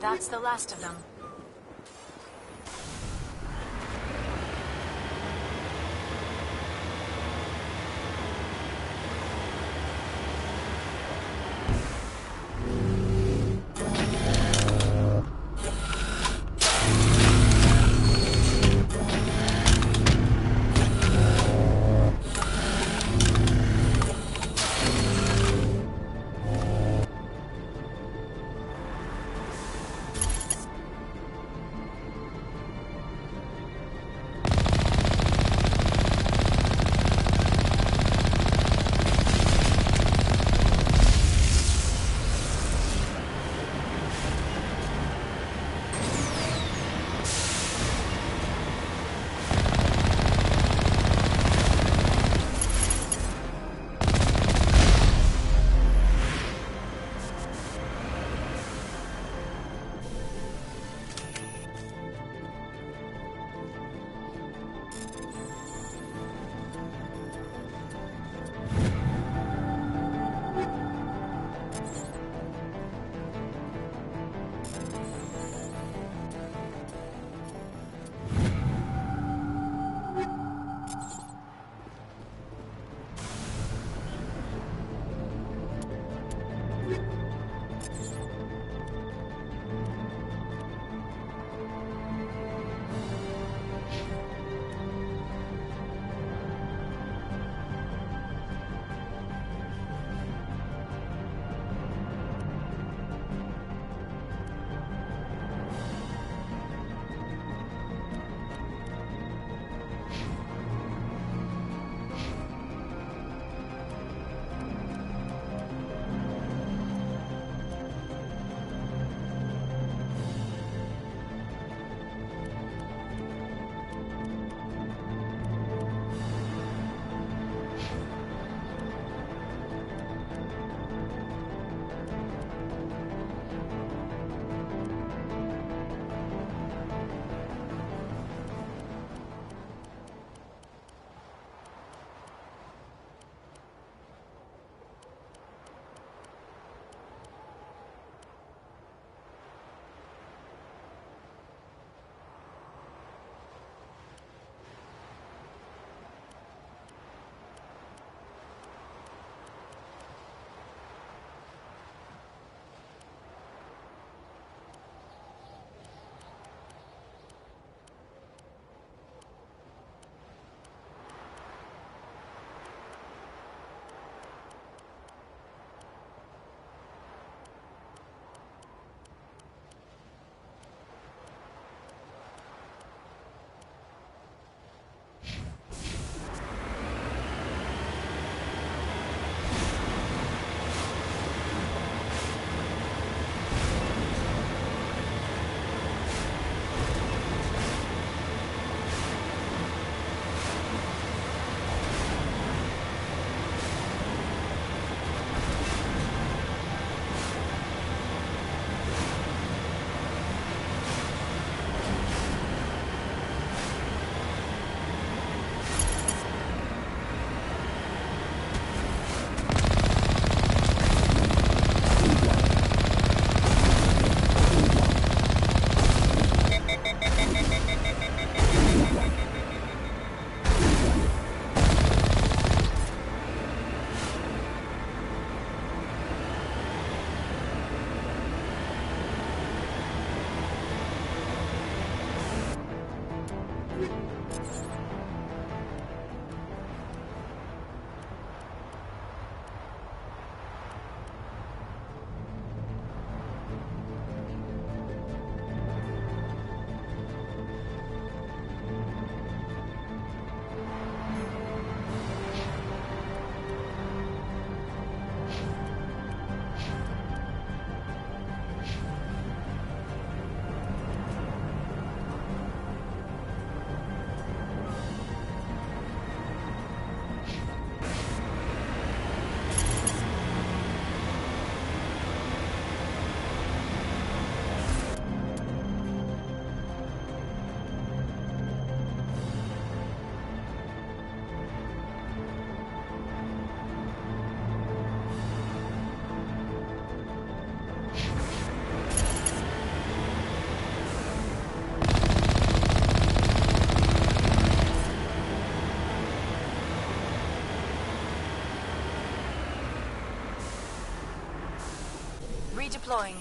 That's the last of them. Redeploying.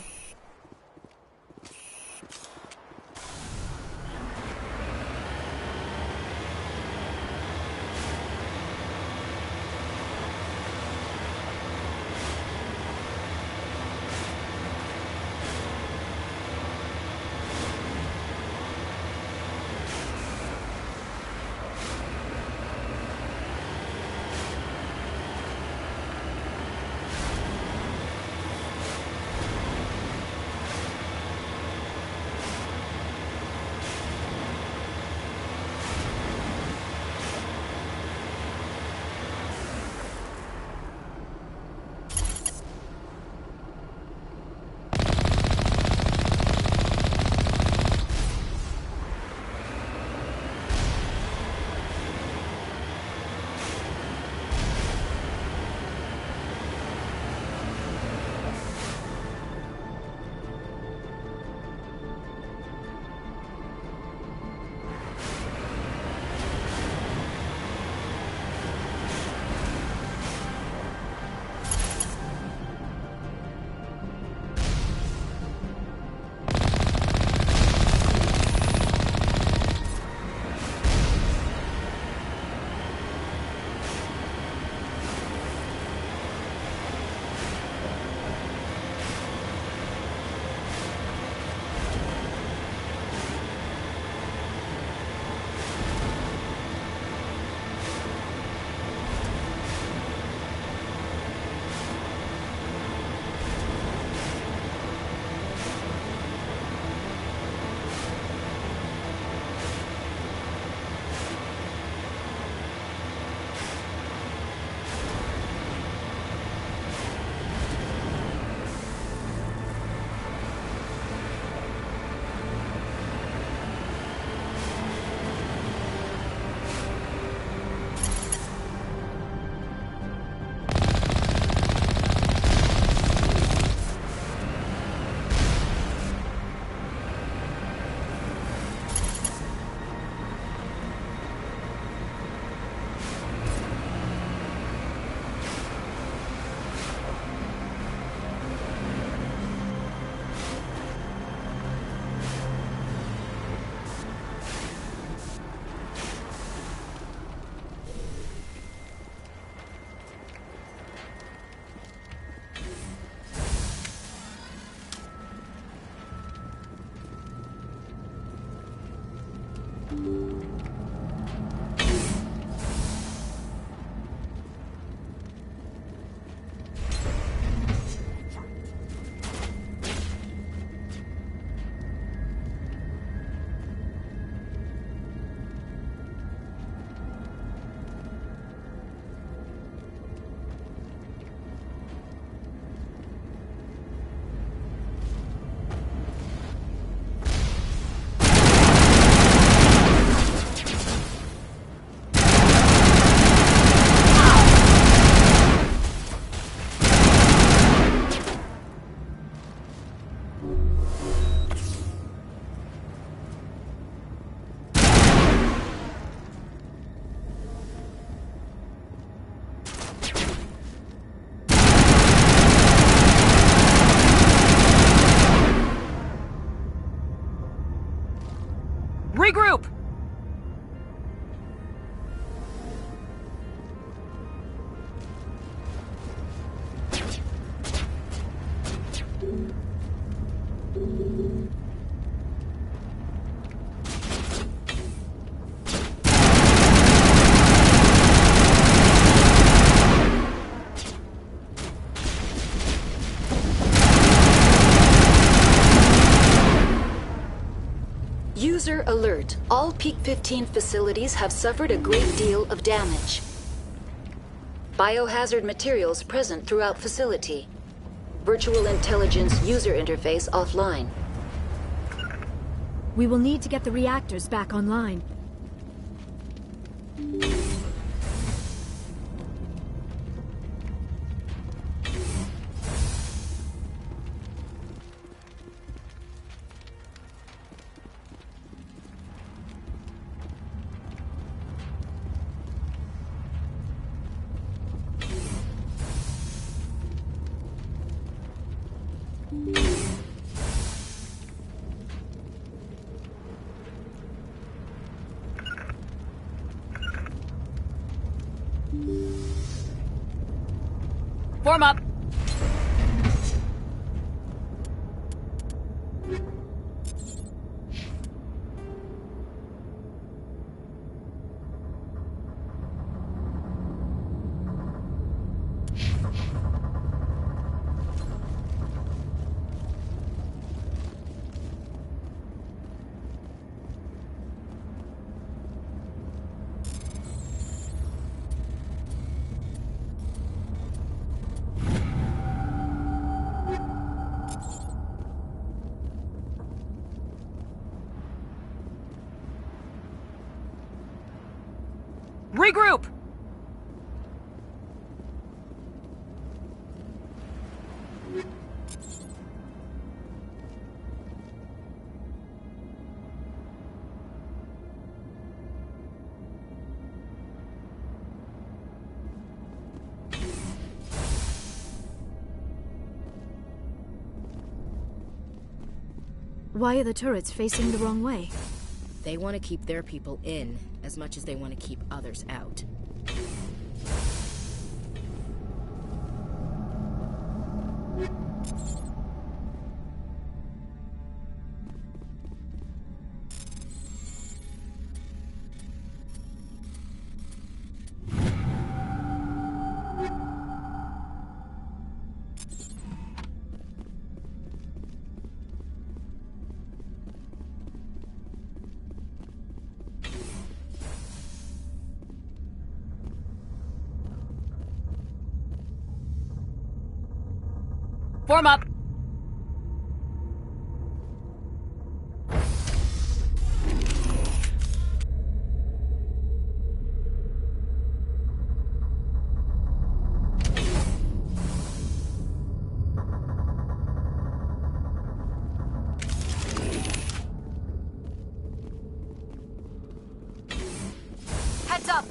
Regroup! User alert. All Peak 15 facilities have suffered a great deal of damage. Biohazard materials present throughout facility. Virtual intelligence user interface offline. We will need to get the reactors back online. Form up. Regroup! Why are the turrets facing the wrong way? They want to keep their people in as much as they want to keep others out. Form up. Heads up.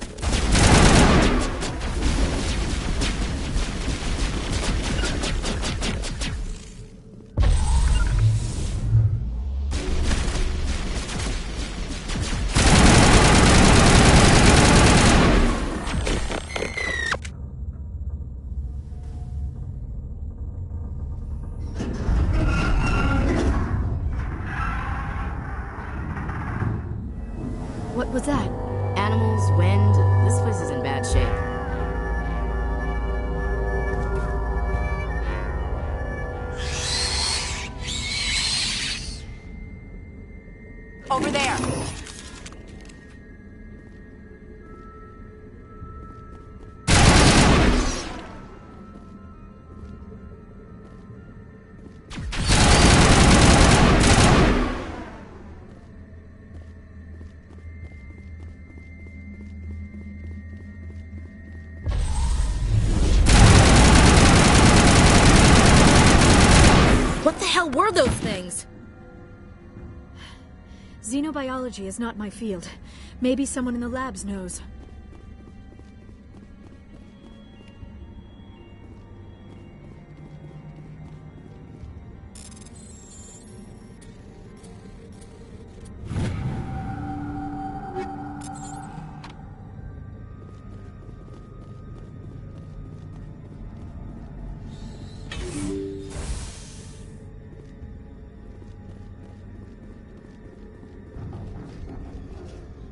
What was that? Animals, wind, this place is in bad shape. Over there. What the hell were those things? Xenobiology is not my field. Maybe someone in the labs knows.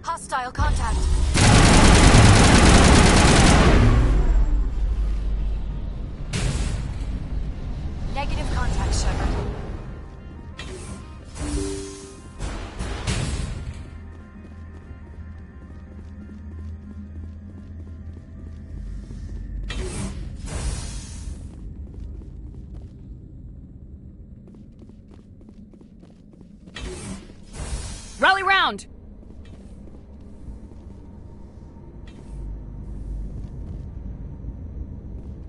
Hostile contact. Negative contact, Shepard. Rally round!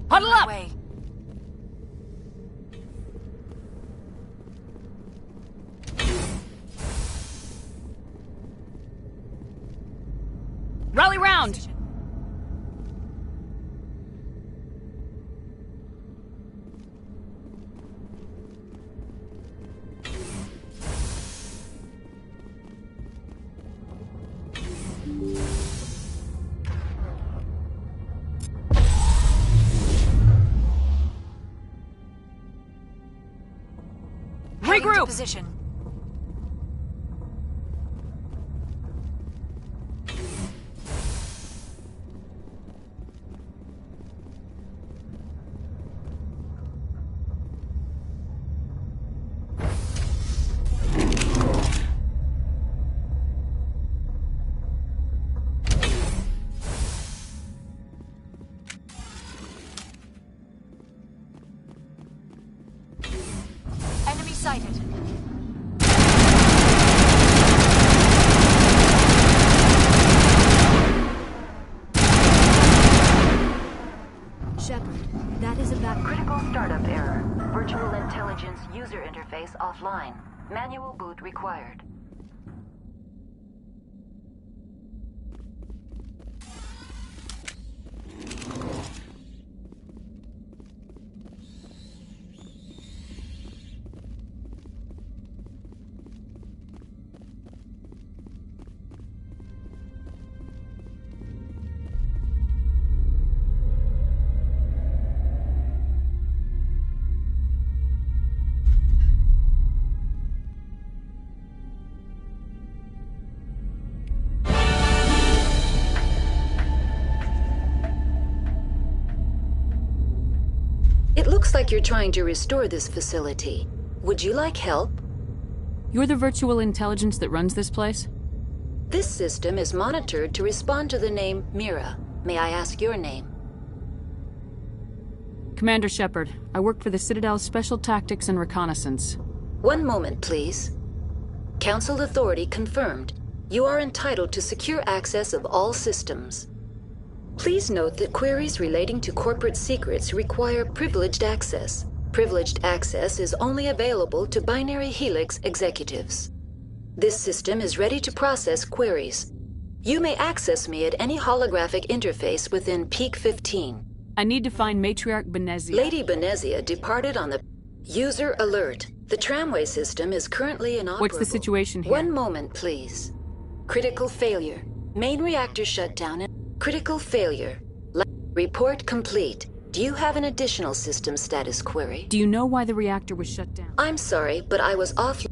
Huddle up! Rally round! Regroup! Into position. Enemy sighted. Shepard, that is a back... Critical startup error. Virtual intelligence user interface offline. Manual boot required. It looks like you're trying to restore this facility. Would you like help? You're the virtual intelligence that runs this place? This system is monitored to respond to the name Mira. May I ask your name? Commander Shepard. I work for the Citadel's Special Tactics and Reconnaissance. One moment, please. Council authority confirmed. You are entitled to secure access of all systems. Please note that queries relating to corporate secrets require privileged access. Privileged access is only available to Binary Helix executives. This system is ready to process queries. You may access me at any holographic interface within Peak 15. I need to find Matriarch Benezia. Lady Benezia departed on the... User alert. The tramway system is currently inoperable. What's the situation here? One moment, please. Critical failure. Main reactor shutdown and... Critical failure. Report complete. Do you have an additional system status query? Do you know why the reactor was shut down? I'm sorry, but I was off...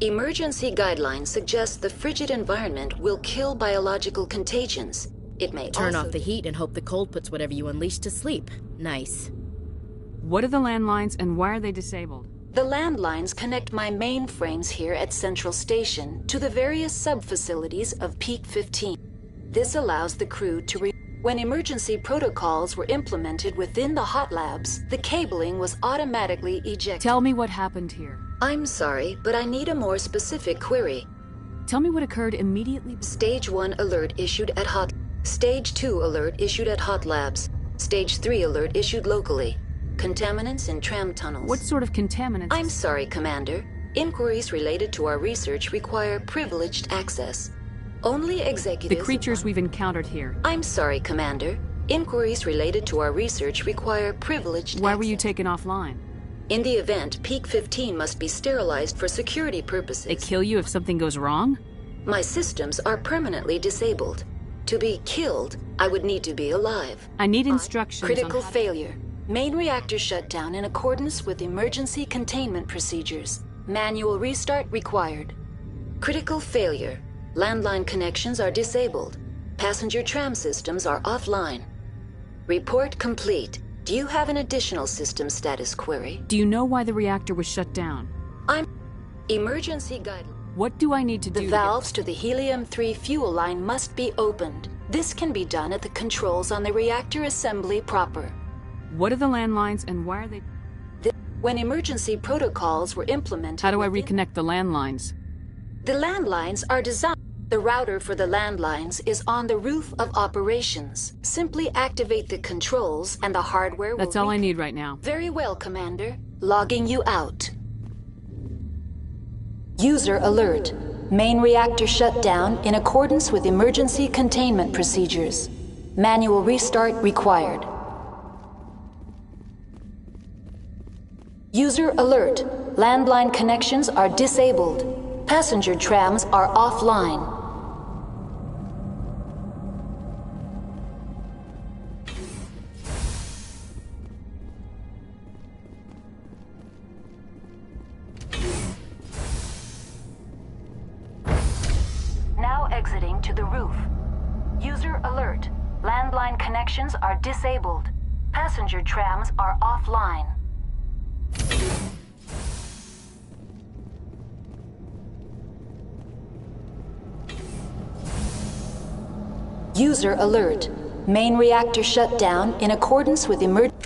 Emergency guidelines suggest the frigid environment will kill biological contagions. It may Turn also... off the heat and hope the cold puts whatever you unleash to sleep. Nice. What are the landlines and why are they disabled? The landlines connect my mainframes here at Central Station to the various sub-facilities of Peak 15. This allows the crew to When emergency protocols were implemented within the hot labs, the cabling was automatically ejected. Tell me what happened here. I'm sorry, but I need a more specific query. Tell me what occurred immediately. Stage 1 alert issued at hot... Stage 2 alert issued at hot labs. Stage 3 alert issued locally. Contaminants in tram tunnels. What sort of contaminants? I'm sorry, Commander. Inquiries related to our research require privileged access. Only executives... The creatures we've encountered here. I'm sorry, Commander. Inquiries related to our research require privileged Why access. were you taken offline? In the event, Peak 15 must be sterilized for security purposes. They kill you if something goes wrong? My systems are permanently disabled. To be killed, I would need to be alive. I need instructions Critical on how failure. Main reactor shut down in accordance with emergency containment procedures. Manual restart required. Critical failure. Landline connections are disabled. Passenger tram systems are offline. Report complete. Do you have an additional system status query? Do you know why the reactor was shut down? Emergency guidelines. What do I need to do? The valves to the helium-3 fuel line must be opened. This can be done at the controls on the reactor assembly proper. What are the landlines and why are they... When emergency protocols were implemented... How do I reconnect the landlines? The landlines are designed... The router for the landlines is on the roof of operations. Simply activate the controls and the hardware will... That's all I need right now. Very well, Commander. Logging you out. User alert. Main reactor shut down in accordance with emergency containment procedures. Manual restart required. User alert. Landline connections are disabled. Passenger trams are offline. stations are disabled. Passenger trams are offline. User alert. Main reactor shut down in accordance with emergency.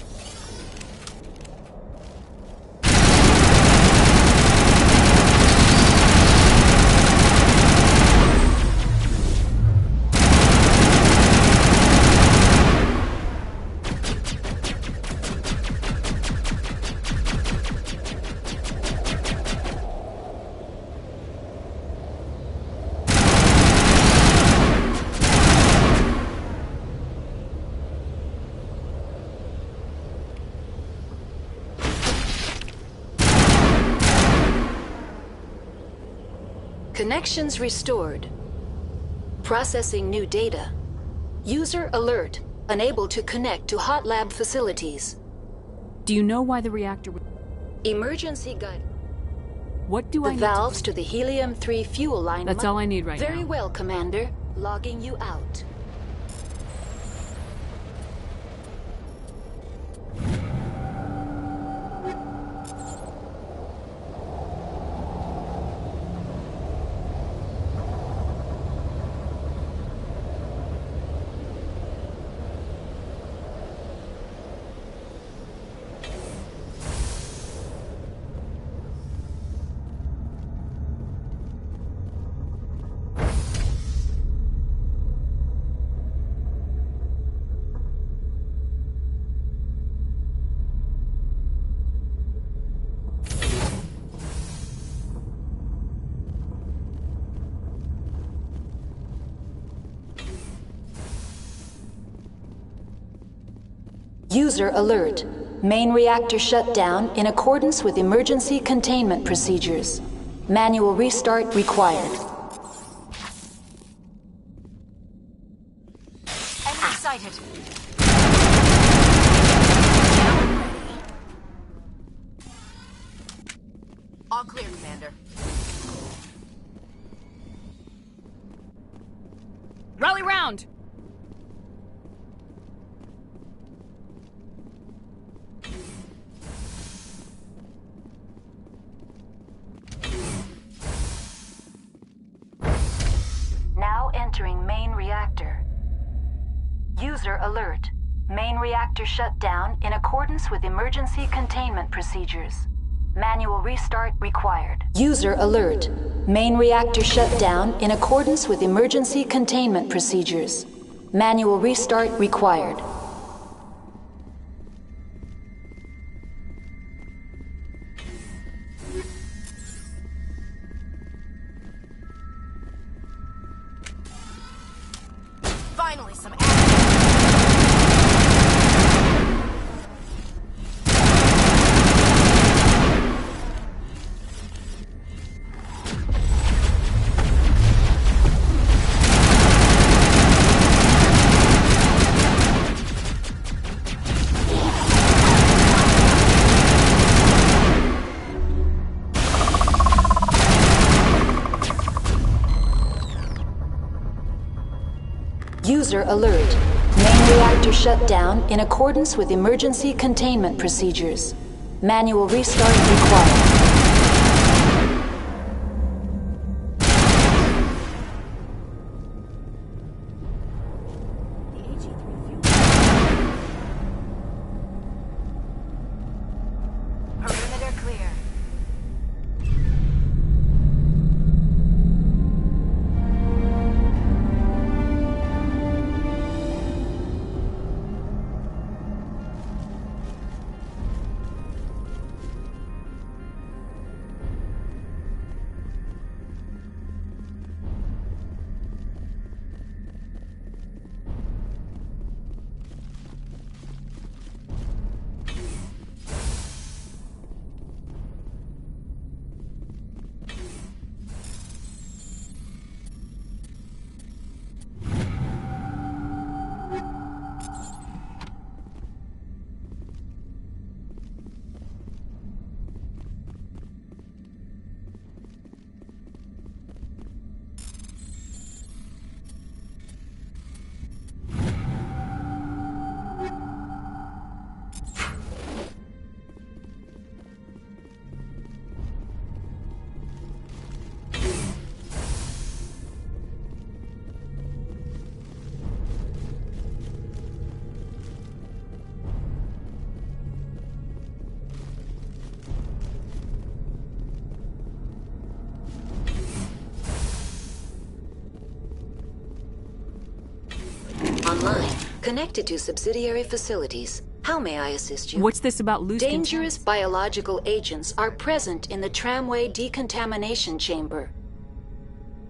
Connections restored. Processing new data. User alert. Unable to connect to hot lab facilities. Do you know why the reactor would... Emergency guide. What do I The need valves to the helium-3 fuel line. That's all I need right now. Very well, Commander. Logging you out. User alert. Main reactor shut down in accordance with emergency containment procedures. Manual restart required. Enemy sighted. All clear, Commander. Rally round! Now entering main reactor. User alert. Main reactor shut down in accordance with emergency containment procedures. Manual restart required. User alert. Main reactor shut down in accordance with emergency containment procedures. Manual restart required. Finally, some User alert. Main reactor shut down in accordance with emergency containment procedures. Manual restart required. perimeter clear. connected to subsidiary facilities. How may I assist you? What's this about loose Dangerous biological agents are present in the tramway decontamination chamber.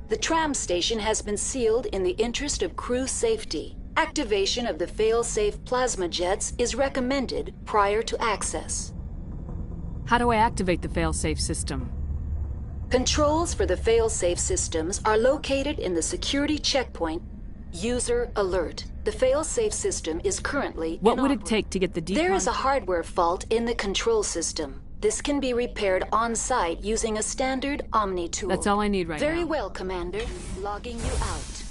The tram station has been sealed in the interest of crew safety. Activation of the fail-safe plasma jets is recommended prior to access. How do I activate the fail-safe system? Controls for the fail-safe systems are located in the security checkpoint. User alert. The fail-safe system is currently What would it inoperable. take to get the decon? There is a hardware fault in the control system. This can be repaired on-site using a standard Omni tool. That's all I need right now. Very well, Commander. Logging you out.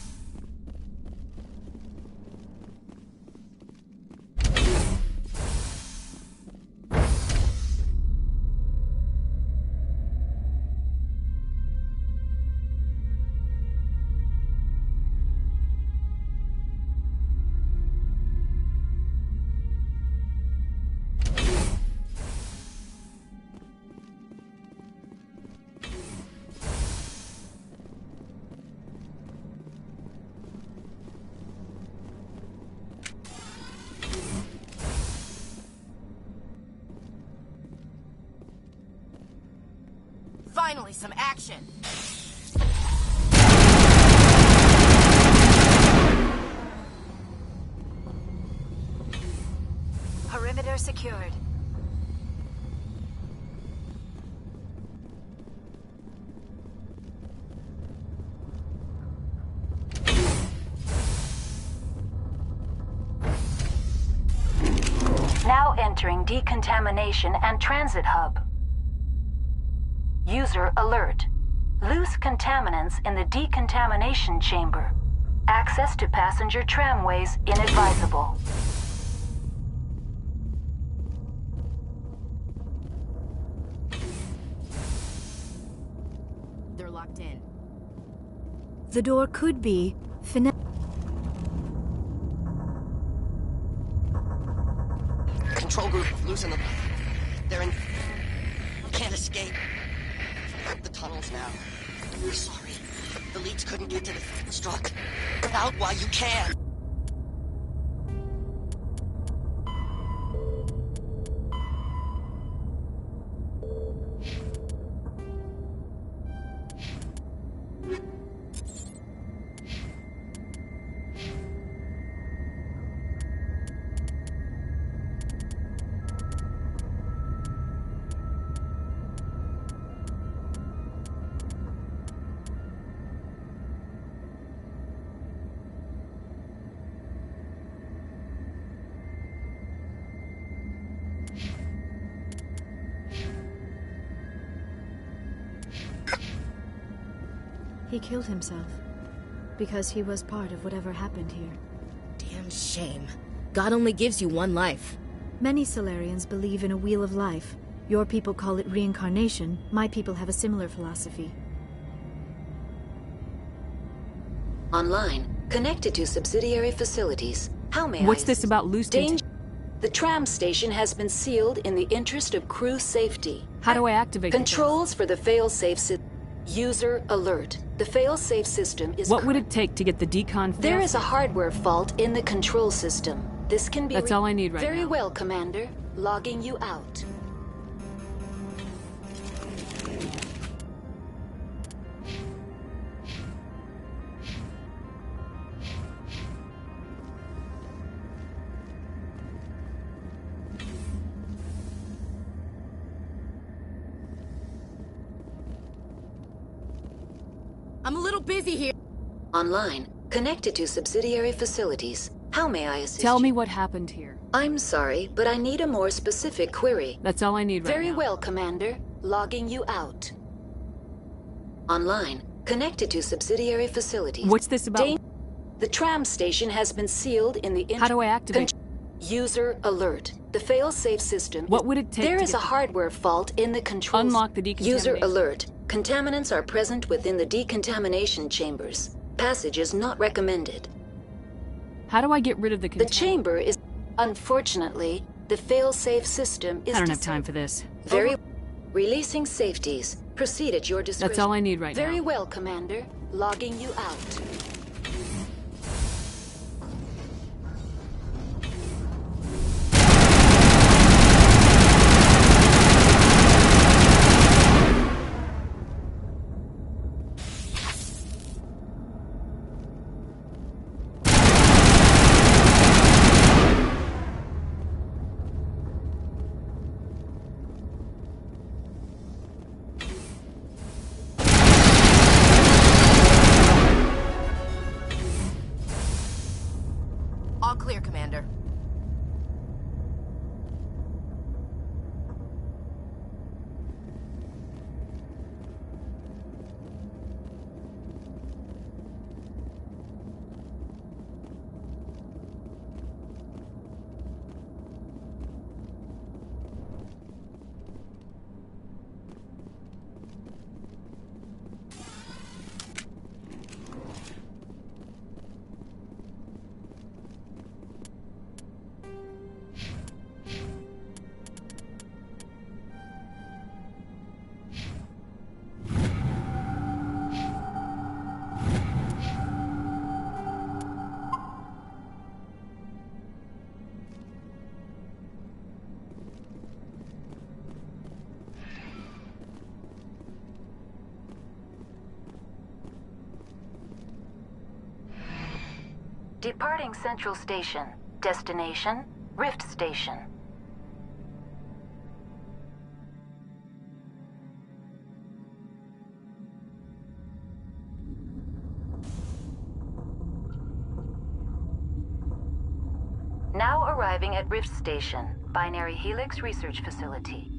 Finally, some action! Perimeter secured. Now entering decontamination and transit hub. User alert. Loose contaminants in the decontamination chamber. Access to passenger tramways inadvisable. They're locked in. The door could be Control group, losing them. They're in... Can't escape. The tunnels now. I'm sorry. The leads couldn't get to the struck. Get out while you can. He killed himself because he was part of whatever happened here. Damn shame. God only gives you one life. Many Solarians believe in a wheel of life. Your people call it reincarnation. My people have a similar philosophy. Online, connected to subsidiary facilities. How may What's I this assist? about loose Danger. The tram station has been sealed in the interest of crew safety. How do I activate Controls for the fail-safe system. User alert. The fail-safe system is... What would it take to get the decon? There is a hardware fault in the control system. This can be... That's all I need right now. Very well, Commander. Logging you out. I'm a little busy here. Online, connected to subsidiary facilities. How may I assist Tell you? me what happened here. I'm sorry, but I need a more specific query. That's all I need right now. Very well, Commander. Logging you out. Online, connected to subsidiary facilities. What's this about? The tram station has been sealed in the... How do I activate? User alert. The fail-safe system... What would it take There to is get a hardware fault in the controls. Unlock the decontamination. User alert. Contaminants are present within the decontamination chambers. Passage is not recommended. How do I get rid of the The chamber is... Unfortunately, the fail-safe system is... I don't have time for this. Very... Releasing safeties. Proceed at your discretion. That's all I need right now. Very well, Commander. Logging you out. Departing Central Station. Destination, Rift Station. Now arriving at Rift Station, Binary Helix Research Facility.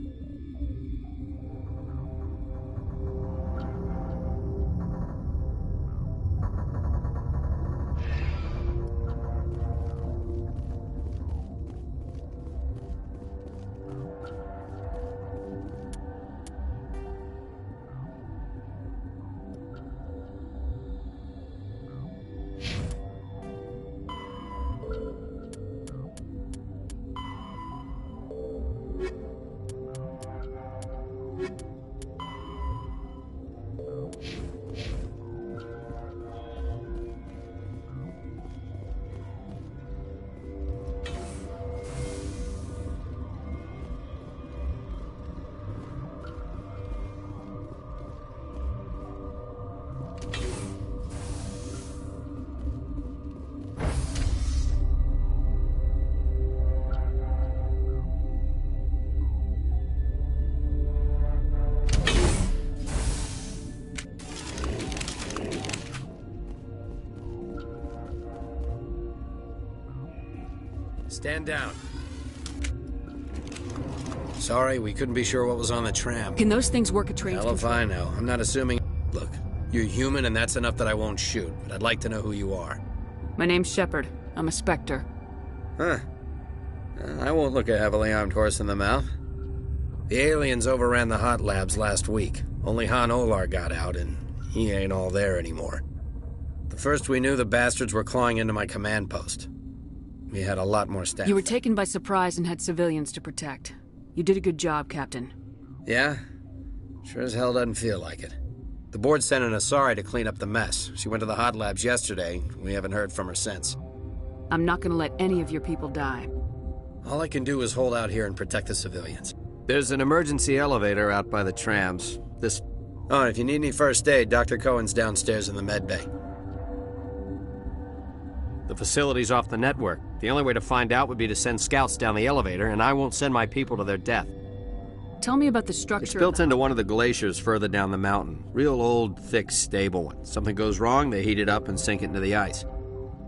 Stand down. Sorry, we couldn't be sure what was on the tram. Can those things work at train Hell if I know. I'm not assuming... Look, you're human and that's enough that I won't shoot, but I'd like to know who you are. My name's Shepard. I'm a Spectre. Huh. I won't look a heavily armed horse in the mouth. The aliens overran the hot labs last week. Only Han Olar got out, and he ain't all there anymore. The first we knew, the bastards were clawing into my command post. We had a lot more staff. You were taken by surprise and had civilians to protect. You did a good job, Captain. Yeah? Sure as hell doesn't feel like it. The board sent an Asari to clean up the mess. She went to the hot labs yesterday. We haven't heard from her since. I'm not gonna let any of your people die. All I can do is hold out here and protect the civilians. There's an emergency elevator out by the trams. Oh, and if you need any first aid, Dr. Cohen's downstairs in the med bay. The facility's off the network. The only way to find out would be to send scouts down the elevator, and I won't send my people to their death. Tell me about the structure. It's built into one of the glaciers further down the mountain. Real old, thick, stable one. Something goes wrong, they heat it up and sink it into the ice.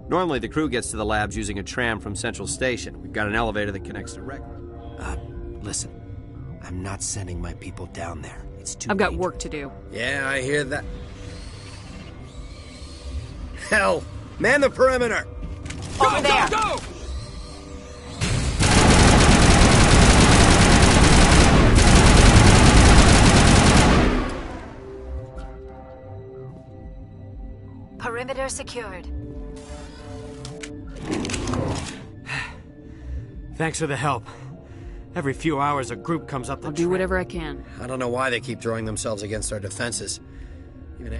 Normally, the crew gets to the labs using a tram from Central Station. We've got an elevator that connects to Listen. I'm not sending my people down there. It's too I've got dangerous. work to do. Yeah, I hear that. Hell! Man the perimeter! Over there! Go! Perimeter secured. Thanks for the help. Every few hours, a group comes up the I'll do whatever I can. I don't know why they keep throwing themselves against our defenses. Even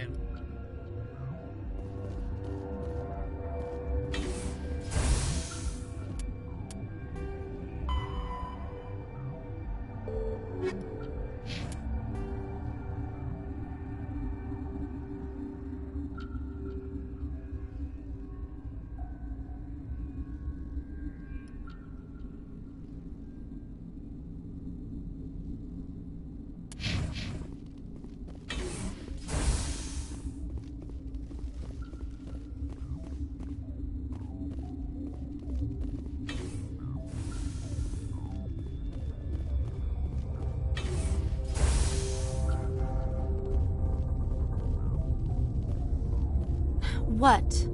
What?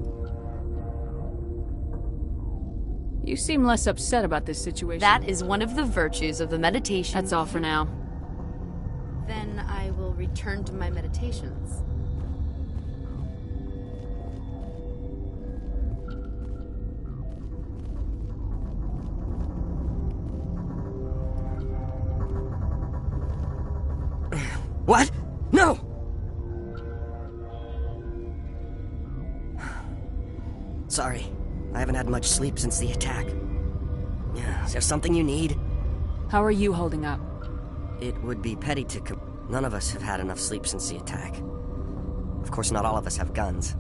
You seem less upset about this situation. That is one of the virtues of the meditation. That's all for now. Then I will return to my meditations. What? No! Sorry. I haven't had much sleep since the attack. Is there something you need? How are you holding up? It would be petty to None of us have had enough sleep since the attack. Of course, not all of us have guns.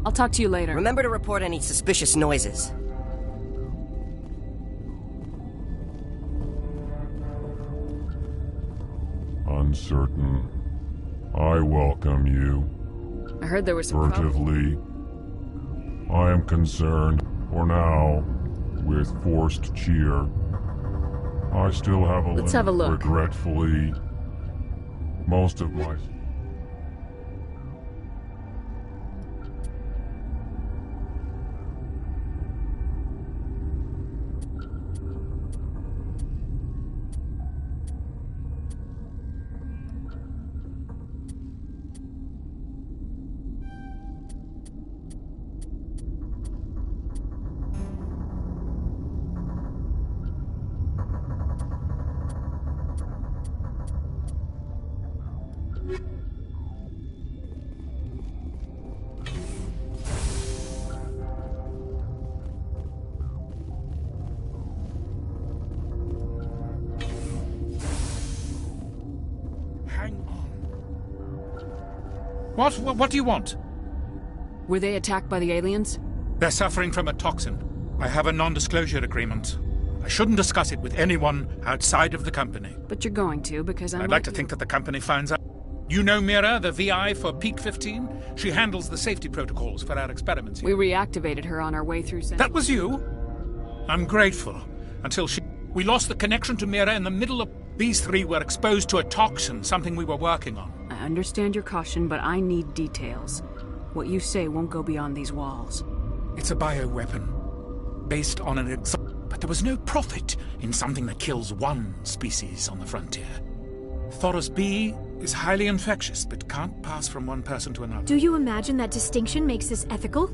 I'll talk to you later. Remember to report any suspicious noises. Uncertain. I welcome you. I heard there was some furtively. I am concerned, for now, with forced cheer. I still have a Let's have a look. Regretfully, most of my... What do you want? Were they attacked by the aliens? They're suffering from a toxin. I have a non-disclosure agreement. I shouldn't discuss it with anyone outside of the company. But you're going to, because I'd like to think that the company finds out. You know Mira, the VI for Peak 15? She handles the safety protocols for our experiments here. We reactivated her on our way through... That was you? I'm grateful. Until we lost the connection to Mira in the middle of... These three were exposed to a toxin, something we were working on. I understand your caution, but I need details. What you say won't go beyond these walls. It's a bioweapon, based on an but there was no profit in something that kills one species on the frontier. Thoros B is highly infectious, but can't pass from one person to another. Do you imagine that distinction makes this ethical?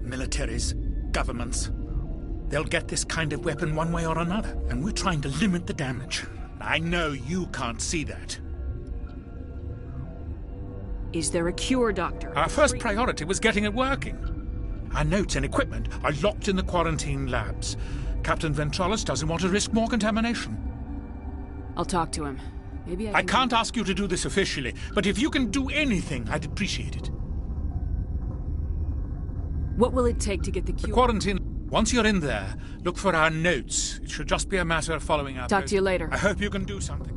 Militaries, governments, they'll get this kind of weapon one way or another, and we're trying to limit the damage. I know you can't see that. Is there a cure, Doctor? Our first priority was getting it working. Our notes and equipment are locked in the quarantine labs. Captain Ventralis doesn't want to risk more contamination. I'll talk to him. Maybe I can't ask you to do this officially, but if you can do anything, I'd appreciate it. What will it take to get the cure? The quarantine... Once you're in there, look for our notes. It should just be a matter of following our... Talk to you later. I hope you can do something.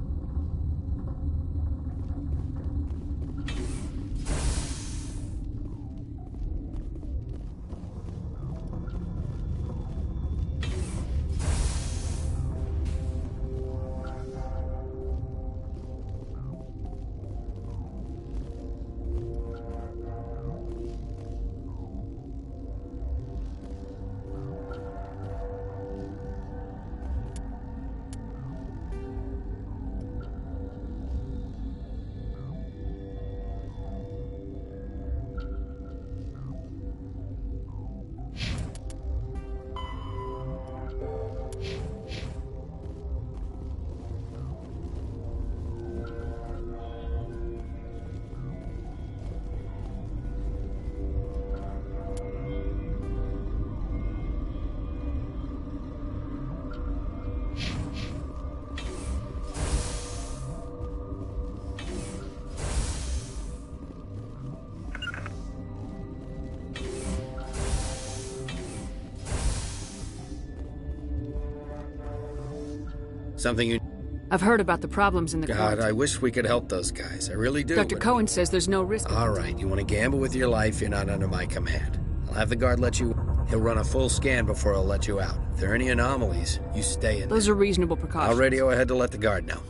Something you... I've heard about the problems in the God, I wish we could help those guys. I really do. Dr. Cohen says there's no risk. All right, you want to gamble with your life, you're not under my command. I'll have the guard let you... He'll run a full scan before he'll let you out. If there are any anomalies, you stay in. Those are reasonable precautions. I'll radio ahead to let the guard know.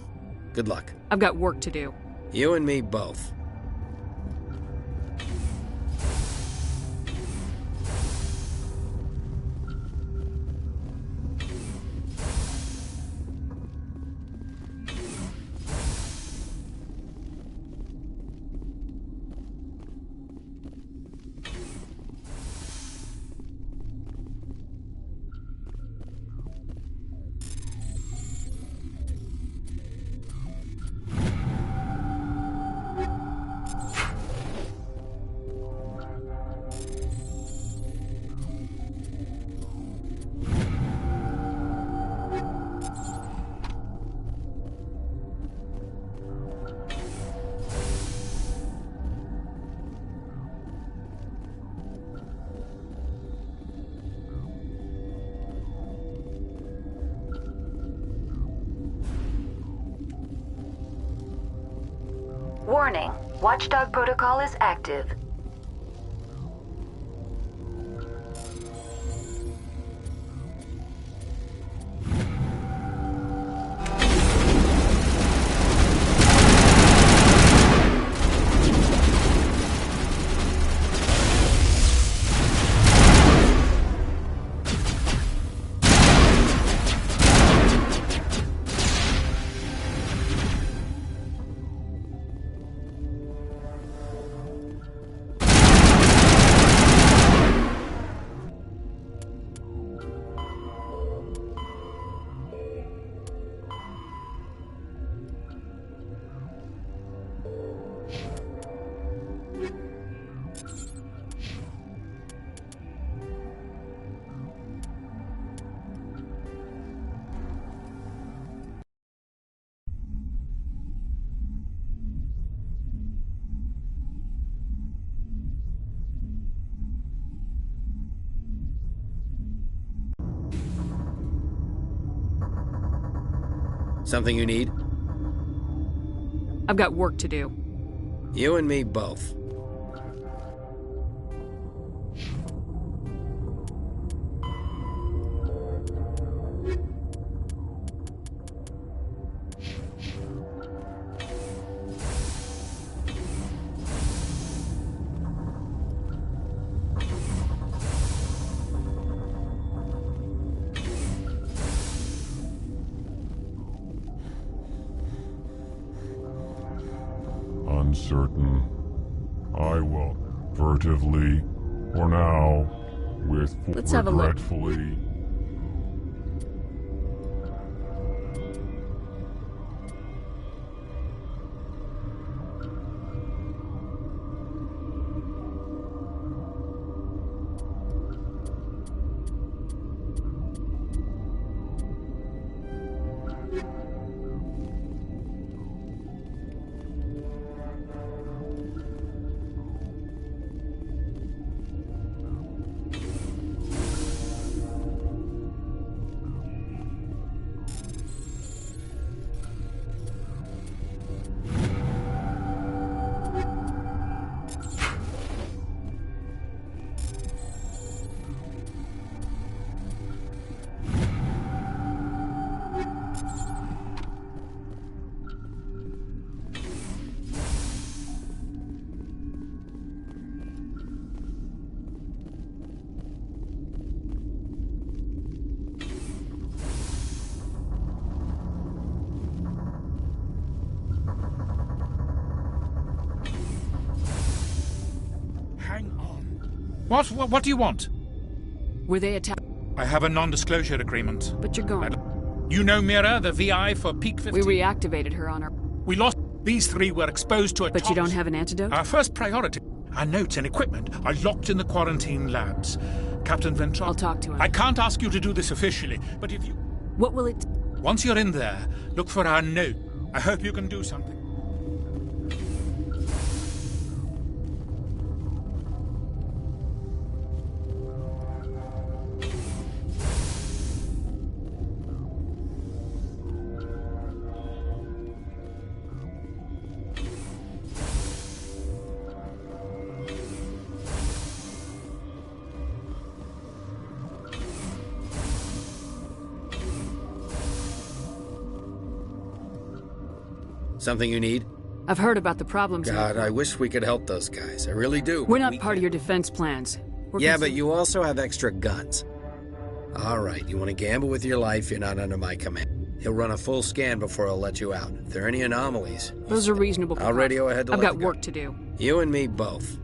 Good luck. I've got work to do. You and me both. Warning, Watchdog protocol is active. Something you need? I've got work to do. You and me both. Uncertain. I will furtively, for now, with Let's have a look. regretfully. What do you want? Were they attacked? I have a non-disclosure agreement. But you're going. You know Mira, the VI for Peak 15? We reactivated her on our... We lost. These three were exposed to a But you don't have an antidote? Our first priority. Our notes and equipment are locked in the quarantine labs. Captain Ventrop... I'll talk to him. I can't ask you to do this officially, but if you... What will it... Once you're in there, look for our note. I hope you can do something. Something you need? I've heard about the problems. God, I wish we could help those guys. I really do. We're not part of your defense plans. Yeah, but you also have extra guns. All right, you want to gamble with your life, you're not under my command. He'll run a full scan before he'll let you out. If there are any anomalies... Those are reasonable. I'll radio ahead to I've let got you go. work to do. You and me both.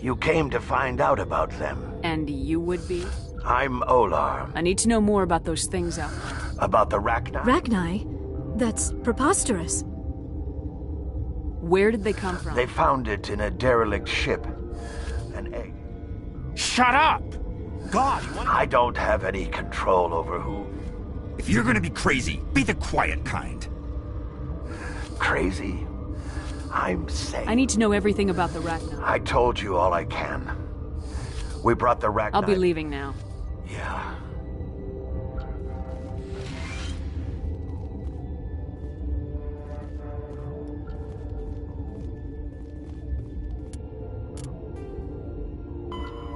You came to find out about them. And you would be? I'm Olar. I need to know more about those things out there. About the Rachni? Rachni? That's preposterous. Where did they come from? They found it in a derelict ship. An egg. Shut up! God, I don't have any control over who... If you're gonna be crazy, be the quiet kind. Crazy? I'm sane. I need to know everything about the Rachni. I told you all I can. We brought the Rachni... I'll be leaving now. Yeah.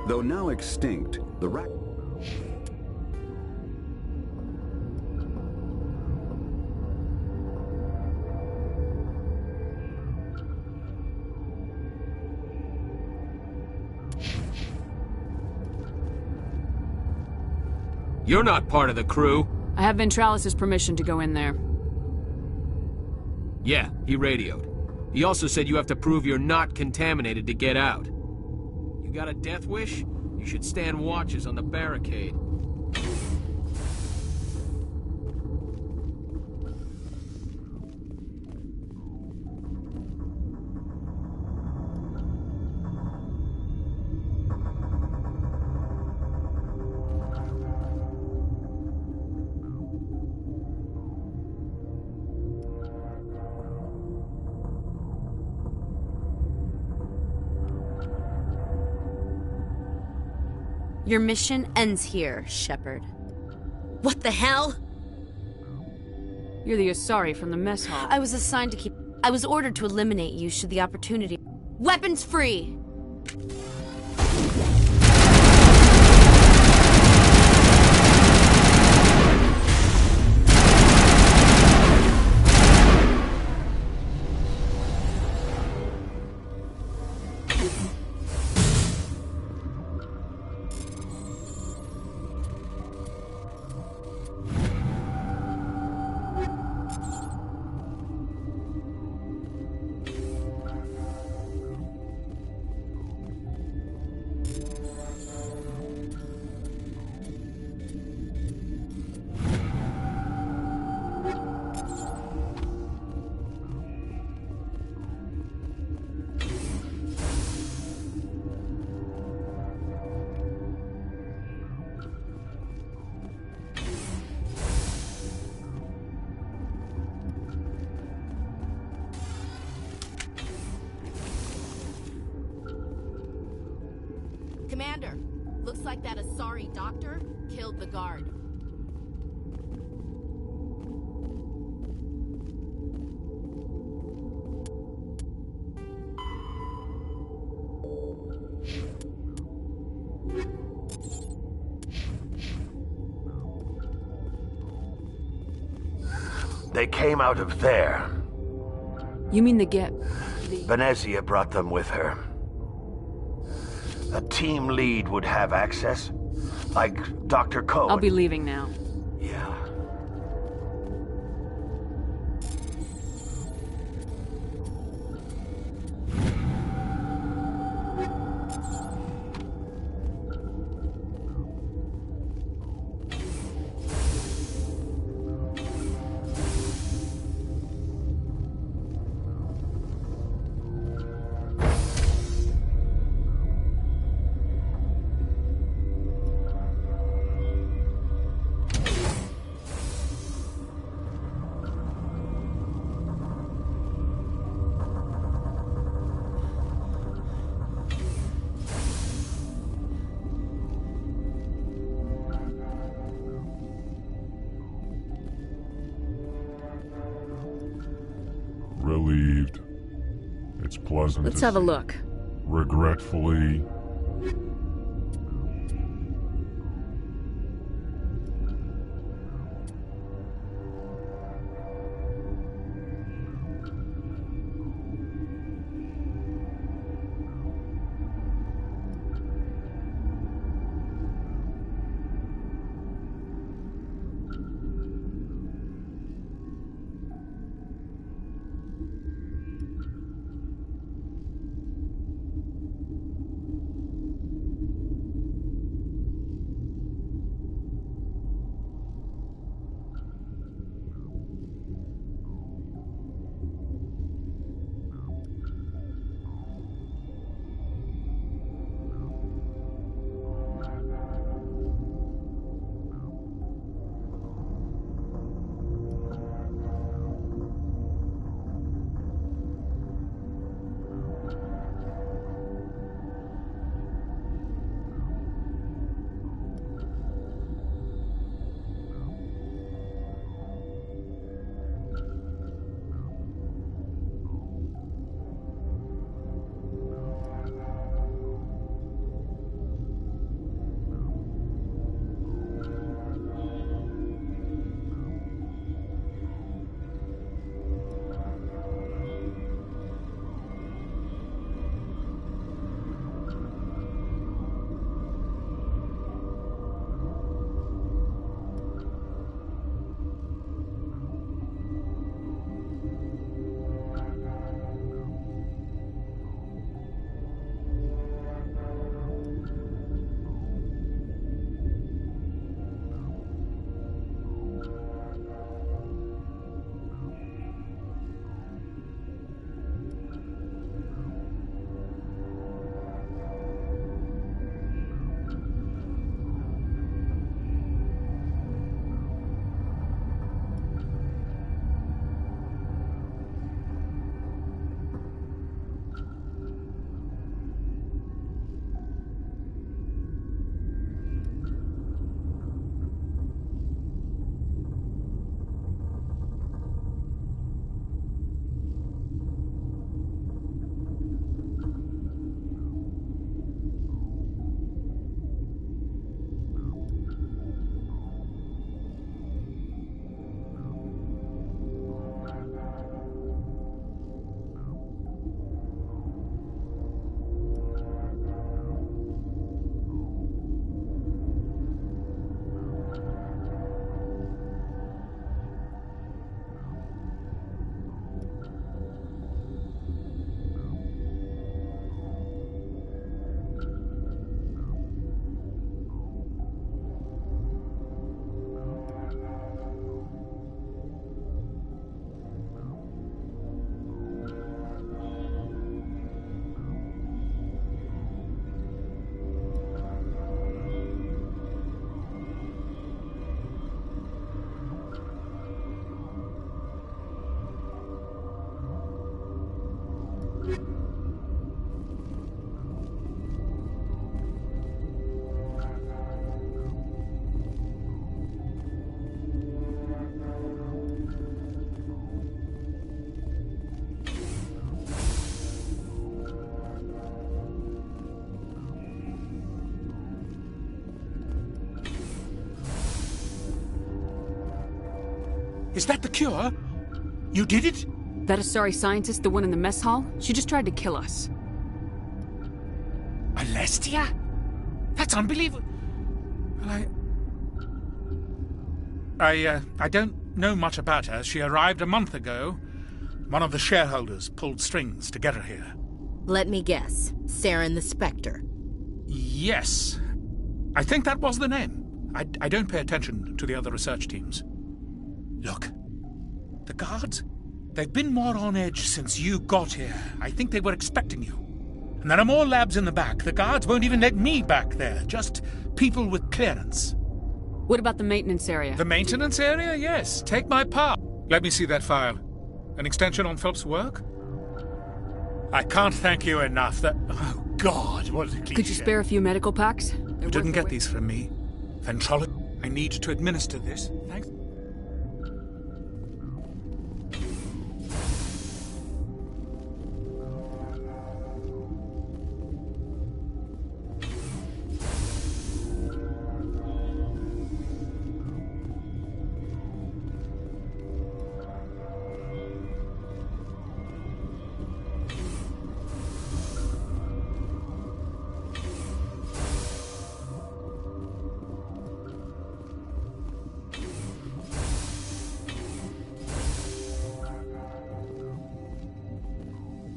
Though now extinct, the You're not part of the crew. I have Ventralis' permission to go in there. Yeah, he radioed. He also said you have to prove you're not contaminated to get out. You got a death wish? You should stand watches on the barricade. Your mission ends here, Shepard. What the hell? You're the Asari from the mess hall. I was assigned to keep... I was ordered to eliminate you should the opportunity... Weapons free! Commander, looks like that Asari doctor killed the guard. They came out of there. You mean the Venezia brought them with her. A team lead would have access, like Dr. Cohen. I'll be leaving now. Yeah. Relieved. It's pleasant. Let's have a look. Regretfully. Is that the cure? You did it? That Asari scientist, the one in the mess hall? She just tried to kill us. Alestia? That's unbelievable. Well, I don't know much about her. She arrived a month ago. One of the shareholders pulled strings to get her here. Let me guess. Saren the Spectre. Yes. I think that was the name. I don't pay attention to the other research teams. Look, the guards, they've been more on edge since you got here. I think they were expecting you. And there are more labs in the back. The guards won't even let me back there. Just people with clearance. What about the maintenance area? The maintenance area? Yes. Take my part. Let me see that file. An extension on Phelps' work? I can't thank you enough. Oh, God, what a cliche. Could you spare a few medical packs? You didn't get these from me. Ventrolo, I need to administer this. Thanks.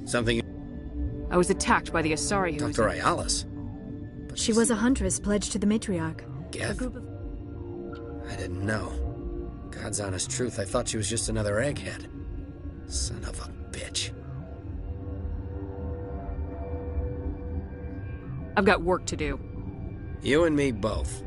Something... I was attacked by the Asari who... Dr. Ayalis? She was a huntress pledged to the matriarch. Geth? I didn't know. God's honest truth, I thought she was just another egghead. Son of a bitch. I've got work to do. You and me both.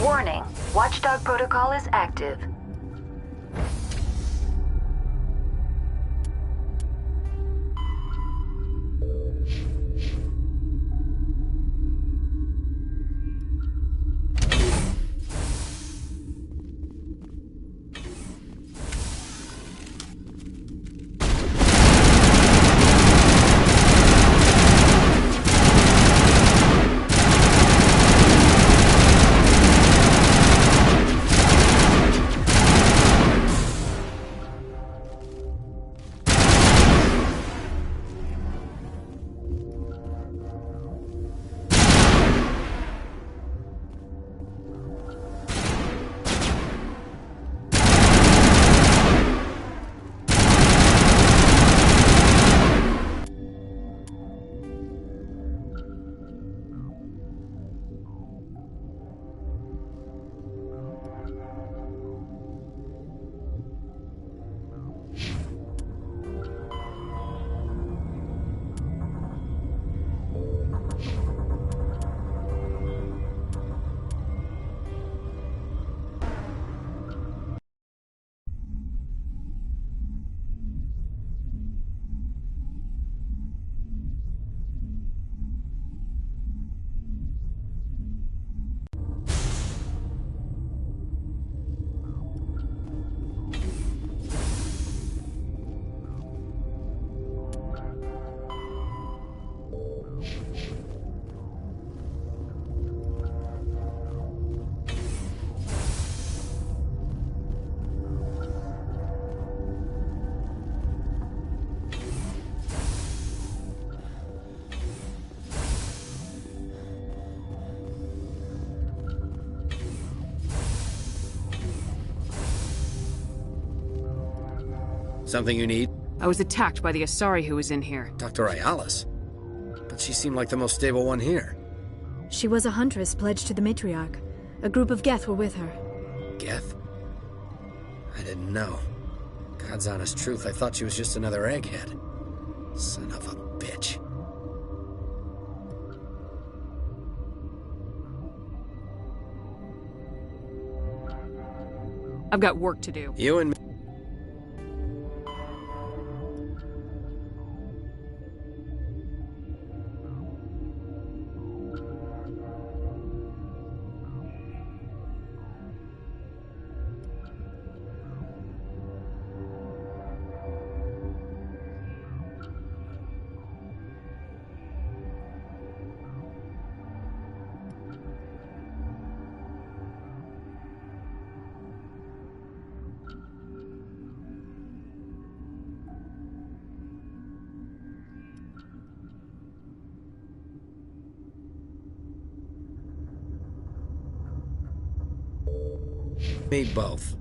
Warning, Watchdog protocol is active. Something you need? I was attacked by the Asari who was in here. Dr. Ayala's? But she seemed like the most stable one here. She was a huntress pledged to the matriarch. A group of Geth were with her. Geth? I didn't know. God's honest truth, I thought she was just another egghead. Son of a bitch. I've got work to do. You and me. Me both.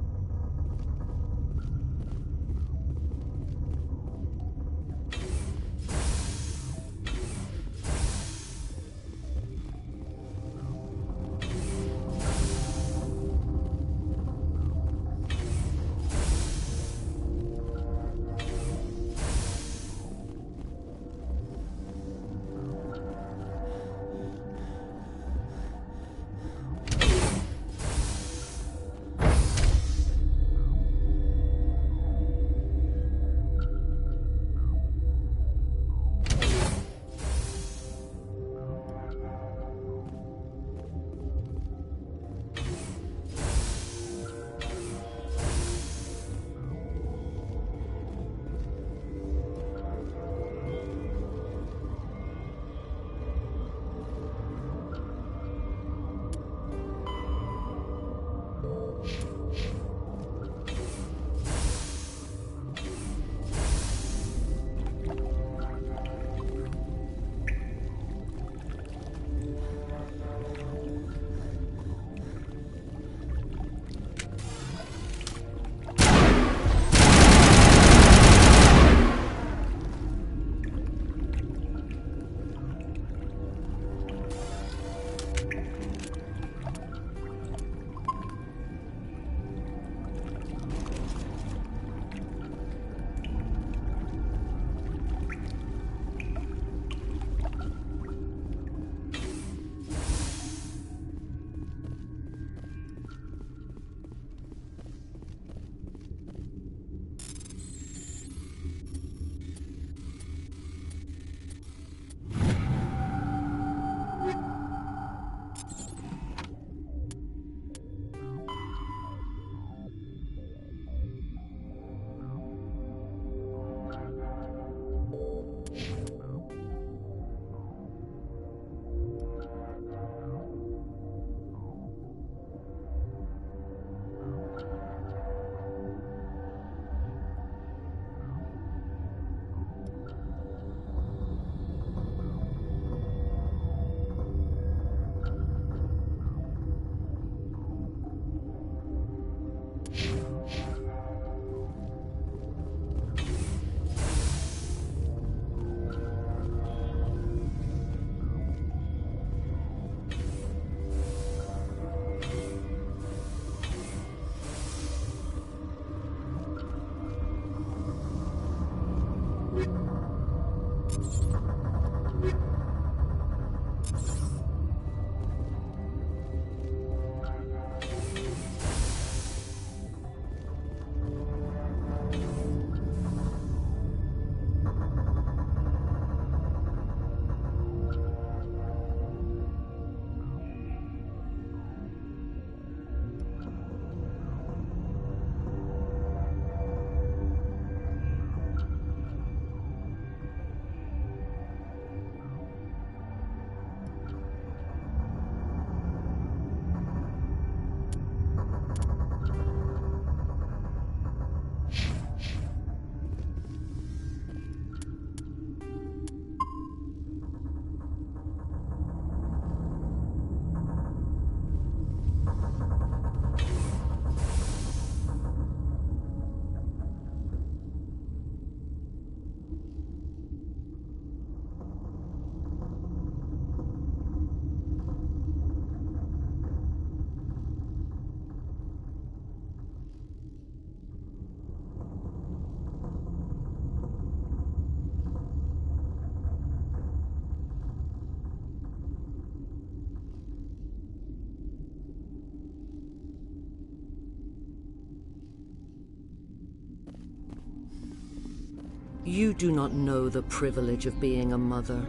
You do not know the privilege of being a mother.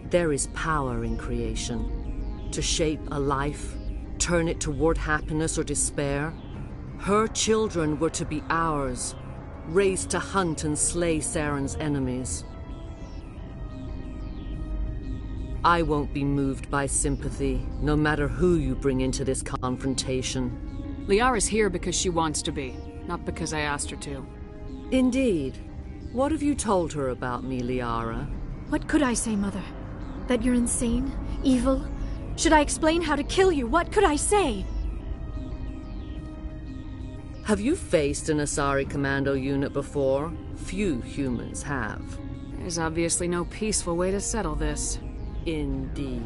There is power in creation. To shape a life, turn it toward happiness or despair. Her children were to be ours, raised to hunt and slay Saren's enemies. I won't be moved by sympathy, no matter who you bring into this confrontation. Liara's here because she wants to be, not because I asked her to. Indeed. What have you told her about me, Liara? What could I say, Mother? That you're insane? Evil? Should I explain how to kill you? What could I say? Have you faced an Asari commando unit before? Few humans have. There's obviously no peaceful way to settle this. Indeed.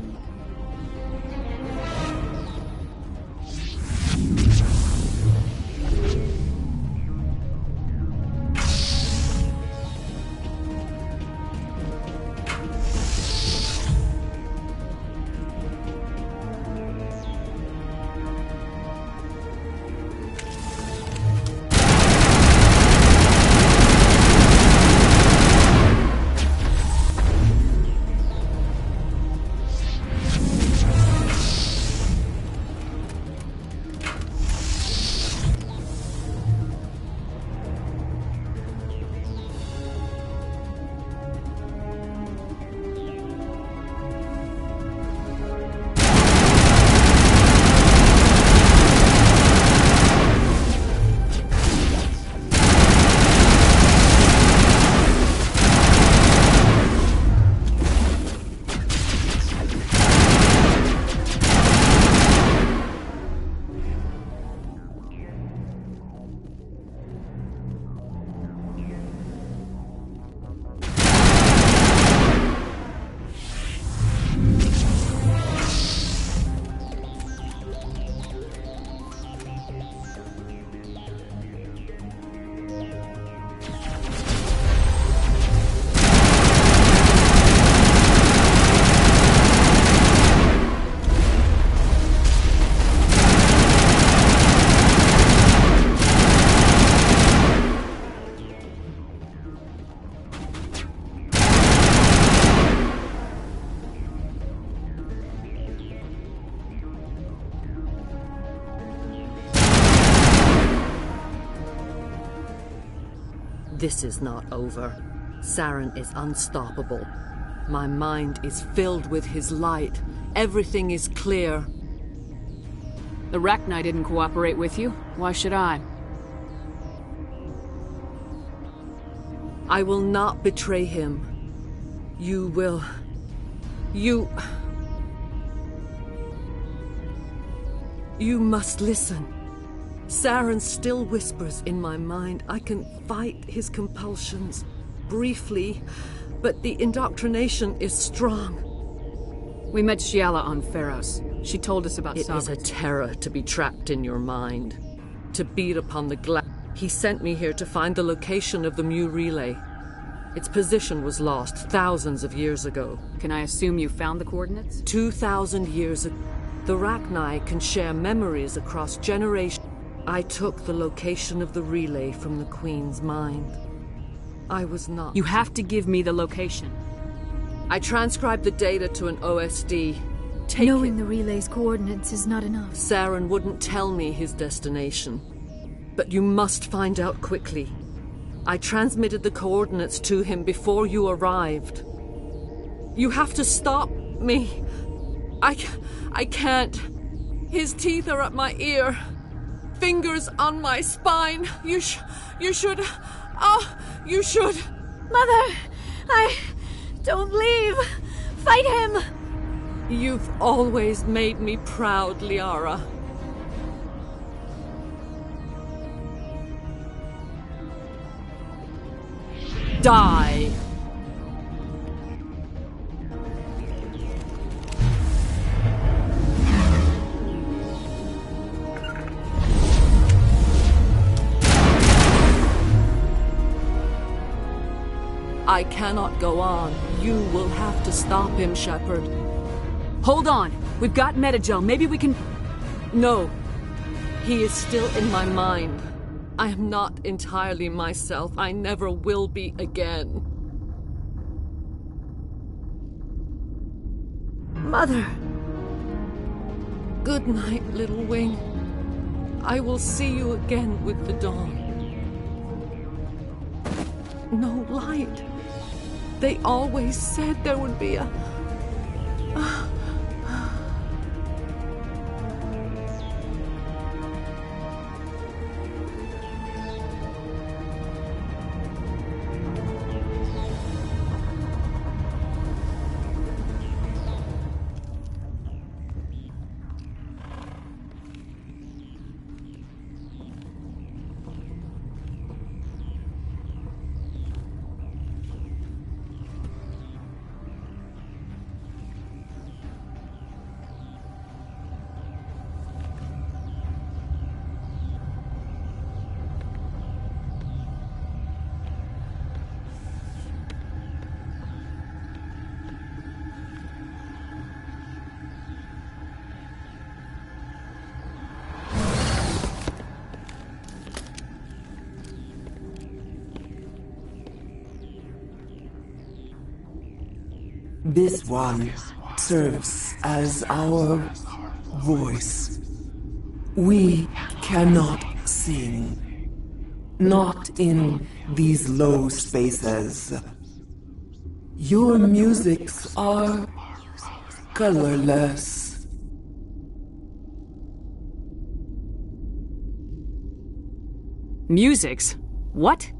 This is not over. Saren is unstoppable. My mind is filled with his light. Everything is clear. The Rachni didn't cooperate with you. Why should I? I will not betray him. You will... You must listen. Saren still whispers in my mind. I can fight his compulsions, briefly, but the indoctrination is strong. We met Shiala on Pharos. She told us about It is a terror to be trapped in your mind, to beat upon the glass. He sent me here to find the location of the Mu relay. Its position was lost thousands of years ago. Can I assume you found the coordinates? 2,000 years ago. The Rachni can share memories across generations. I took the location of the relay from the Queen's mind. I was not... You have to give me the location. I transcribed the data to an OSD. Knowing the relay's coordinates is not enough. Saren wouldn't tell me his destination. But you must find out quickly. I transmitted the coordinates to him before you arrived. You have to stop me. I can't. His teeth are at my ear. Fingers on my spine. You should... Oh, you should... Mother! Don't leave! Fight him! You've always made me proud, Liara. Die! I cannot go on. You will have to stop him, Shepard. Hold on. We've got Metagel. Maybe we can... No. He is still in my mind. I am not entirely myself. I never will be again. Mother! Good night, little wing. I will see you again with the dawn. No light. They always said there would be a... This one serves as our voice. We cannot sing. Not in these low spaces. Your musics are colorless. Musics? What?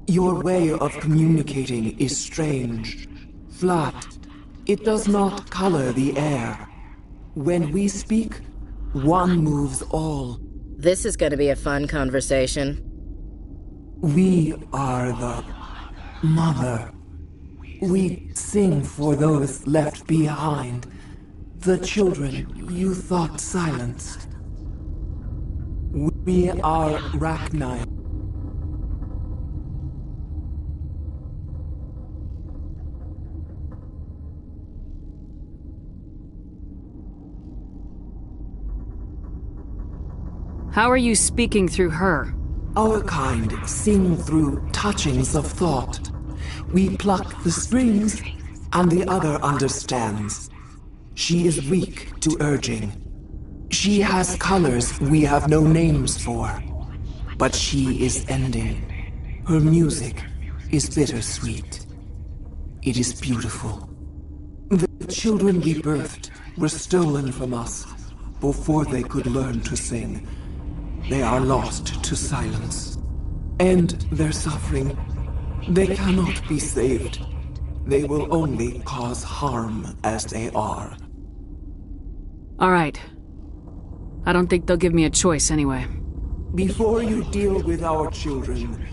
Your way of communicating is strange. Flat. It does not color the air. When we speak, one moves all. This is gonna be a fun conversation. We are the mother. We sing for those left behind. The children you thought silenced. We are Rachni. How are you speaking through her? Our kind sing through touchings of thought. We pluck the strings, and the other understands. She is weak to urging. She has colors we have no names for. But she is ending. Her music is bittersweet. It is beautiful. The children we birthed were stolen from us before they could learn to sing. They are lost to silence. End their suffering. They cannot be saved. They will only cause harm as they are. All right. I don't think they'll give me a choice anyway. Before you deal with our children,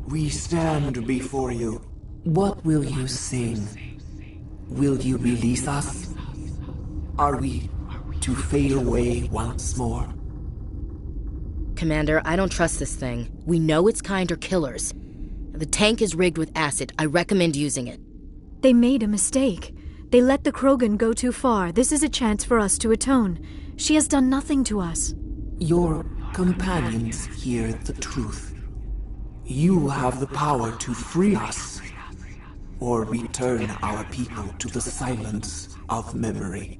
we stand before you. What will you sing? Will you release us? Are we to fade away once more? Commander, I don't trust this thing. We know its kind are killers. The tank is rigged with acid. I recommend using it. They made a mistake. They let the Krogan go too far. This is a chance for us to atone. She has done nothing to us. Your companions hear the truth. You have the power to free us, or return our people to the silence of memory.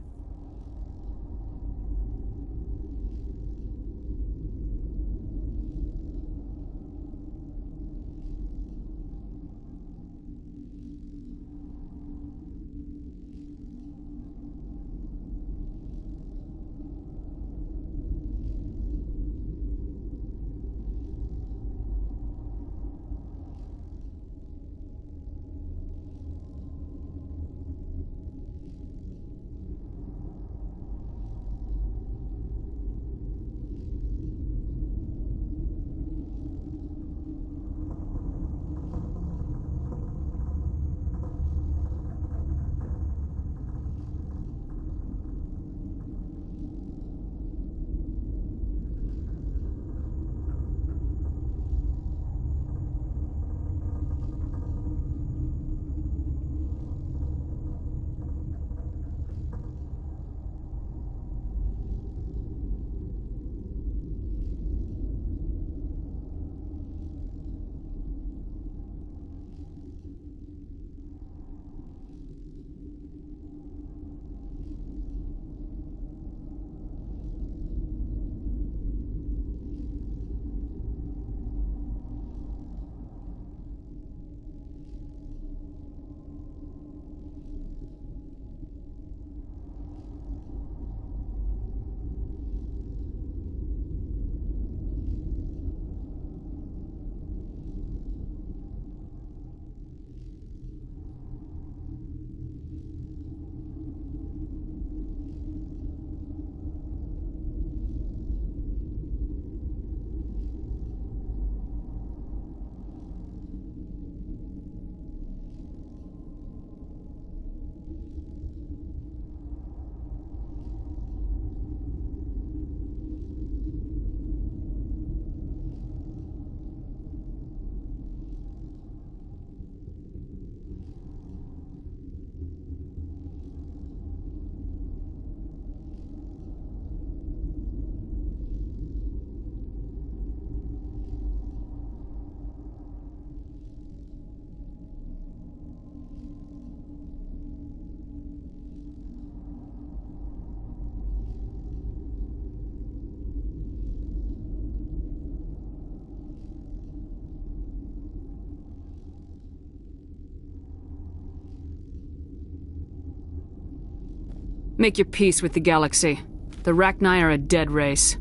Make your peace with the galaxy. The Rachni are a dead race.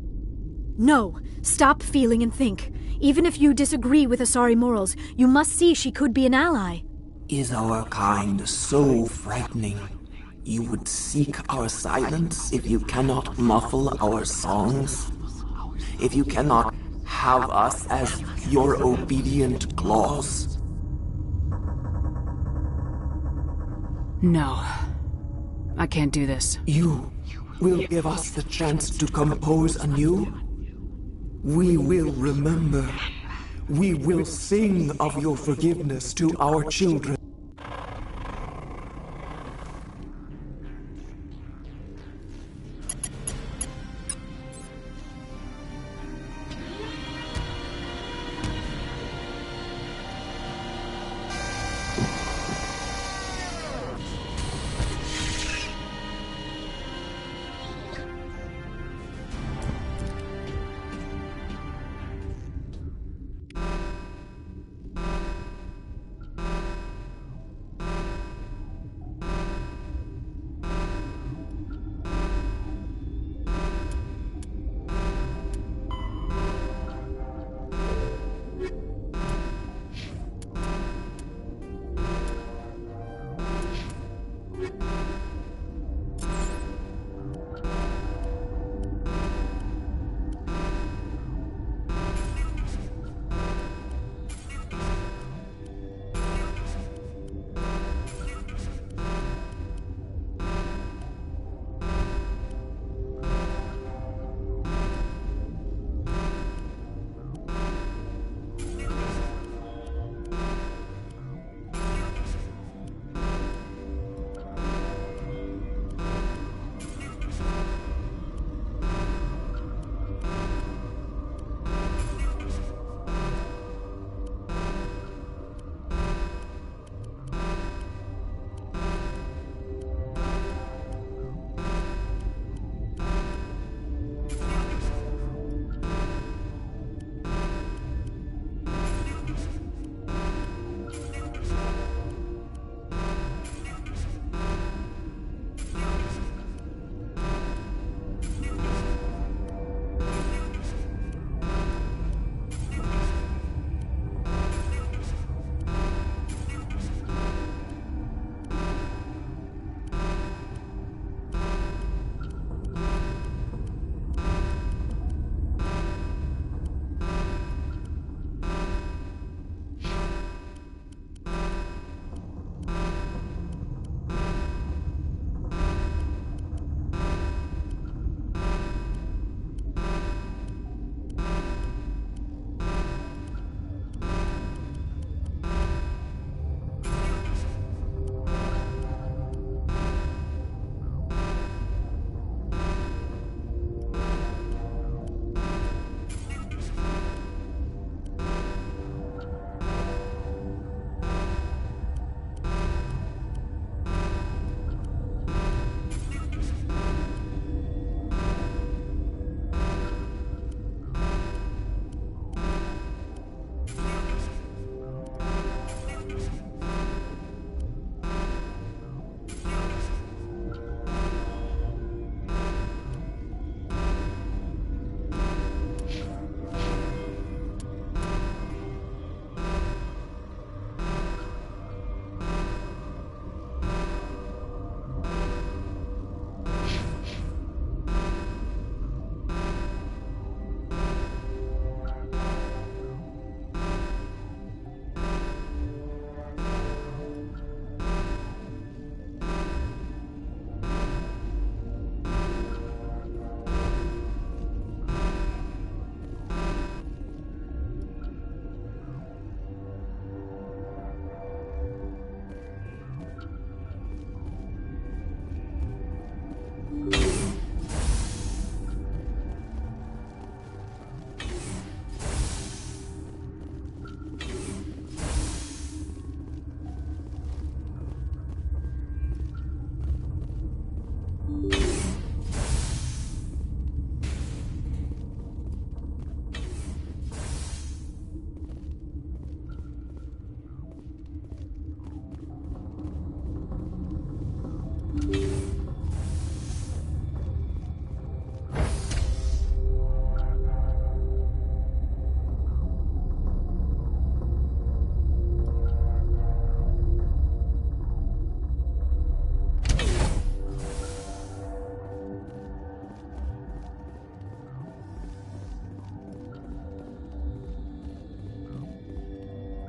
No. Stop feeling and think. Even if you disagree with Asari morals, you must see she could be an ally. Is our kind so frightening? You would seek our silence if you cannot muffle our songs? If you cannot have us as your obedient claws? No. I can't do this. You will give us the chance to compose anew? We will remember. We will sing of your forgiveness to our children.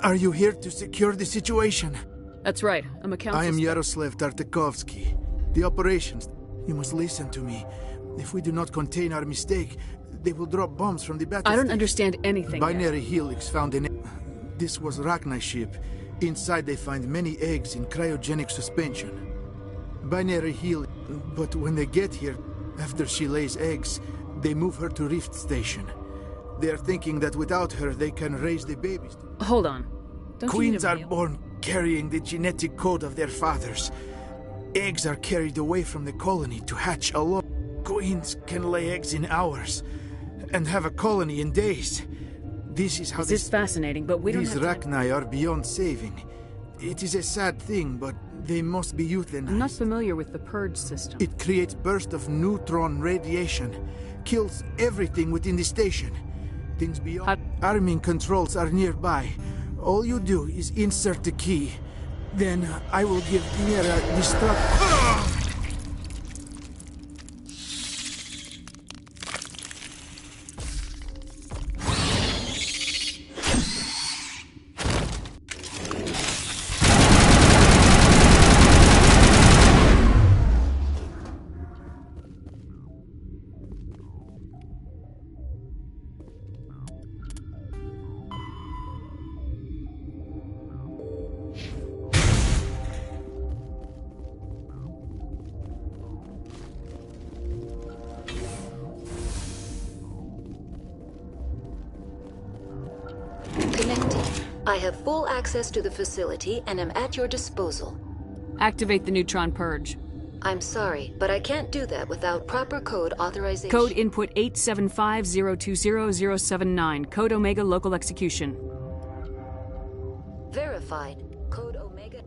Are you here to secure the situation? That's right. I'm a council. I am Yaroslav Tartakovsky. The operations... You must listen to me. If we do not contain our mistake, they will drop bombs from the battle I don't station. understand anything Binary yet. Helix found an... This was Rachna's ship. Inside they find many eggs in cryogenic suspension. Binary Helix... But when they get here, after she lays eggs, they move her to Rift Station. They are thinking that without her, they can raise the babies. Hold on. Don't Queens you are need a born carrying the genetic code of their fathers. Eggs are carried away from the colony to hatch alone. Queens can lay eggs in hours and have a colony in days. This is how This is fascinating, but we don't These have time. Rachni are beyond saving. It is a sad thing, but they must be euthanized. I'm not familiar with the purge system. It creates bursts of neutron radiation, kills everything within the station. Things beyond arming controls are nearby. All you do is insert the key. Then I will give Mira destruct. I have full access to the facility and am at your disposal. Activate the neutron purge. I'm sorry, but I can't do that without proper code authorization. Code input 875020079. Code Omega local execution. Verified. Code Omega.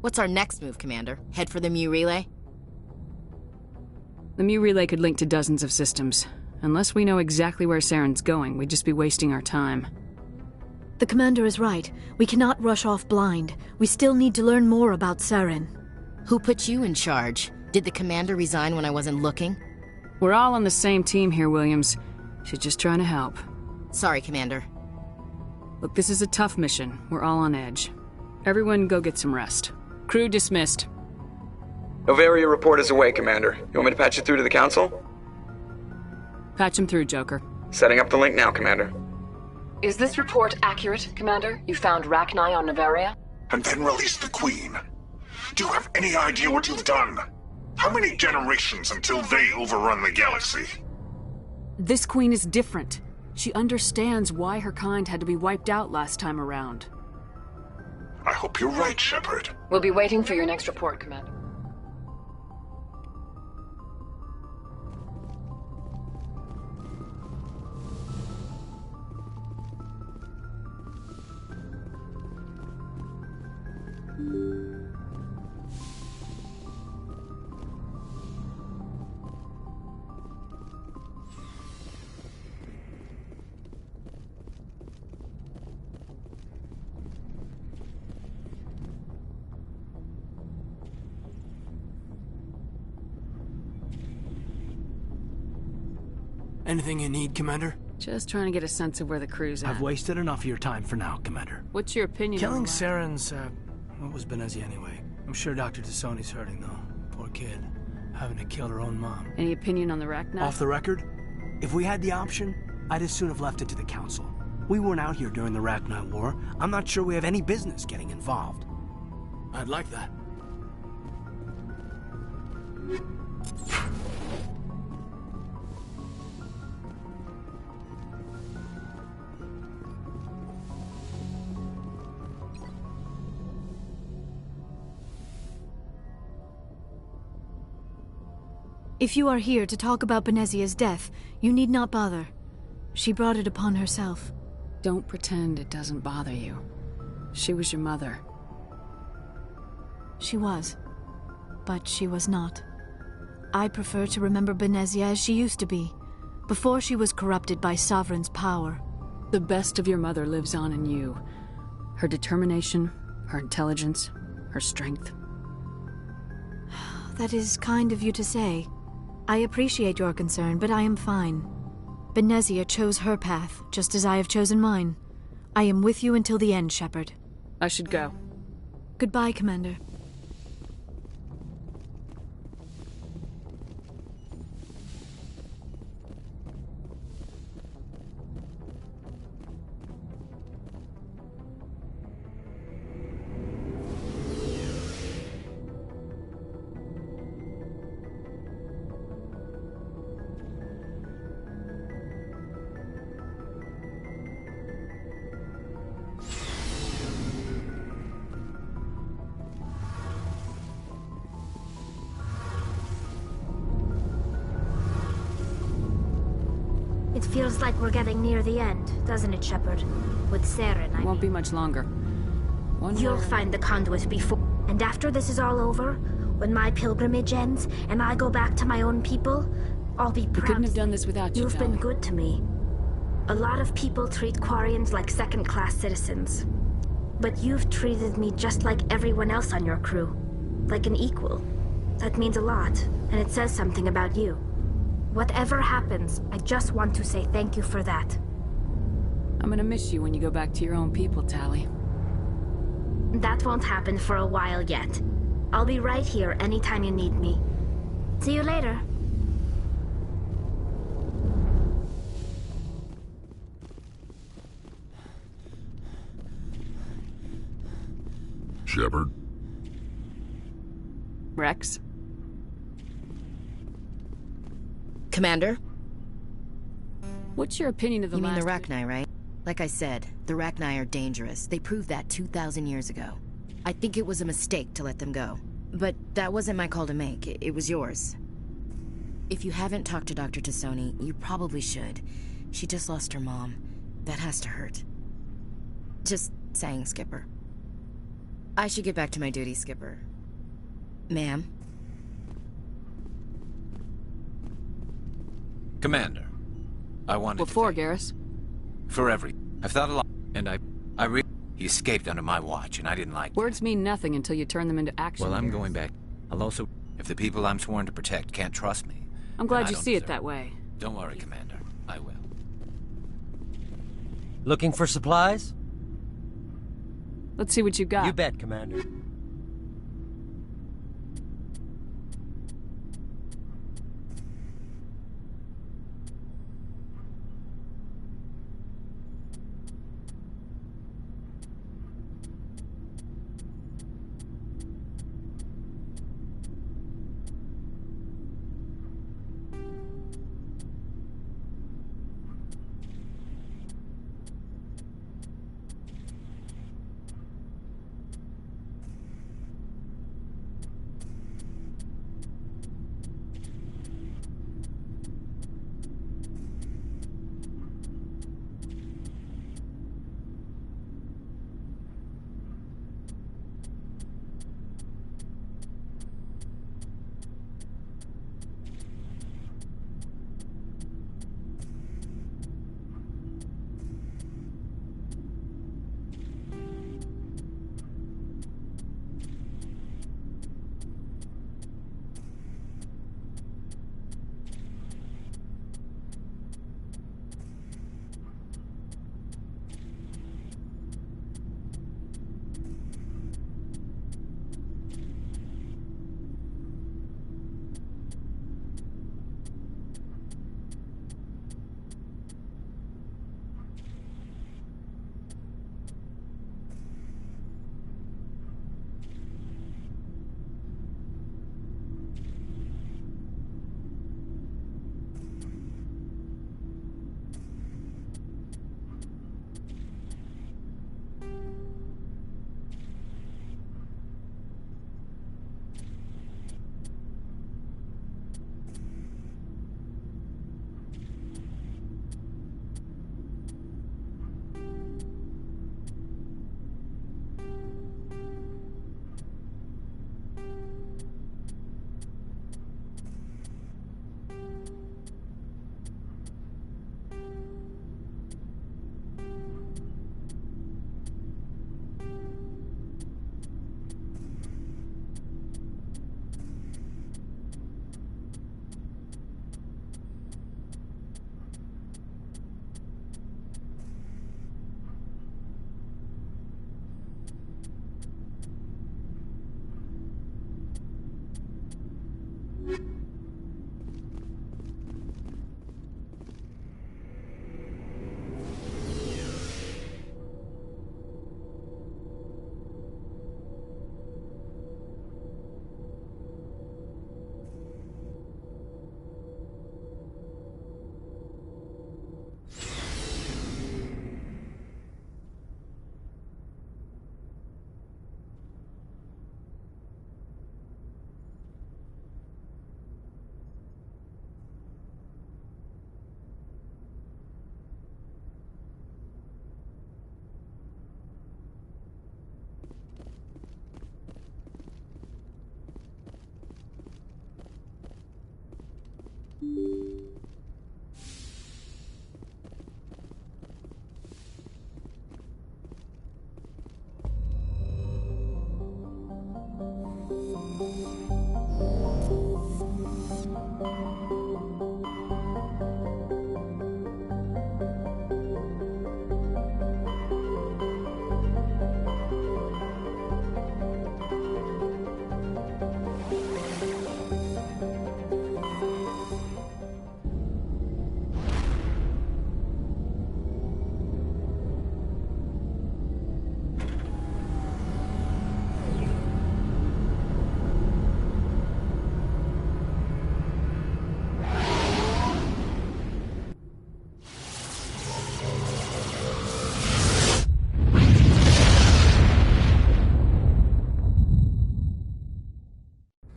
What's our next move, Commander? Head for the Mu relay? The Mu relay could link to dozens of systems. Unless we know exactly where Saren's going, we'd just be wasting our time. The Commander is right. We cannot rush off blind. We still need to learn more about Saren. Who put you in charge? Did the Commander resign when I wasn't looking? We're all on the same team here, Williams. She's just trying to help. Sorry, Commander. Look, this is a tough mission. We're all on edge. Everyone go get some rest. Crew dismissed. Novaria report is away, Commander. You want me to patch it through to the Council? Patch him through, Joker. Setting up the link now, Commander. Is this report accurate, Commander? You found Rachni on Novaria? And then released the Queen. Do you have any idea what you've done? How many generations until they overrun the galaxy? This Queen is different. She understands why her kind had to be wiped out last time around. I hope you're right, Shepard. We'll be waiting for your next report, Commander. Anything you need, Commander? Just trying to get a sense of where the crew's at. I've wasted enough of your time for now, Commander. What's your opinion Killing on Saren's, what was Benezia anyway? I'm sure Dr. Tassoni's hurting, though. Poor kid. Having to kill her own mom. Any opinion on the Rachni? Off the record? If we had the option, I'd as soon have left it to the Council. We weren't out here during the Rachni War. I'm not sure we have any business getting involved. I'd like that. If you are here to talk about Benezia's death, you need not bother. She brought it upon herself. Don't pretend it doesn't bother you. She was your mother. She was. But she was not. I prefer to remember Benezia as she used to be, before she was corrupted by Sovereign's power. The best of your mother lives on in you. Her determination, her intelligence, her strength. That is kind of you to say. I appreciate your concern, but I am fine. Benezia chose her path, just as I have chosen mine. I am with you until the end, Shepard. I should go. Goodbye, Commander. It feels like we're getting near the end, doesn't it, Shepard? With Saren, Won't be much longer. You'll find the conduit before. And after this is all over, when my pilgrimage ends, and I go back to my own people, I'll be proud. We couldn't have done this without you, You've been good to me. A lot of people treat Quarians like second-class citizens. But you've treated me just like everyone else on your crew. Like an equal. That means a lot, and it says something about you. Whatever happens, I just want to say thank you for that. I'm gonna miss you when you go back to your own people, Tali. That won't happen for a while yet. I'll be right here anytime you need me. See you later. Shepard? Rex? Commander? What's your opinion of the You mean the last... Rachni, right? Like I said, the Rachni are dangerous. They proved that 2,000 years ago. I think it was a mistake to let them go. But that wasn't my call to make. It was yours. If you haven't talked to Dr. Tassoni, you probably should. She just lost her mom. That has to hurt. Just saying, Skipper. I should get back to my duty, Skipper. Ma'am? Commander, I wanted What for, Garrus? For I've thought a lot, and he escaped under my watch, and I didn't like Words mean nothing until you turn them into action. Well, I'm Garrus. going back. I'll also... If the people I'm sworn to protect can't trust me... I'm glad you see it that way. Don't worry, Commander. I will. Looking for supplies? Let's see what you got. You bet, Commander.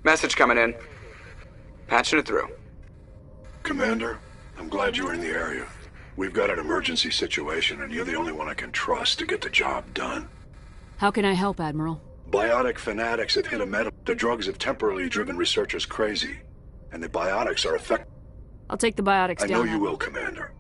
Message coming in. Patching it through. Commander, I'm glad you're in the area. We've got an emergency situation, and you're the only one I can trust to get the job done. How can I help, Admiral? Biotic fanatics have hit a metal. The drugs have temporarily driven researchers crazy, and the biotics are effective. I'll take the biotics I down. know you will, Commander.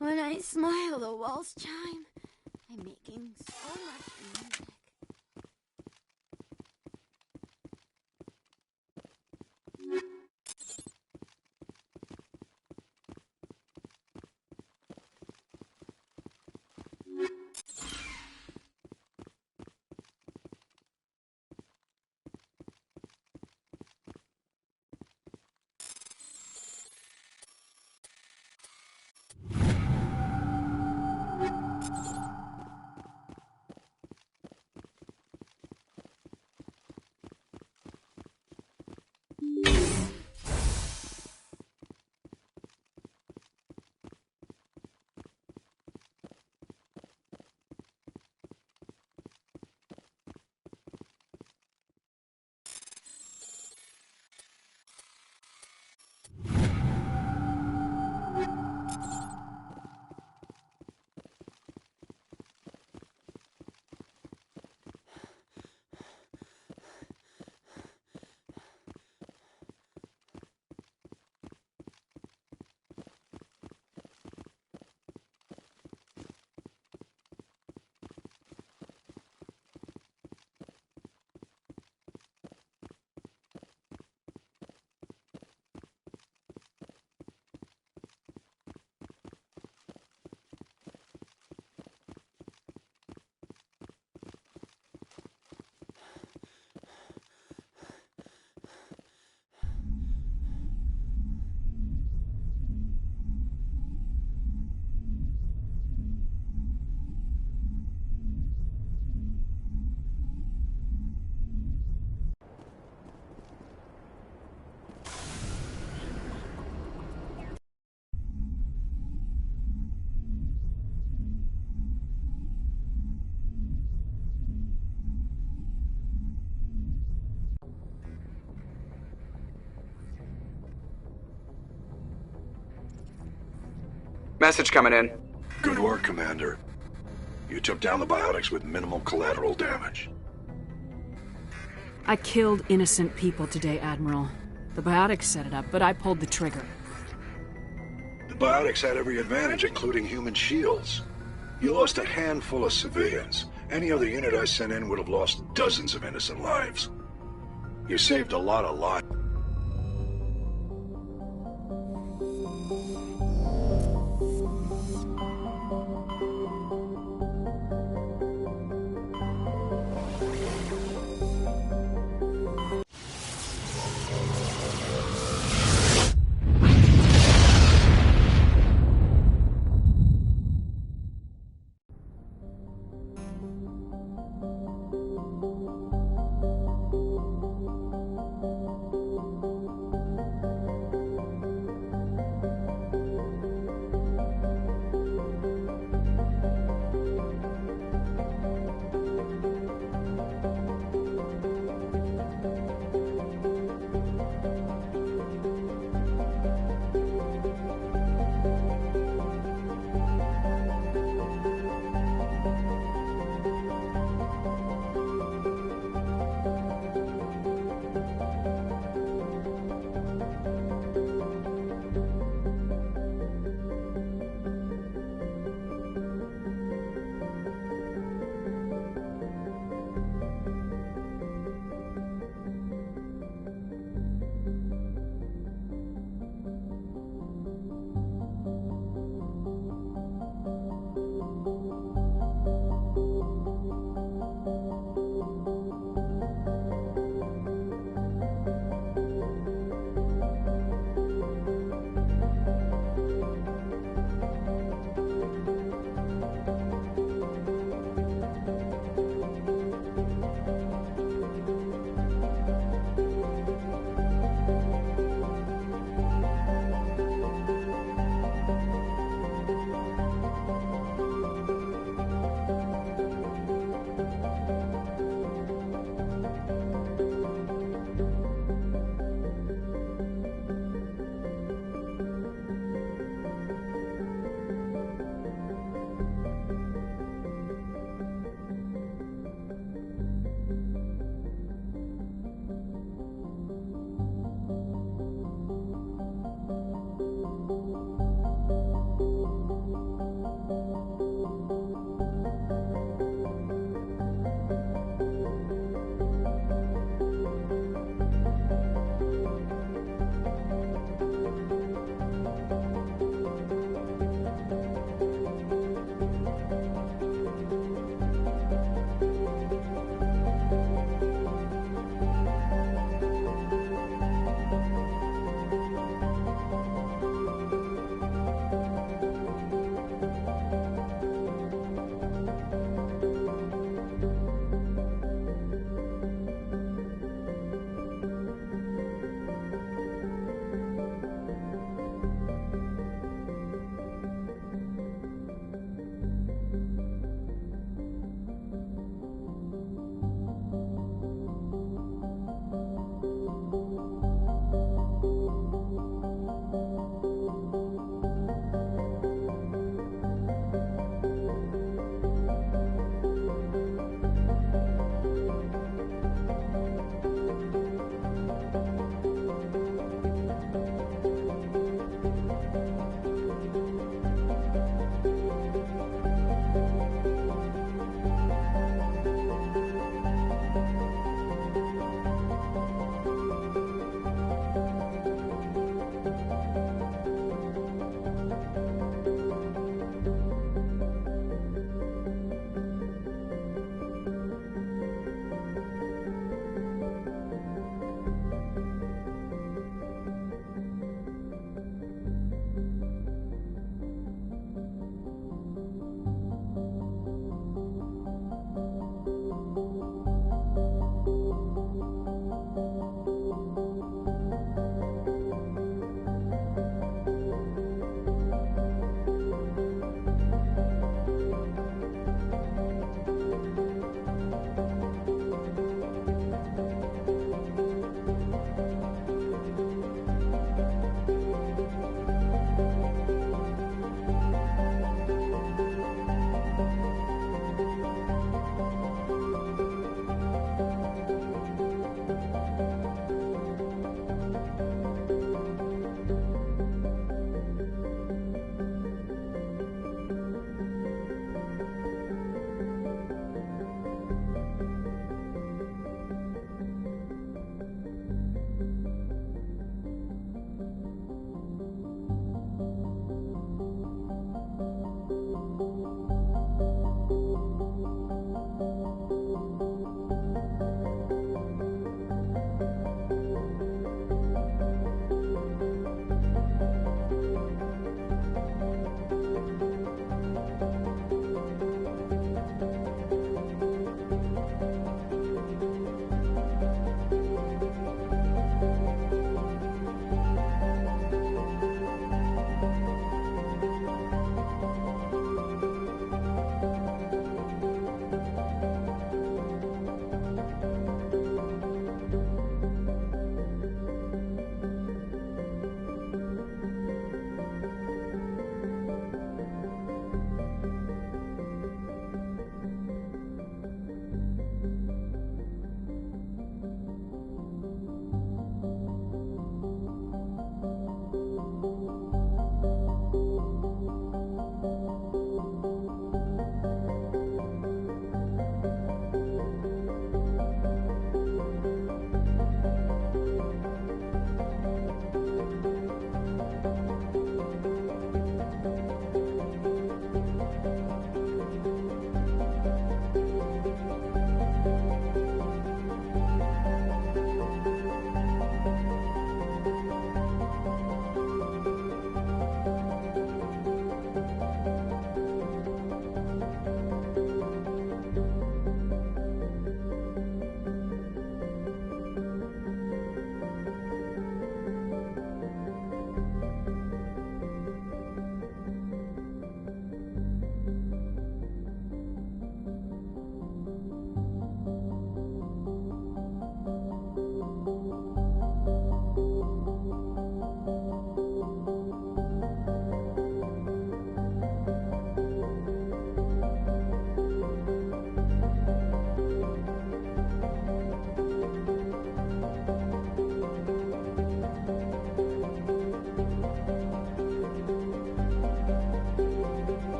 When I smile, the walls chime. I'm making so much music. Message coming in. Good work, Commander. You took down the biotics with minimal collateral damage. I killed innocent people today, Admiral. The biotics set it up, but I pulled the trigger. The biotics had every advantage, including human shields. You lost a handful of civilians. Any other unit I sent in would have lost dozens of innocent lives. You saved a lot of lives.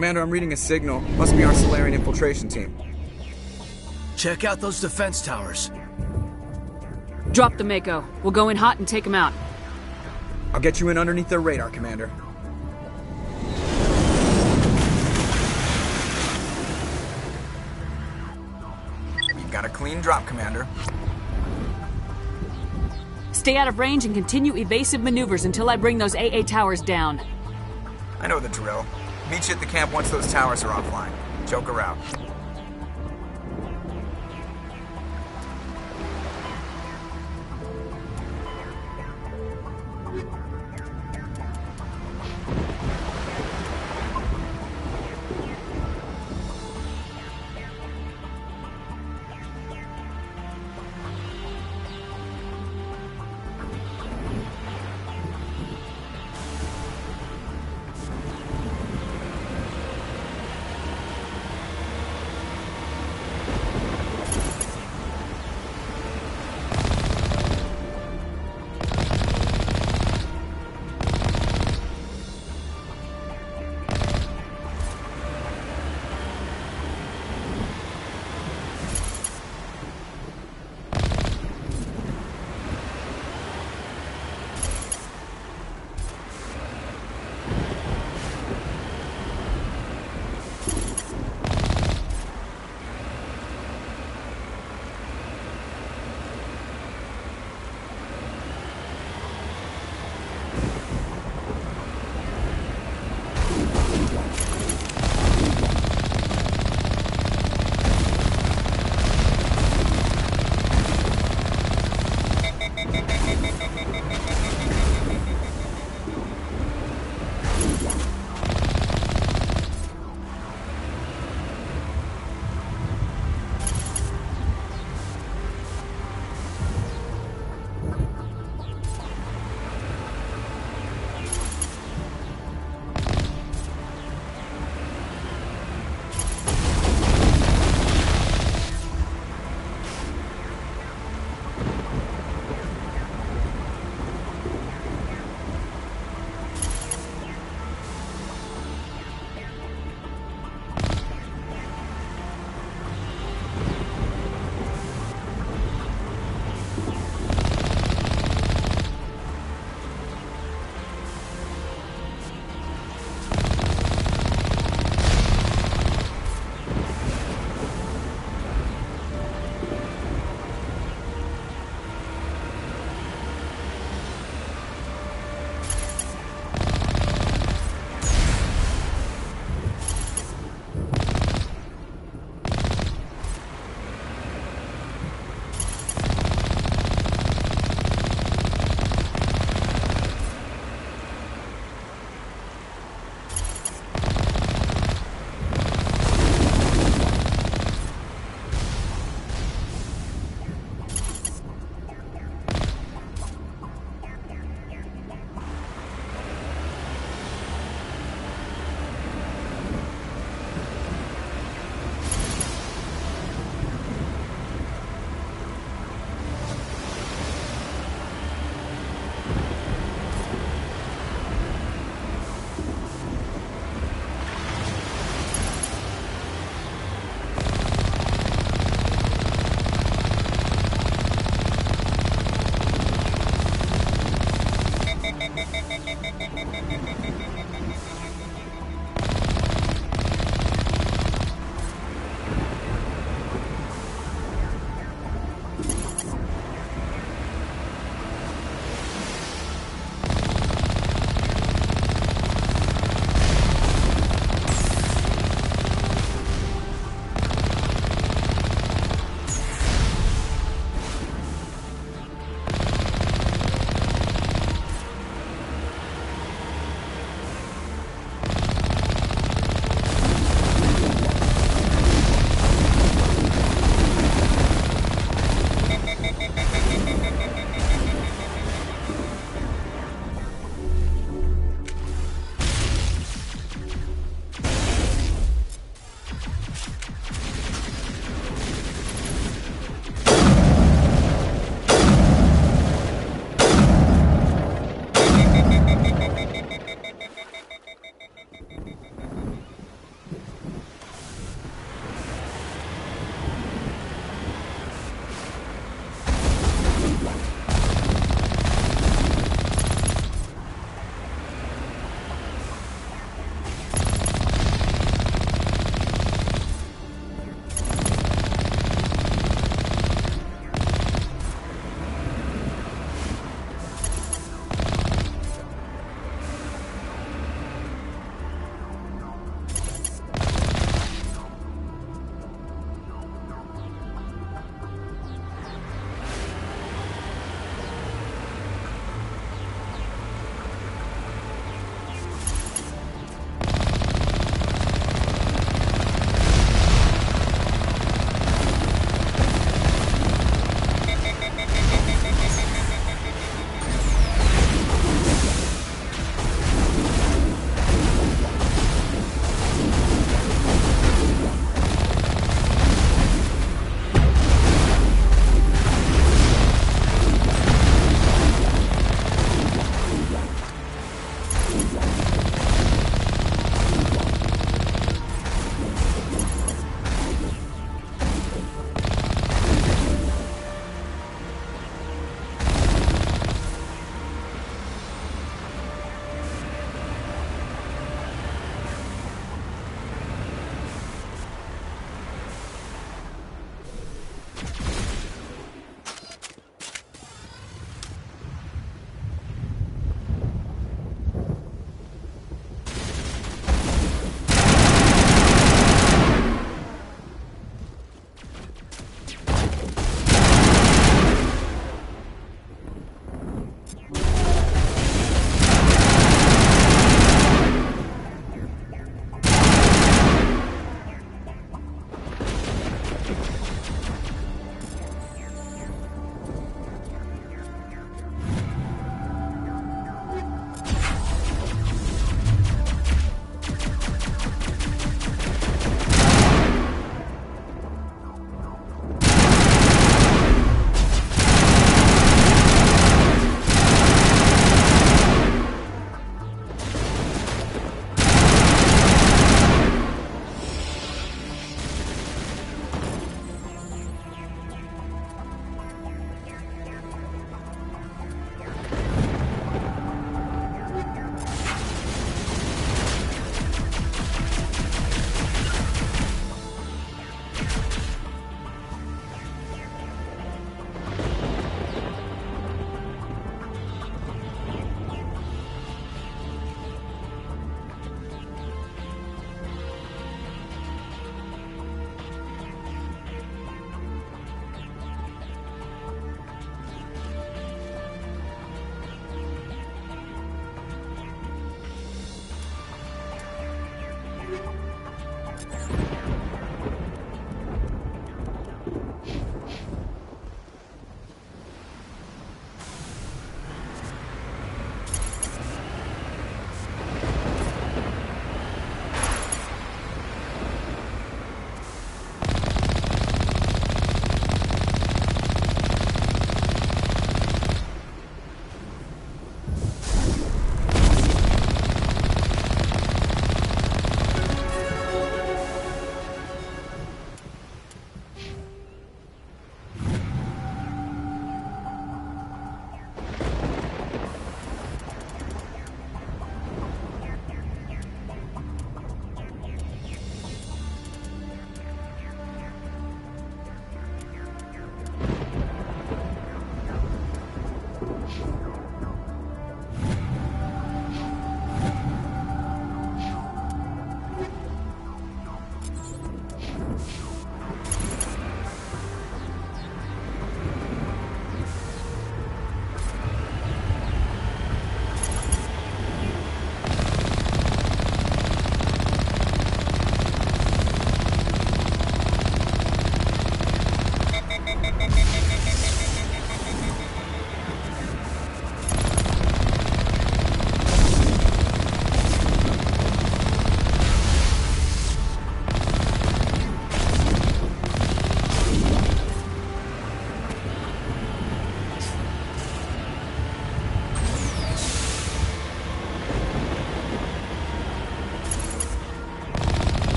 Commander, I'm reading a signal. Must be our Solarian infiltration team. Check out those defense towers. Drop the Mako. We'll go in hot and take them out. I'll get you in underneath their radar, Commander. We've got a clean drop, Commander. Stay out of range and continue evasive maneuvers until I bring those AA towers down. I know the drill. Meet you at the camp once those towers are offline. Choke her out.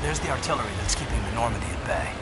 There's the artillery that's keeping the Normandy at bay.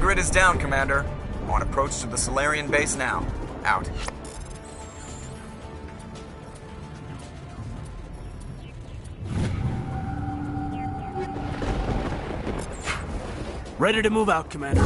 Grid is down, Commander. On approach to the Solarian base now. Out. Ready to move out, Commander.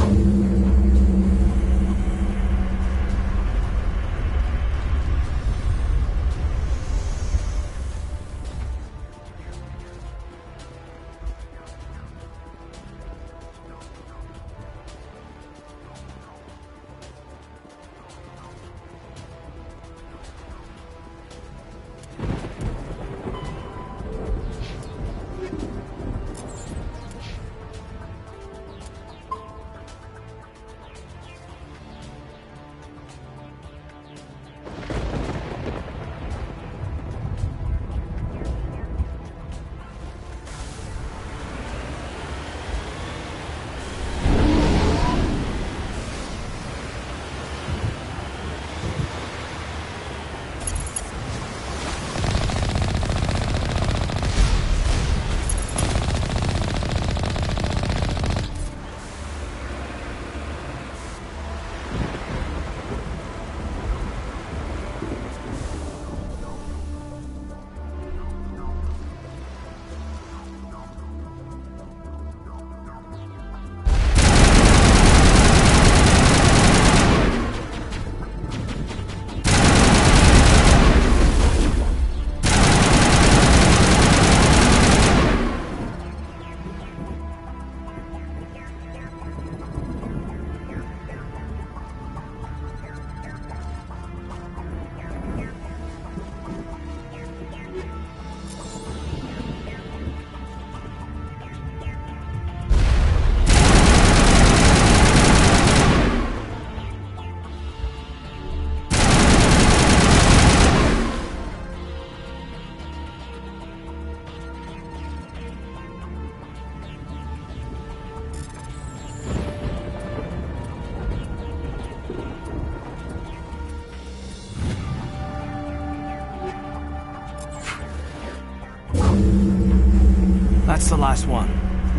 That's the last one.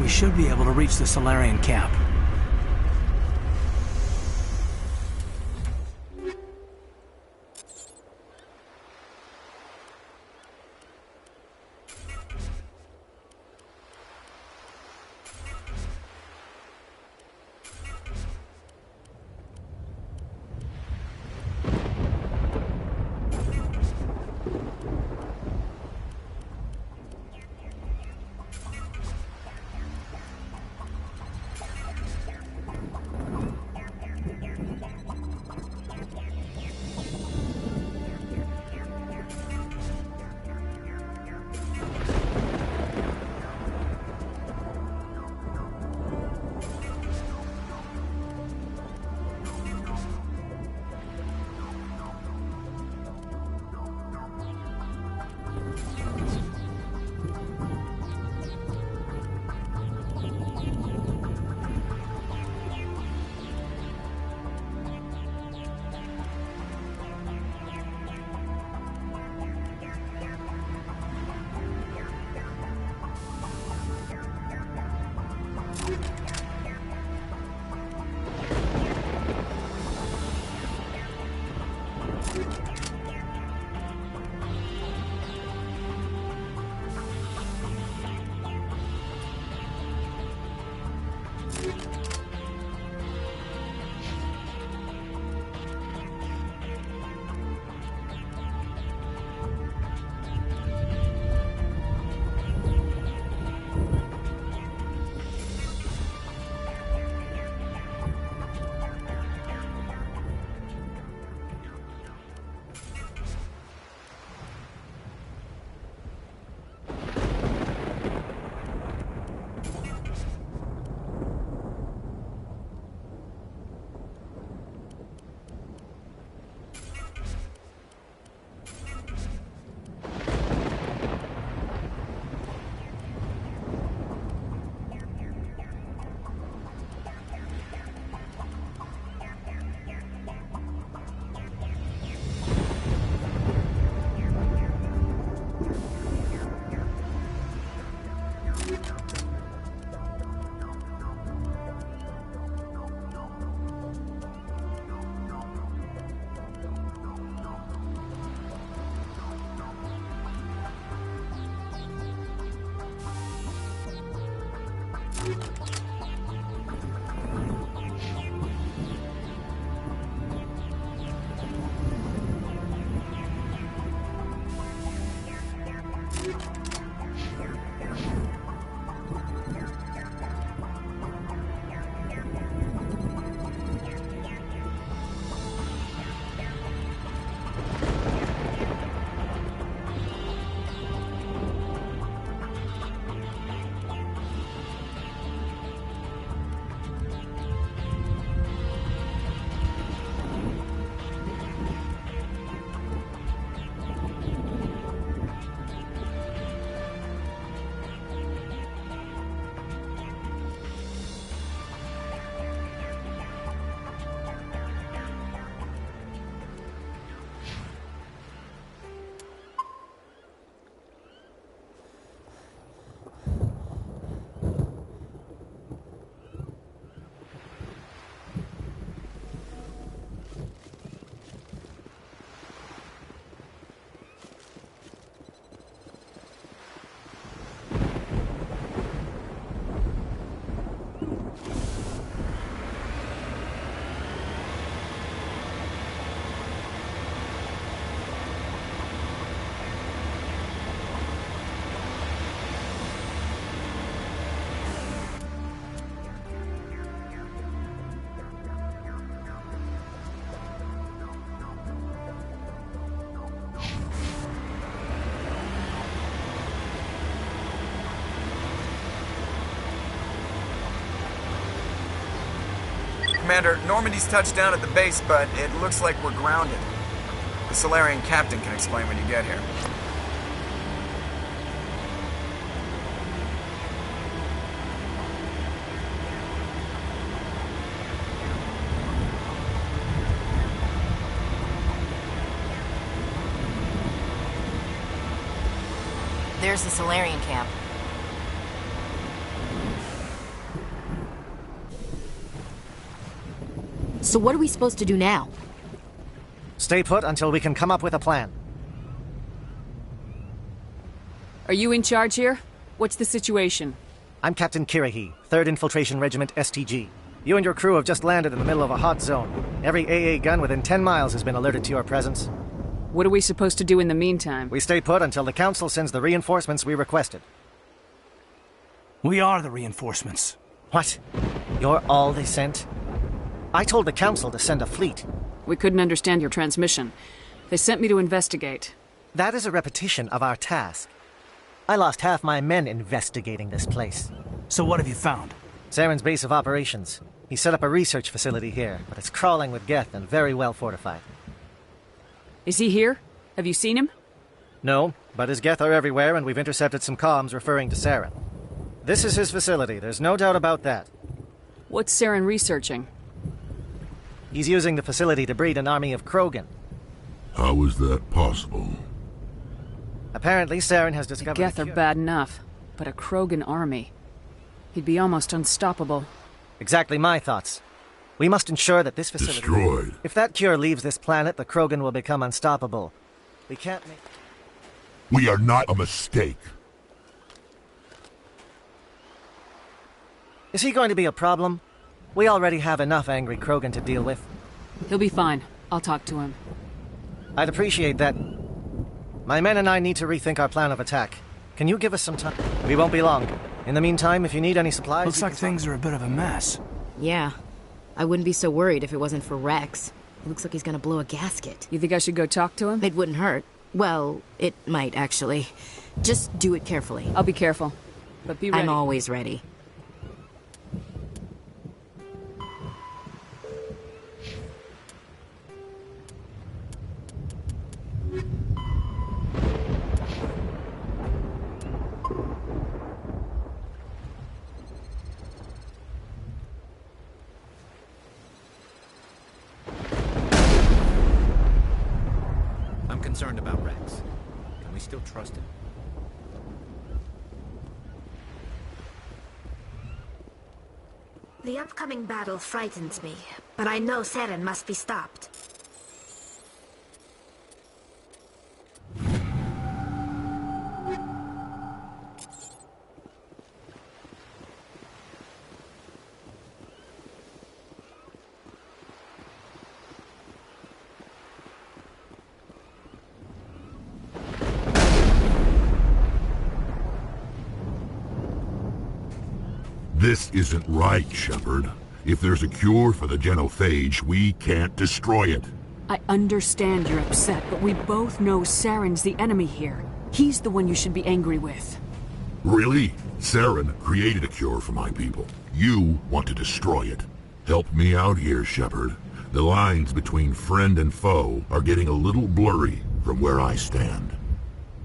We should be able to reach the Solarian camp. Commander, Normandy's touched down at the base, but it looks like we're grounded. The Solarian captain can explain when you get here. There's the Solarian camp. So what are we supposed to do now? Stay put until we can come up with a plan. Are you in charge here? What's the situation? I'm Captain Kirahi, 3rd Infiltration Regiment STG. You and your crew have just landed in the middle of a hot zone. Every AA gun within 10 miles has been alerted to your presence. What are we supposed to do in the meantime? We stay put until the Council sends the reinforcements we requested. We are the reinforcements. What? You're all they sent? I told the Council to send a fleet. We couldn't understand your transmission. They sent me to investigate. That is a repetition of our task. I lost half my men investigating this place. So what have you found? Saren's base of operations. He set up a research facility here, but it's crawling with Geth and very well fortified. Is he here? Have you seen him? No, but his Geth are everywhere, and we've intercepted some comms referring to Saren. This is his facility, there's no doubt about that. What's Saren researching? He's using the facility to breed an army of Krogan. How is that possible? Apparently, Saren has discovered... The Geth are bad enough, but a Krogan army. He'd be almost unstoppable. Exactly my thoughts. We must ensure that this facility... Destroyed. If that cure leaves this planet, the Krogan will become unstoppable. We can't make... We are not a mistake. Is he going to be a problem? We already have enough angry Krogan to deal with. He'll be fine. I'll talk to him. I'd appreciate that. My men and I need to rethink our plan of attack. Can you give us some time? We won't be long. In the meantime, if you need any supplies... Looks like things are a bit of a mess. Yeah. I wouldn't be so worried if it wasn't for Rex. It looks like he's gonna blow a gasket. You think I should go talk to him? It wouldn't hurt. Well, it might, actually. Just do it carefully. I'll be careful. But be ready. I'm always ready. Concerned about Rex. Can we still trust him? The upcoming battle frightens me, but I know Saren must be stopped. This isn't right, Shepard. If there's a cure for the genophage, we can't destroy it. I understand you're upset, but we both know Saren's the enemy here. He's the one you should be angry with. Really? Saren created a cure for my people. You want to destroy it. Help me out here, Shepard. The lines between friend and foe are getting a little blurry from where I stand.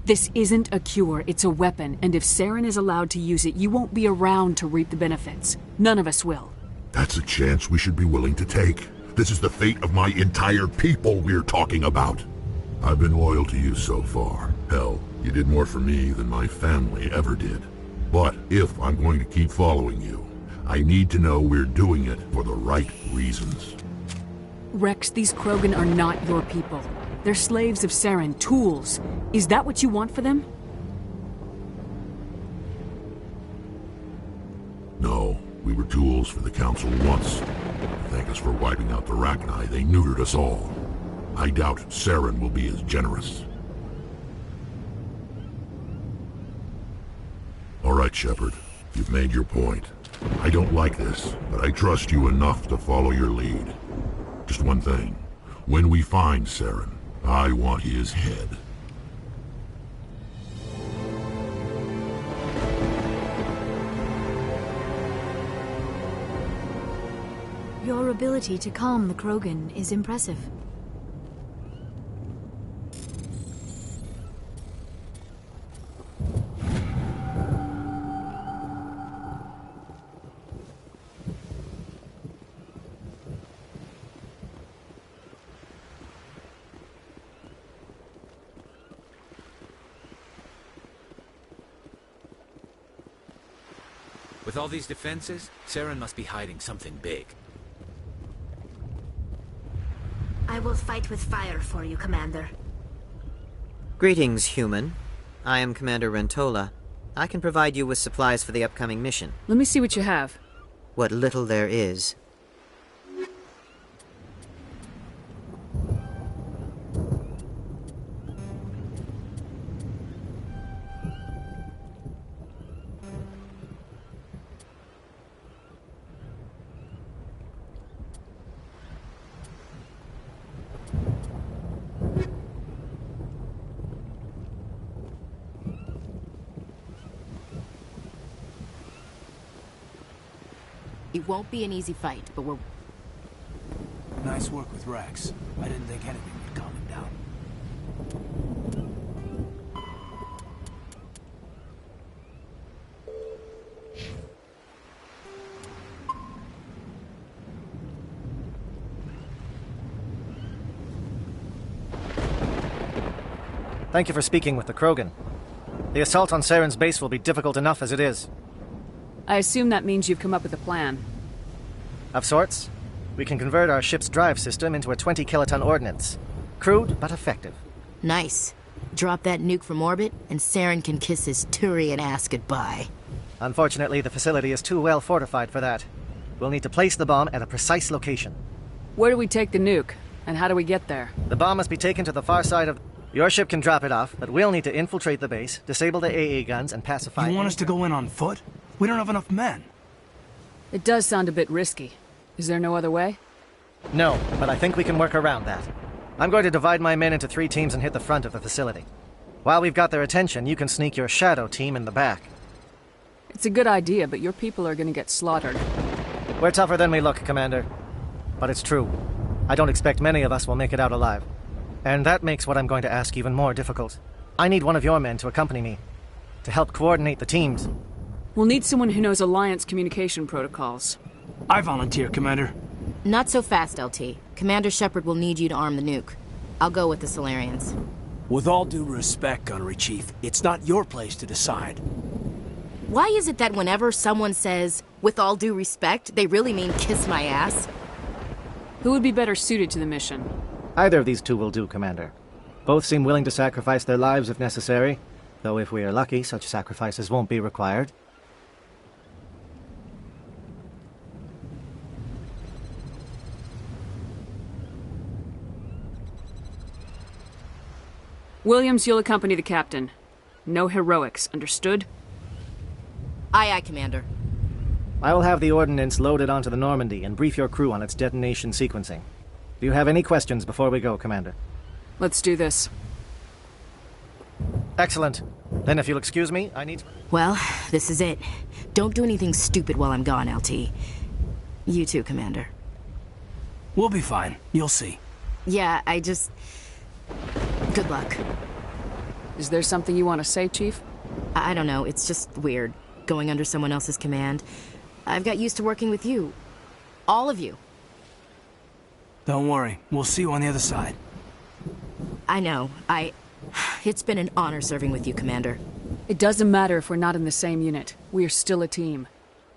This isn't a cure, it's a weapon, and if Saren is allowed to use it, you won't be around to reap the benefits. None of us will. That's a chance we should be willing to take. This is the fate of my entire people we're talking about. I've been loyal to you so far. Hell, you did more for me than my family ever did. But if I'm going to keep following you, I need to know we're doing it for the right reasons. Rex, these Krogan are not your people. They're slaves of Saren, tools. Is that what you want for them? No, we were tools for the Council once. Thank us for wiping out the Rachni, they neutered us all. I doubt Saren will be as generous. All right, Shepard. You've made your point. I don't like this, but I trust you enough to follow your lead. Just one thing. When we find Saren, I want his head. Your ability to calm the Krogan is impressive. With all these defenses, Saren must be hiding something big. I will fight with fire for you, Commander. Greetings, human. I am Commander Rentola. I can provide you with supplies for the upcoming mission. Let me see what you have. What little there is. It won't be an easy fight, but we're... Nice work with Rex. I didn't think anything would calm him down. Thank you for speaking with the Krogan. The assault on Saren's base will be difficult enough as it is. I assume that means you've come up with a plan. Of sorts. We can convert our ship's drive system into a 20-kiloton ordnance. Crude, but effective. Nice. Drop that nuke from orbit, and Saren can kiss his Turian ass goodbye. Unfortunately, the facility is too well fortified for that. We'll need to place the bomb at a precise location. Where do we take the nuke? And how do we get there? The bomb must be taken to the far side of... Your ship can drop it off, but we'll need to infiltrate the base, disable the AA guns, and pacify... You want us to go in on foot? We don't have enough men. It does sound a bit risky. Is there no other way? No, but I think we can work around that. I'm going to divide my men into 3 teams and hit the front of the facility. While we've got their attention, you can sneak your shadow team in the back. It's a good idea, but your people are going to get slaughtered. We're tougher than we look, Commander. But it's true. I don't expect many of us will make it out alive. And that makes what I'm going to ask even more difficult. I need one of your men to accompany me, to help coordinate the teams. We'll need someone who knows Alliance communication protocols. I volunteer, Commander. Not so fast, LT. Commander Shepard will need you to arm the nuke. I'll go with the Solarians. With all due respect, Gunnery Chief, it's not your place to decide. Why is it that whenever someone says, with all due respect, they really mean kiss my ass? Who would be better suited to the mission? Either of these 2 will do, Commander. Both seem willing to sacrifice their lives if necessary, though if we are lucky, such sacrifices won't be required. Williams, you'll accompany the captain. No heroics, understood? Aye, aye, Commander. I will have the ordnance loaded onto the Normandy and brief your crew on its detonation sequencing. Do you have any questions before we go, Commander? Let's do this. Excellent. Then if you'll excuse me, I need... Well, this is it. Don't do anything stupid while I'm gone, LT. You too, Commander. We'll be fine. You'll see. Yeah, I just... Good luck. Is there something you want to say, Chief? I don't know. It's just weird, going under someone else's command. I've got used to working with you. All of you. Don't worry. We'll see you on the other side. I know. It's been an honor serving with you, Commander. It doesn't matter if we're not in the same unit. We are still a team.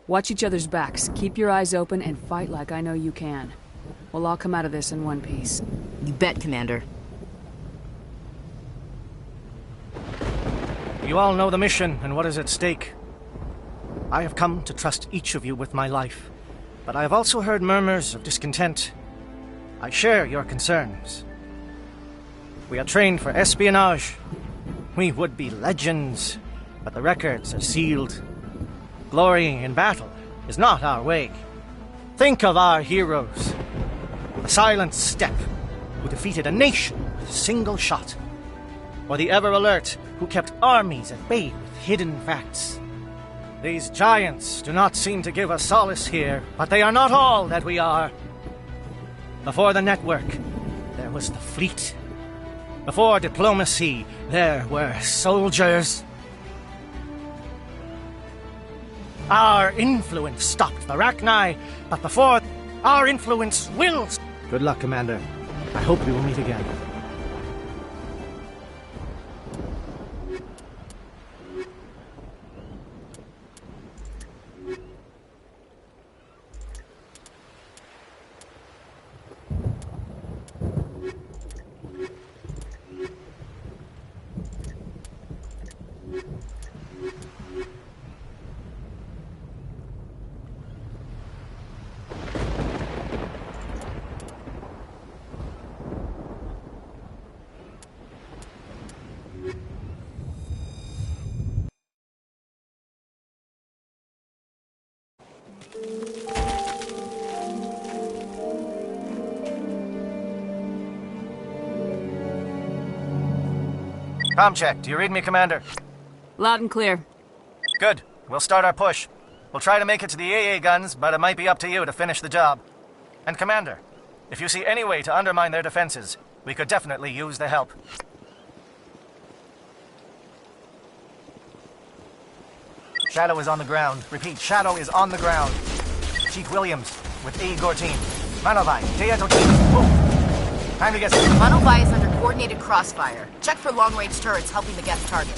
Watch each other's backs, keep your eyes open, and fight like I know you can. We'll all come out of this in one piece. You bet, Commander. You all know the mission and what is at stake. I have come to trust each of you with my life, but I have also heard murmurs of discontent. I share your concerns. We are trained for espionage. We would be legends, but the records are sealed. Glory in battle is not our way. Think of our heroes. The silent step who defeated a nation with a single shot. Or the ever alert who kept armies at bay with hidden facts. These giants do not seem to give us solace here, but they are not all that we are. Before the network, there was the fleet. Before diplomacy, there were soldiers. Our influence stopped the Rachni, but before, our influence will... Good luck, Commander. I hope we will meet again. Comm check. Do you read me, Commander? Loud and clear. Good. We'll start our push. We'll try to make it to the AA guns, but it might be up to you to finish the job. And Commander, if you see any way to undermine their defenses, we could definitely use the help. Shadow is on the ground. Repeat, Shadow is on the ground. Chief Williams with Igor team. Manovai, Deato team. Move. Time to get... Manovai is under coordinated crossfire. Check for long-range turrets helping the Geth target.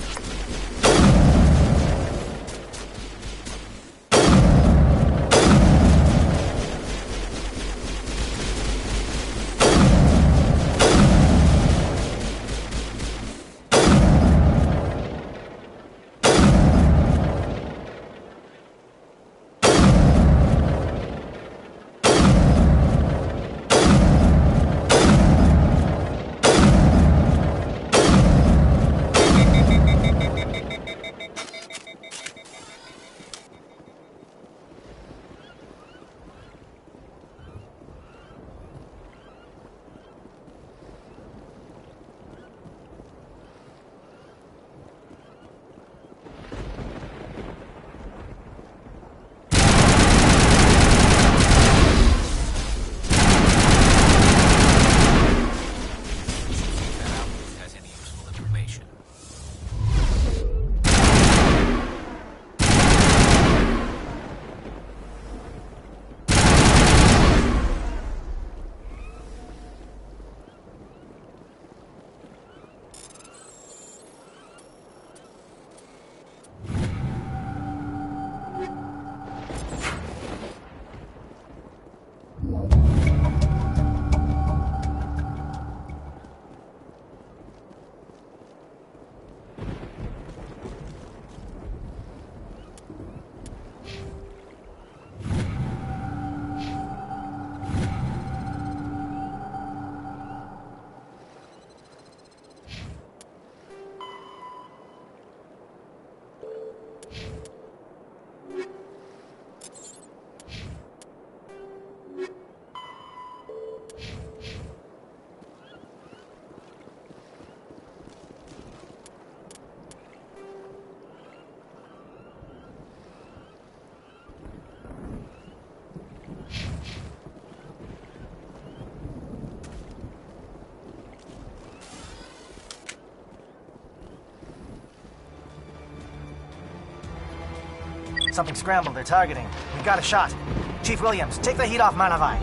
Something scrambled. They're targeting. We got a shot. Chief Williams, take the heat off Manovai.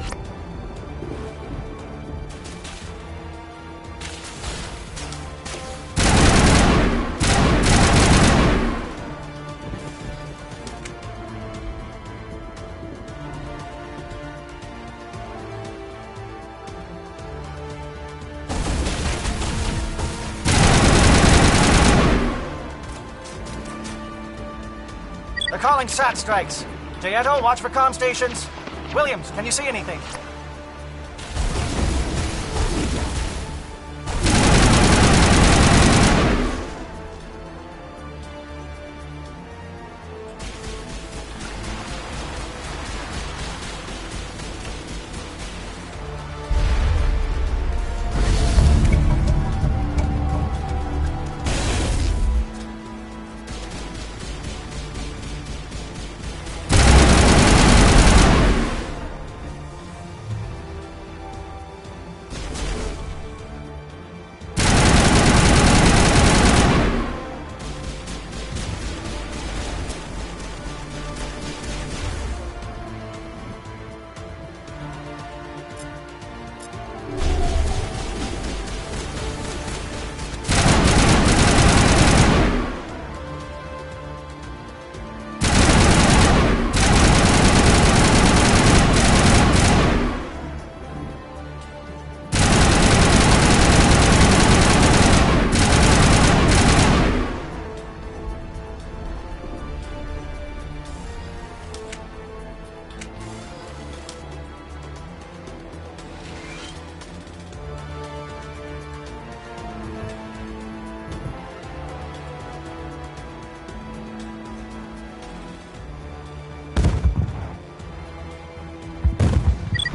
They're calling SAT strikes. Deato, watch for comm stations. Williams, can you see anything?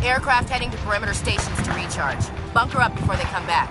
Aircraft heading to perimeter stations to recharge. Bunker up before they come back.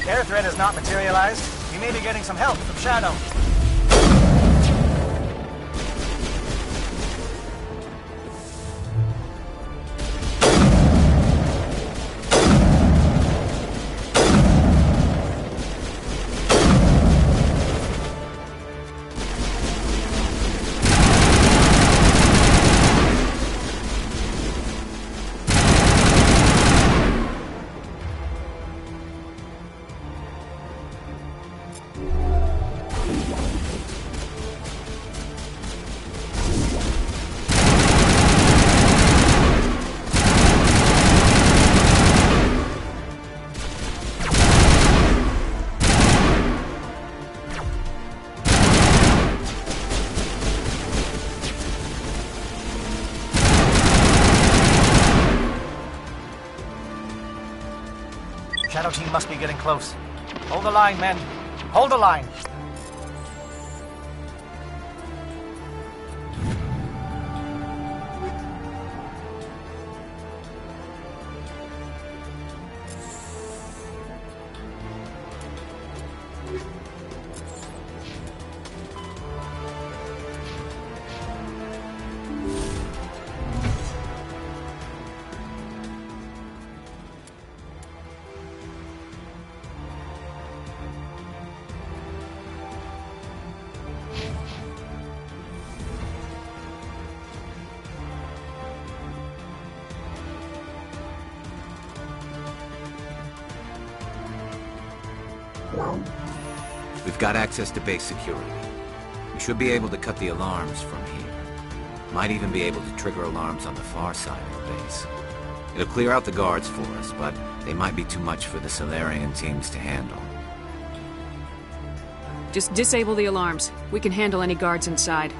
Air threat has not materialized. We may be getting some help from Shadow. Shadow team must be getting close. Hold the line, men. Hold the line. We've got access to base security. We should be able to cut the alarms from here. Might even be able to trigger alarms on the far side of the base. It'll clear out the guards for us, but they might be too much for the Solarian teams to handle. Just disable the alarms. We can handle any guards inside.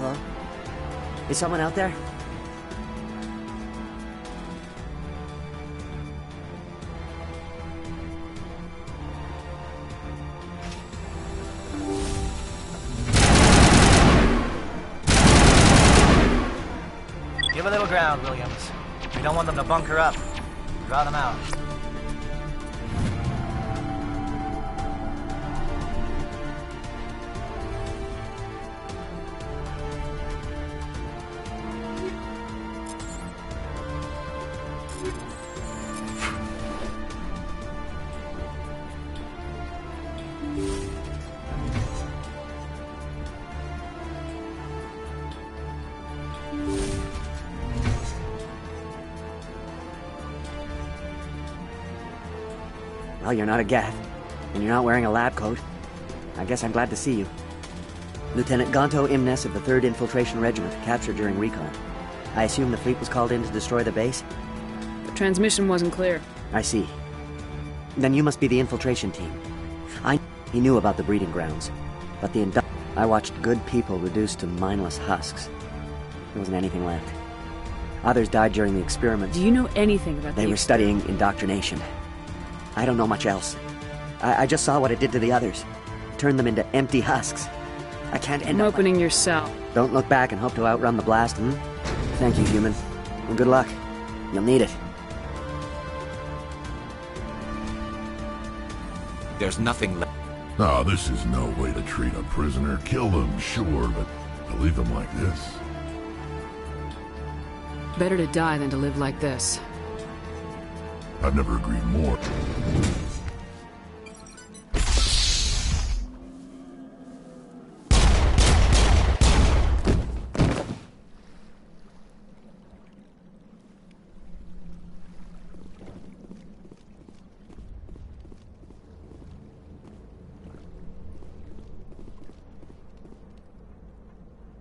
Hello? Is someone out there? Give a little ground, Williams. We don't want them to bunker up. Draw them out. Well, you're not a Geth, and you're not wearing a lab coat. I guess I'm glad to see you. Lieutenant Gonto Imnes of the 3rd Infiltration Regiment, captured during recon. I assume the fleet was called in to destroy the base? The transmission wasn't clear. I see. Then you must be the infiltration team. He knew about the breeding grounds, but I watched good people reduced to mindless husks. There wasn't anything left. Others died during the experiments. Do you know anything about They were studying indoctrination. I don't know much else. I just saw what it did to the others. Turned them into empty husks. I can't end up opening your cell. Don't look back and hope to outrun the blast, Thank you, human. And good luck. You'll need it. There's nothing left. No, this is no way to treat a prisoner. Kill them, sure, but to leave them like this? Better to die than to live like this. I've never agreed more.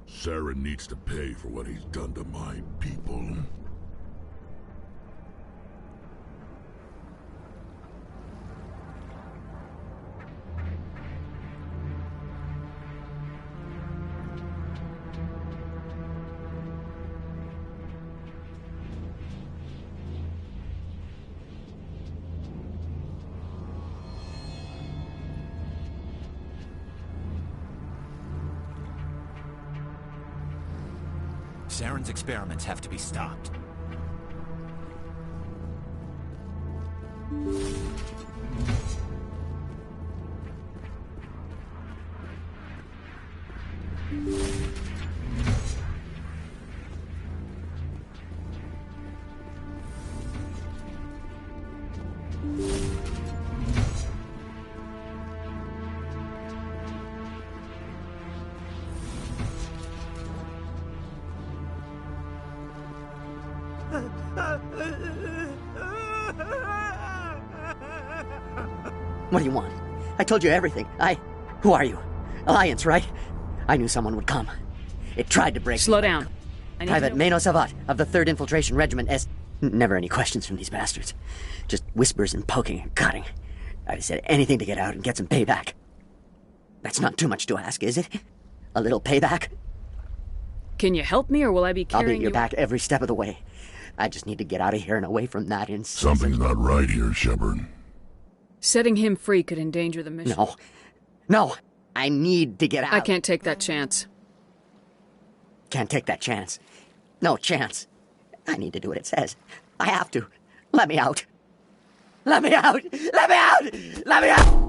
Saren needs to pay for what he's done to my people. Saren's experiments have to be stopped. What do you want? I told you everything. Who are you? Alliance, right? I knew someone would come. It tried to break... Slow down. Private Mano Savat of the 3rd Infiltration Regiment S... Never any questions from these bastards. Just whispers and poking and cutting. I'd have said anything to get out and get some payback. That's not too much to ask, is it? A little payback? Can you help me, or will I be carrying I'll be your back every step of the way. I just need to get out of here and away from that Something's not right here, Shepard. Setting him free could endanger the mission. No! I need to get out. I can't take that chance. Can't take that chance. No chance. I need to do what it says. I have to. Let me out. Let me out! Let me out! Let me out!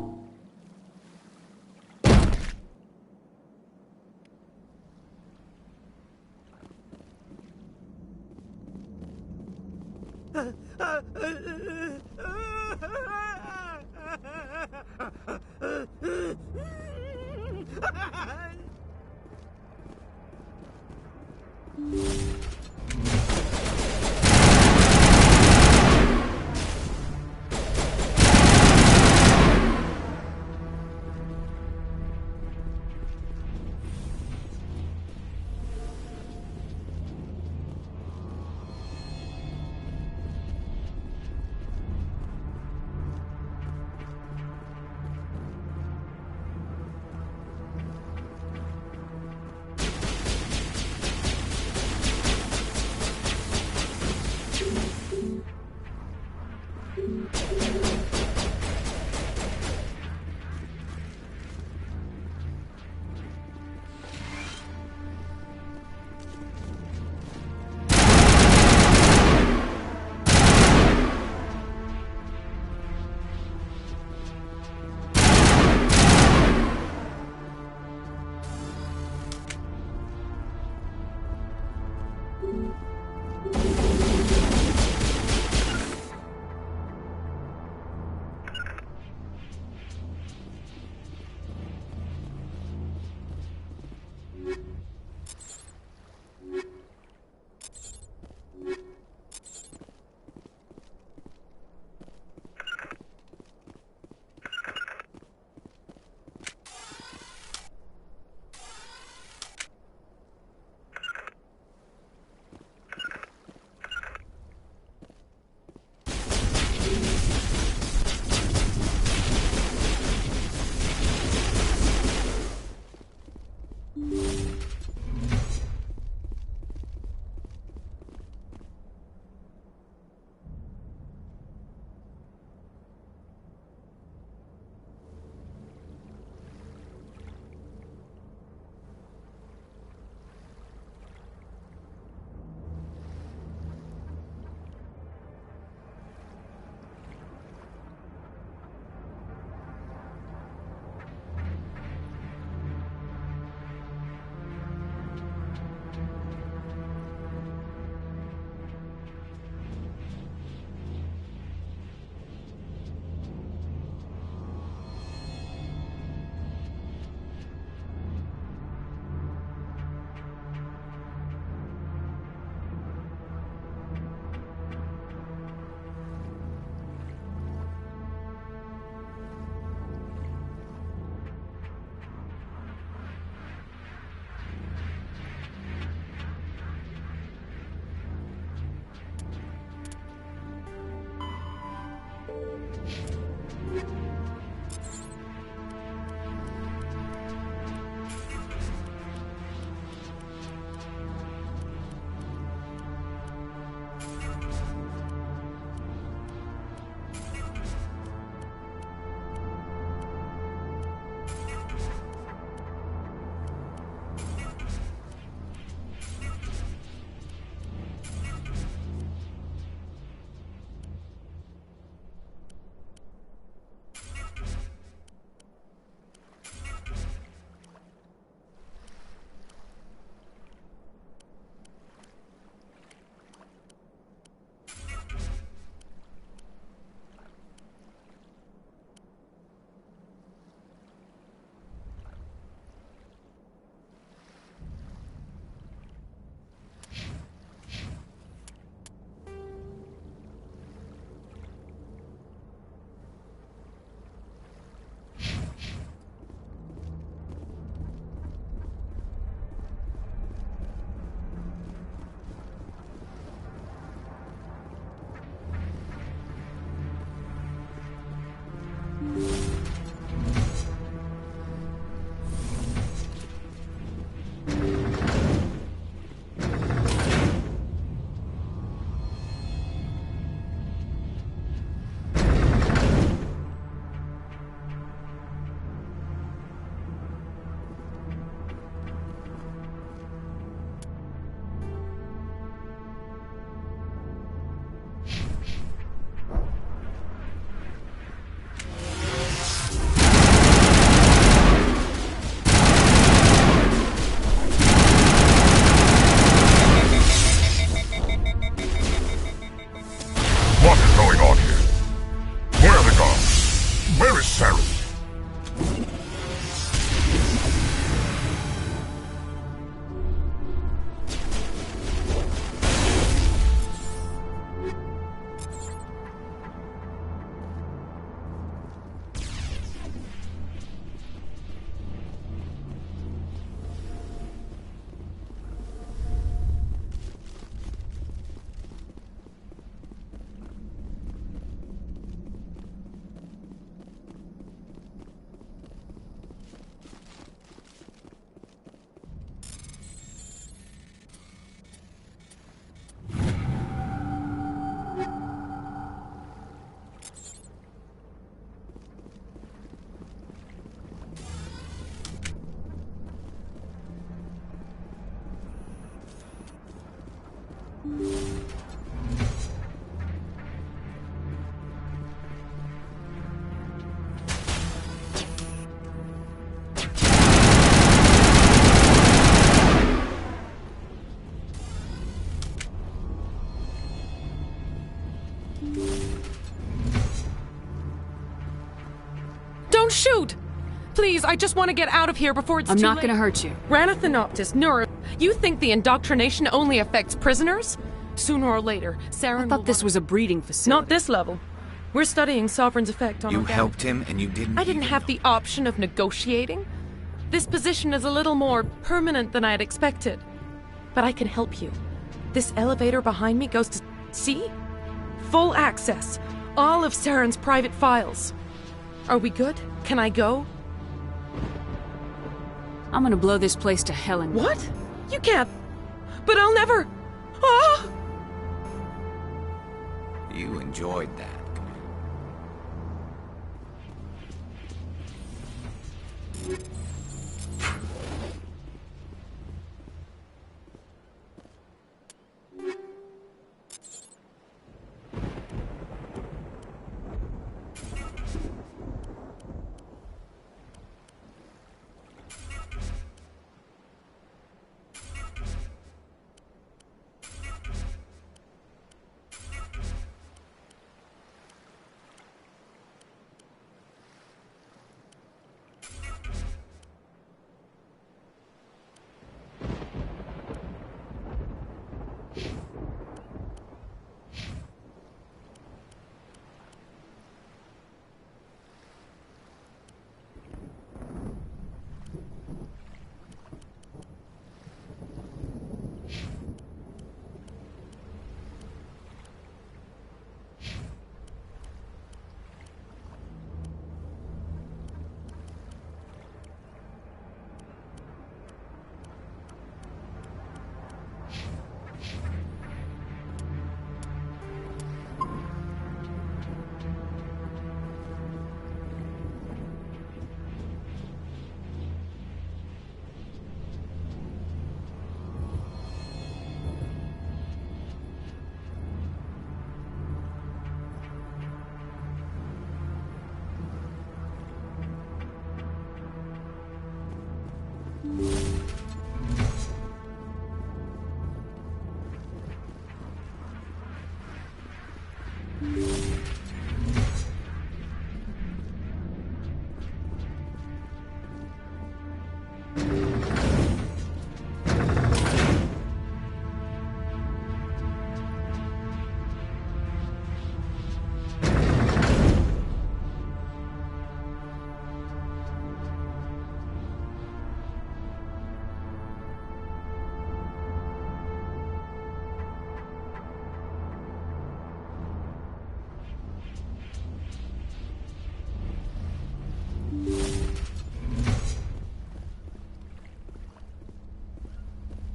Don't shoot! Please, I just want to get out of here before it's too late. I'm not gonna hurt you. Ranathanoptis, Nura, you think the indoctrination only affects prisoners? Sooner or later, Saren I thought this was a breeding facility. Not this level. We're studying Sovereign's effect on You organic. helped him, and you didn't... I didn't have the option of negotiating. This position is a little more permanent than I had expected. But I can help you. This elevator behind me goes to... See? Full access. All of Saren's private files. Are we good? Can I go? I'm gonna blow this place to hell and... What? You can't. But I'll never... Ah! You enjoyed that.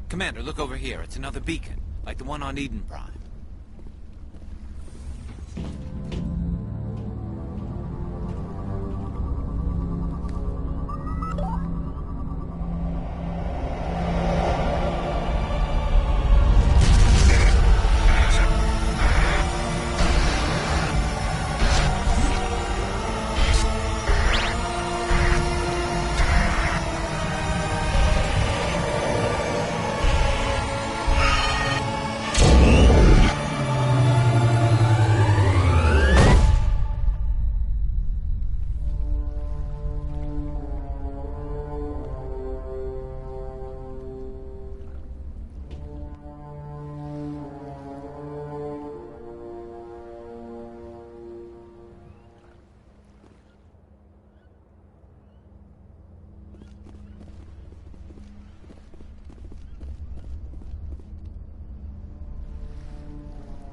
Commander, look over here. It's another beacon, like the one on Eden Prime.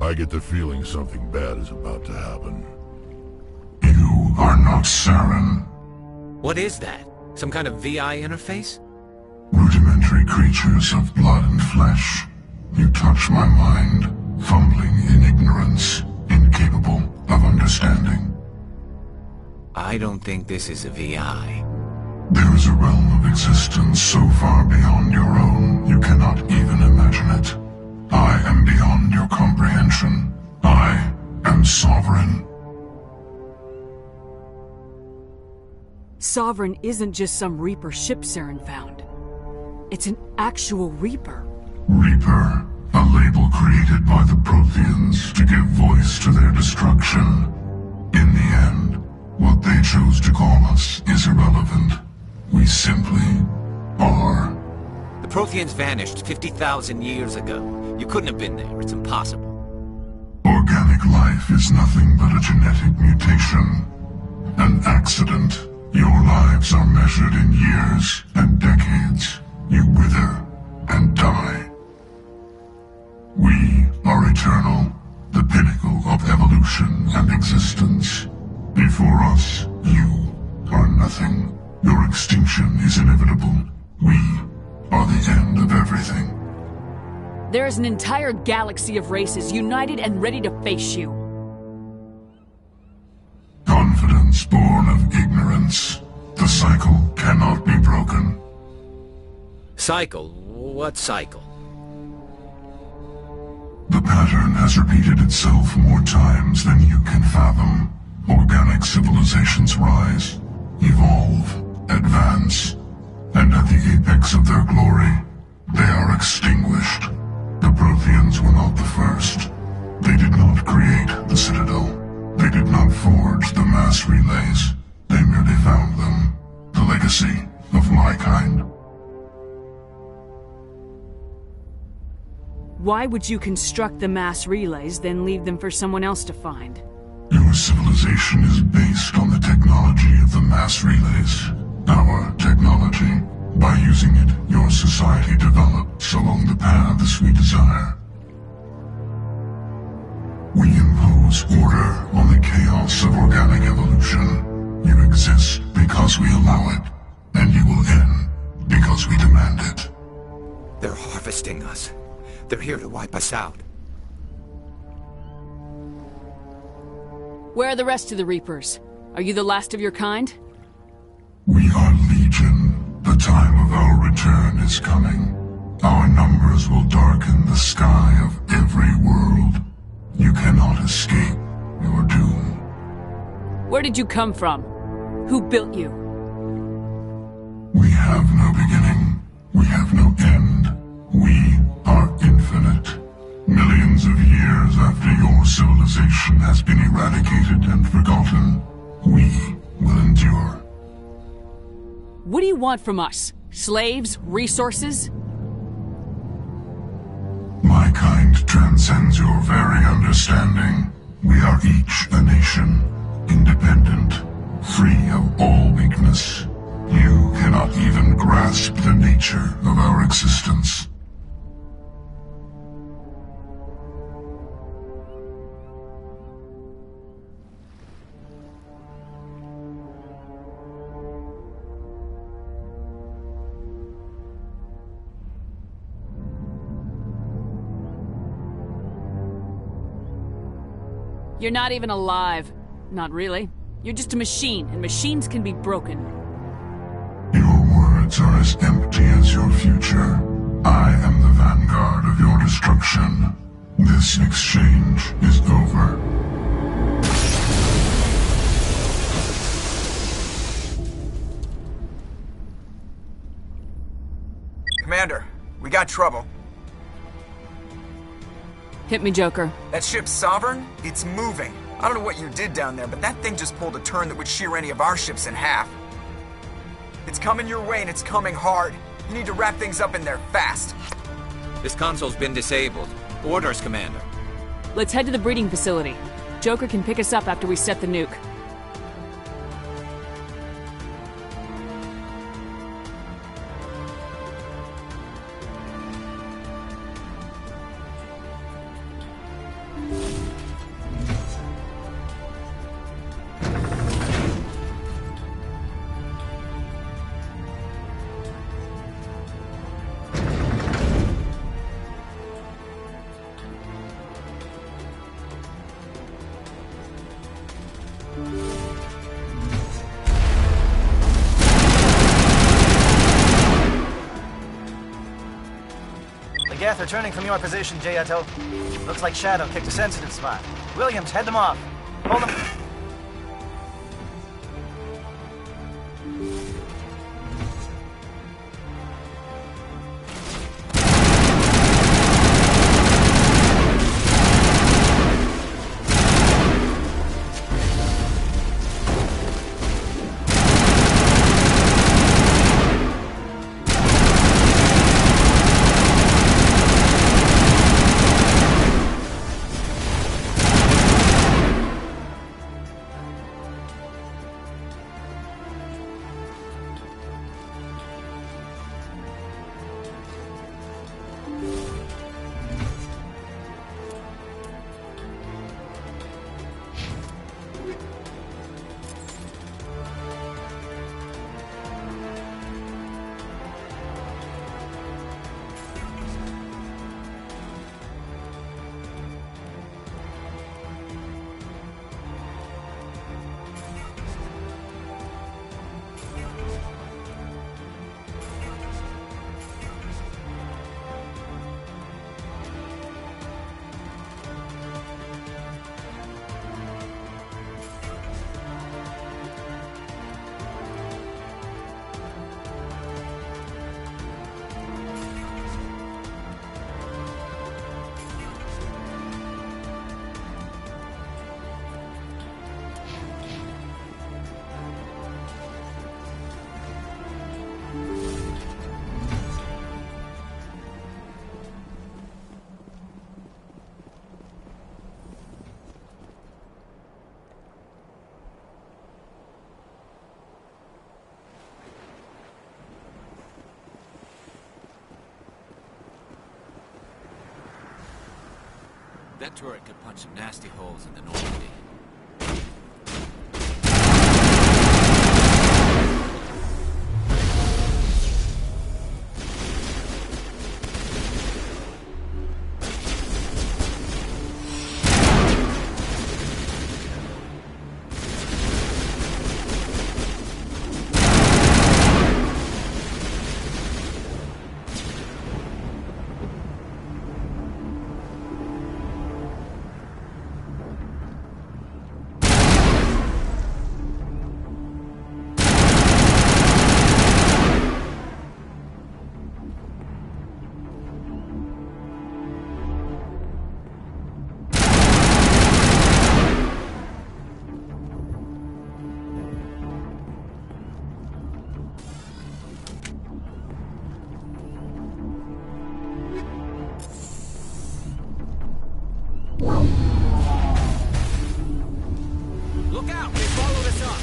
I get the feeling something bad is about to happen. You are not Saren. What is that? Some kind of VI interface? Rudimentary creatures of blood and flesh. You touch my mind, fumbling in ignorance, incapable of understanding. I don't think this is a VI. There is a realm of existence so far beyond your own, you cannot even imagine it. I am beyond your comprehension. I am sovereign. Sovereign isn't just some Reaper ship Saren found. It's an actual Reaper. Reaper, a label created by the Protheans to give voice to their destruction. In the end, what they chose to call us is irrelevant. We simply are. The Protheans vanished 50,000 years ago. You couldn't have been there. It's impossible. Organic life is nothing but a genetic mutation. An accident. Your lives are measured in years and decades. You wither and die. We are eternal, the pinnacle of evolution and existence. Before us, you are nothing. Your extinction is inevitable. We are the end of everything. There is an entire galaxy of races united and ready to face you. Confidence born of ignorance. The cycle cannot be broken. Cycle? What cycle? The pattern has repeated itself more times than you can fathom. Organic civilizations rise, evolve, advance, and at the apex of their glory, they are extinguished. The Protheans were not the first. They did not create the Citadel. They did not forge the mass relays. They merely found them. The legacy of my kind. Why would you construct the mass relays, then leave them for someone else to find? Your civilization is based on the technology of the mass relays. Our technology. By using it, your society develops along the paths we desire. We impose order on the chaos of organic evolution. You exist because we allow it, and you will end because we demand it. They're harvesting us. They're here to wipe us out. Where are the rest of the Reapers? Are you the last of your kind? We are Legion. The time of our return is coming. Our numbers will darken the sky of every world. You cannot escape your doom. Where did you come from? Who built you? We have no beginning. We have no end. We are infinite. Millions of years after your civilization has been eradicated and forgotten, we will endure. What do you want from us? Slaves? Resources? My kind transcends your very understanding. We are each a nation, independent, free of all weakness. You cannot even grasp the nature of our existence. You're not even alive. Not really. You're just a machine, and machines can be broken. Your words are as empty as your future. I am the vanguard of your destruction. This exchange is over. Commander, we got trouble. Hit me, Joker. That ship's Sovereign? It's moving. I don't know what you did down there, but that thing just pulled a turn that would shear any of our ships in half. It's coming your way, and it's coming hard. You need to wrap things up in there fast. This console's been disabled. Orders, Commander. Let's head to the breeding facility. Joker can pick us up after we set the nuke. Geth returning from your position, Jayato. Looks like Shadow kicked a sensitive spot. Williams, head them off. Hold them. That turret could punch some nasty holes in the Normandy. Look out! They followed us up!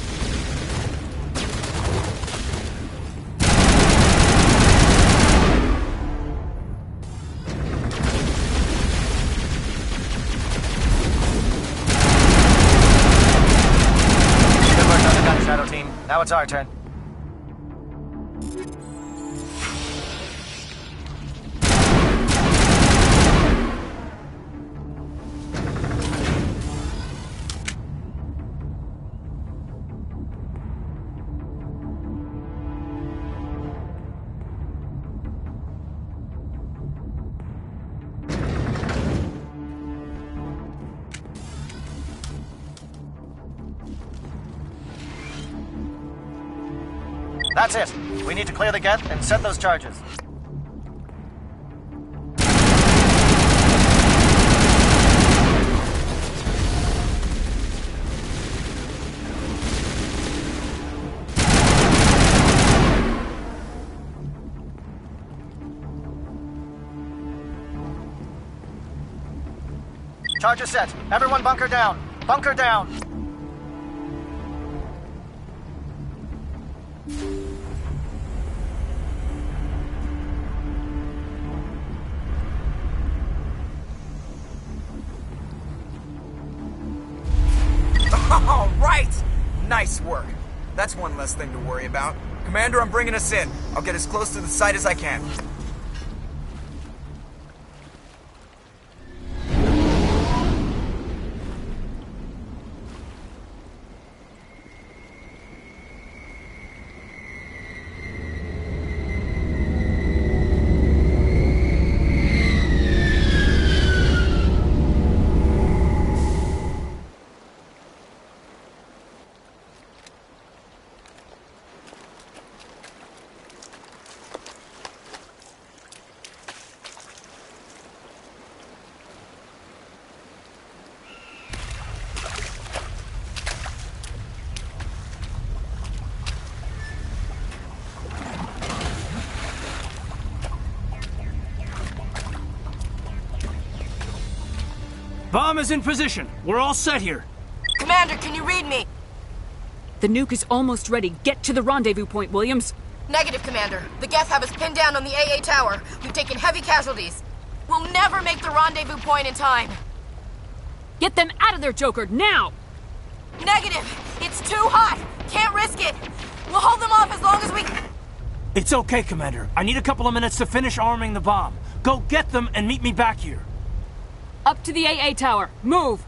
Good work on the gun, Shadow Team. Now it's our turn. That's it. We need to clear the gate and set those charges. Charges set. Everyone bunker down. Bunker down. All right! Nice work. That's one less thing to worry about. Commander, I'm bringing us in. I'll get as close to the site as I can. Bomb is in position. We're all set here. Commander, can you read me? The nuke is almost ready. Get to the rendezvous point, Williams. Negative, Commander. The Geth have us pinned down on the AA tower. We've taken heavy casualties. We'll never make the rendezvous point in time. Get them out of there, Joker, now! Negative! It's too hot! Can't risk it! We'll hold them off as long as we... It's okay, Commander. I need a couple of minutes to finish arming the bomb. Go get them and meet me back here. Up to the AA tower. Move!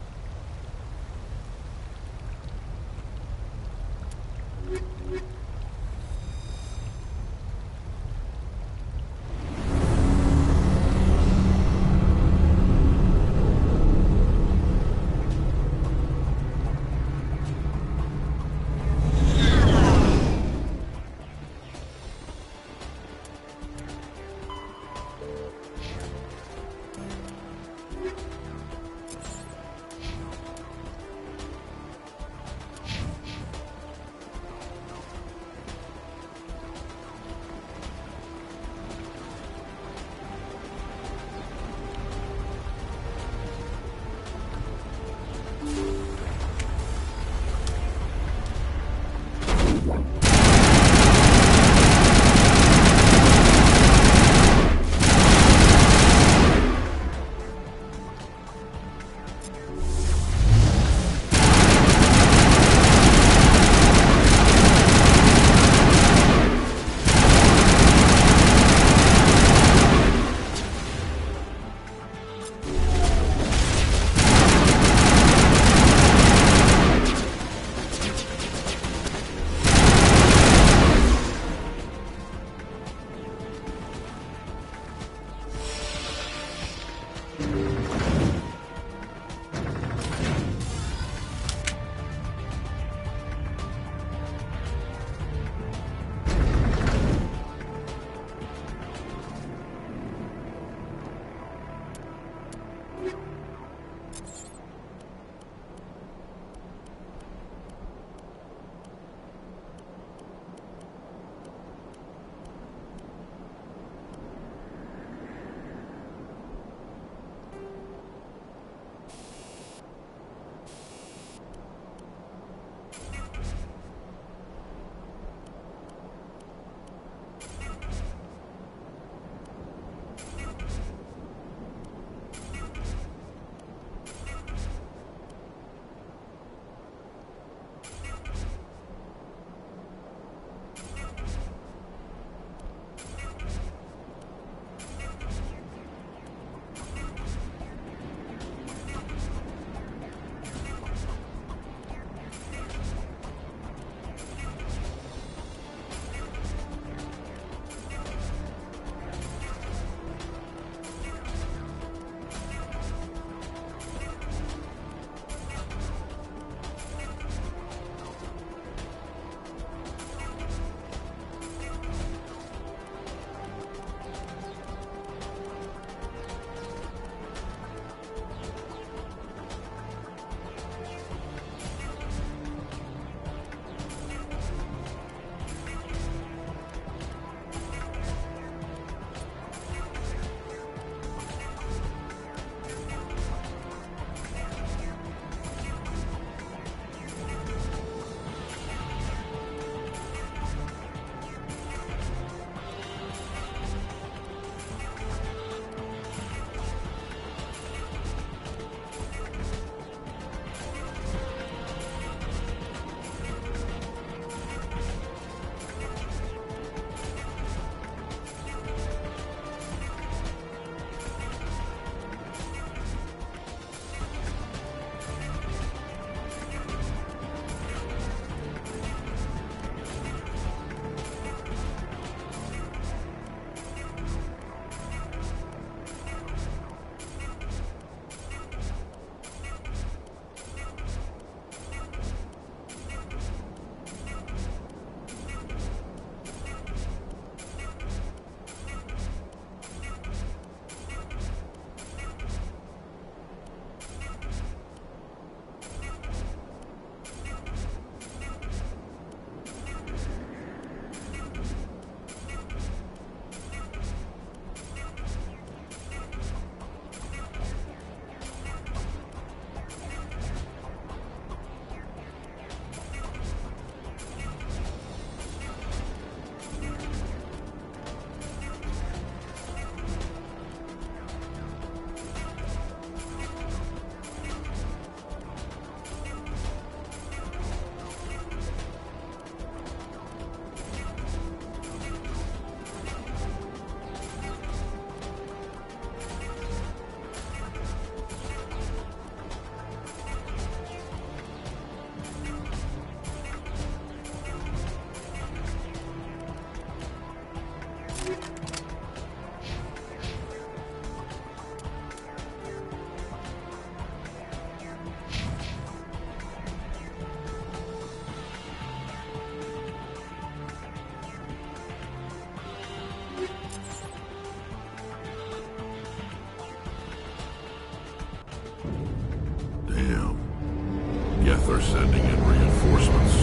they're sending in reinforcements.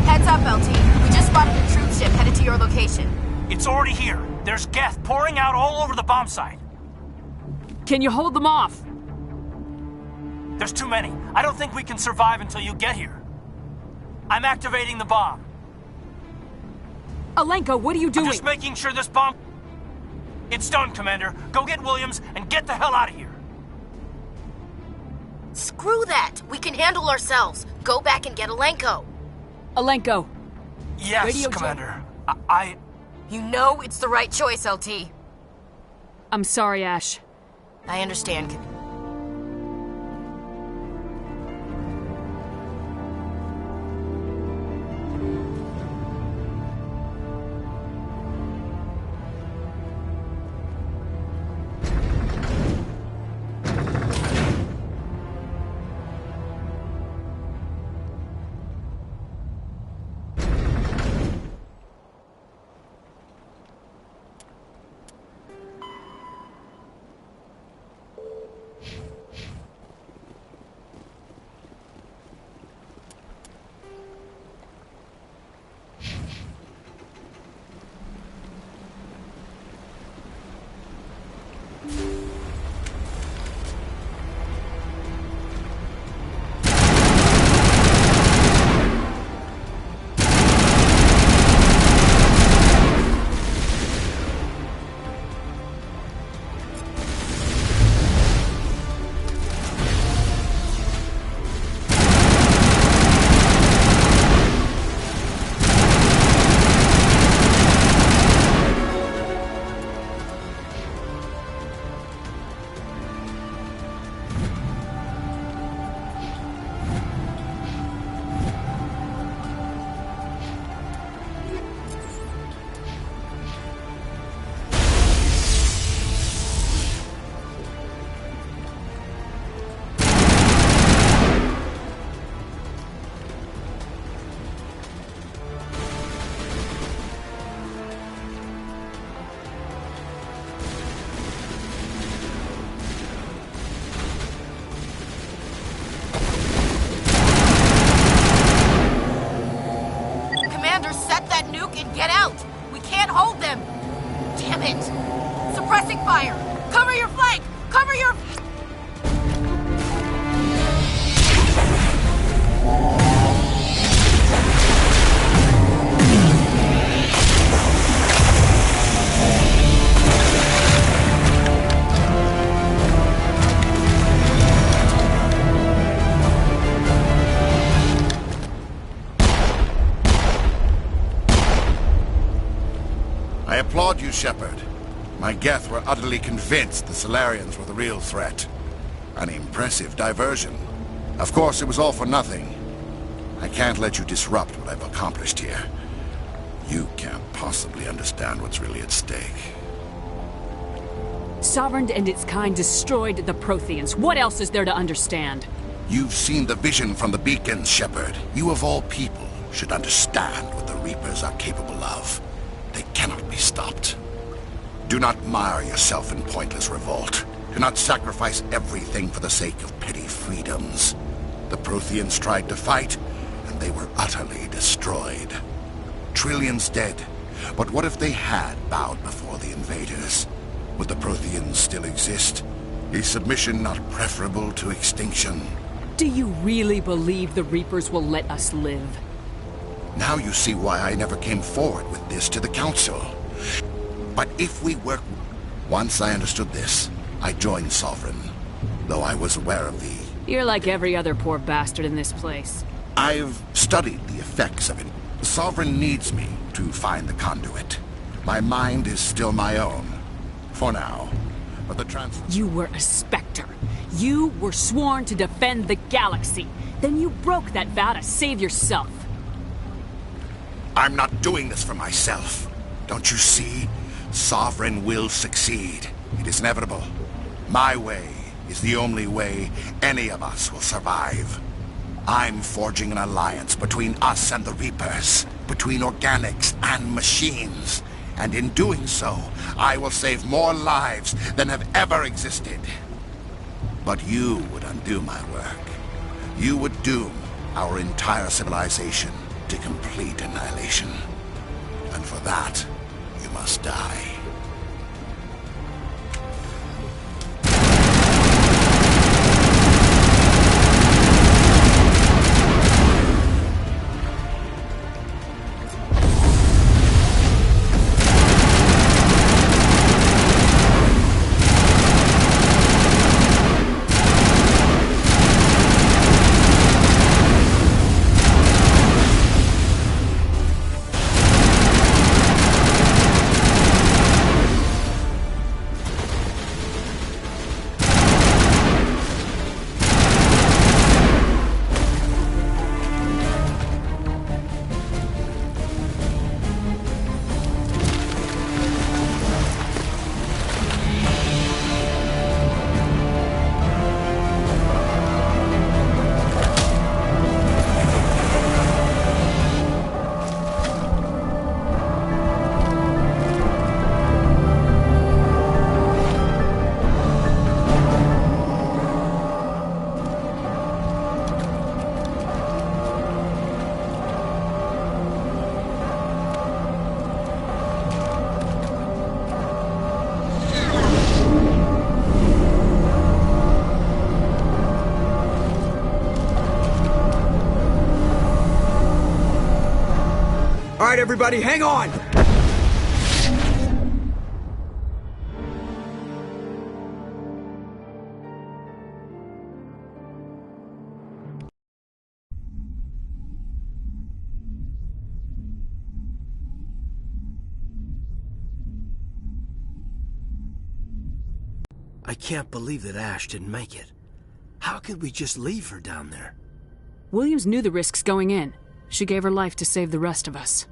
Heads up, LT. We just spotted a troop ship headed to your location. It's already here. There's Geth pouring out all over the bomb site. Can you hold them off? There's too many. I don't think we can survive until you get here. I'm activating the bomb. Alenko, what are you doing? I'm just making sure this bomb... It's done, Commander. Go get Williams and get the hell out of here. Screw that! We can handle ourselves. Go back and get Alenko. Alenko. Yes, Radio Commander. You know it's the right choice, LT. I'm sorry, Ash. I understand. Get out! We can't hold them! Damn it! Suppressing fire! Cover your flank! Cover your... I applaud you, Shepard. My Geth were utterly convinced the Solarians were the real threat. An impressive diversion. Of course, it was all for nothing. I can't let you disrupt what I've accomplished here. You can't possibly understand what's really at stake. Sovereign and its kind destroyed the Protheans. What else is there to understand? You've seen the vision from the beacons, Shepard. You of all people should understand what the Reapers are capable of. They cannot be stopped. Do not mire yourself in pointless revolt. Do not sacrifice everything for the sake of petty freedoms. The Protheans tried to fight, and they were utterly destroyed. Trillions dead. But what if they had bowed before the invaders? Would the Protheans still exist? Is submission not preferable to extinction? Do you really believe the Reapers will let us live? Now you see why I never came forward with this to the Council. But if we work... Once I understood this, I joined Sovereign, though I was aware of the... You're like every other poor bastard in this place. I've studied the effects of it. Sovereign needs me to find the conduit. My mind is still my own, for now. But the You were a Spectre. You were sworn to defend the galaxy. Then you broke that vow to save yourself. I'm not doing this for myself. Don't you see? Sovereign will succeed. It is inevitable. My way is the only way any of us will survive. I'm forging an alliance between us and the Reapers, between organics and machines. And in doing so, I will save more lives than have ever existed. But you would undo my work. You would doom our entire civilization to complete annihilation. And for that, you must die. All right, everybody, hang on! I can't believe that Ash didn't make it. How could we just leave her down there? Williams knew the risks going in. She gave her life to save the rest of us.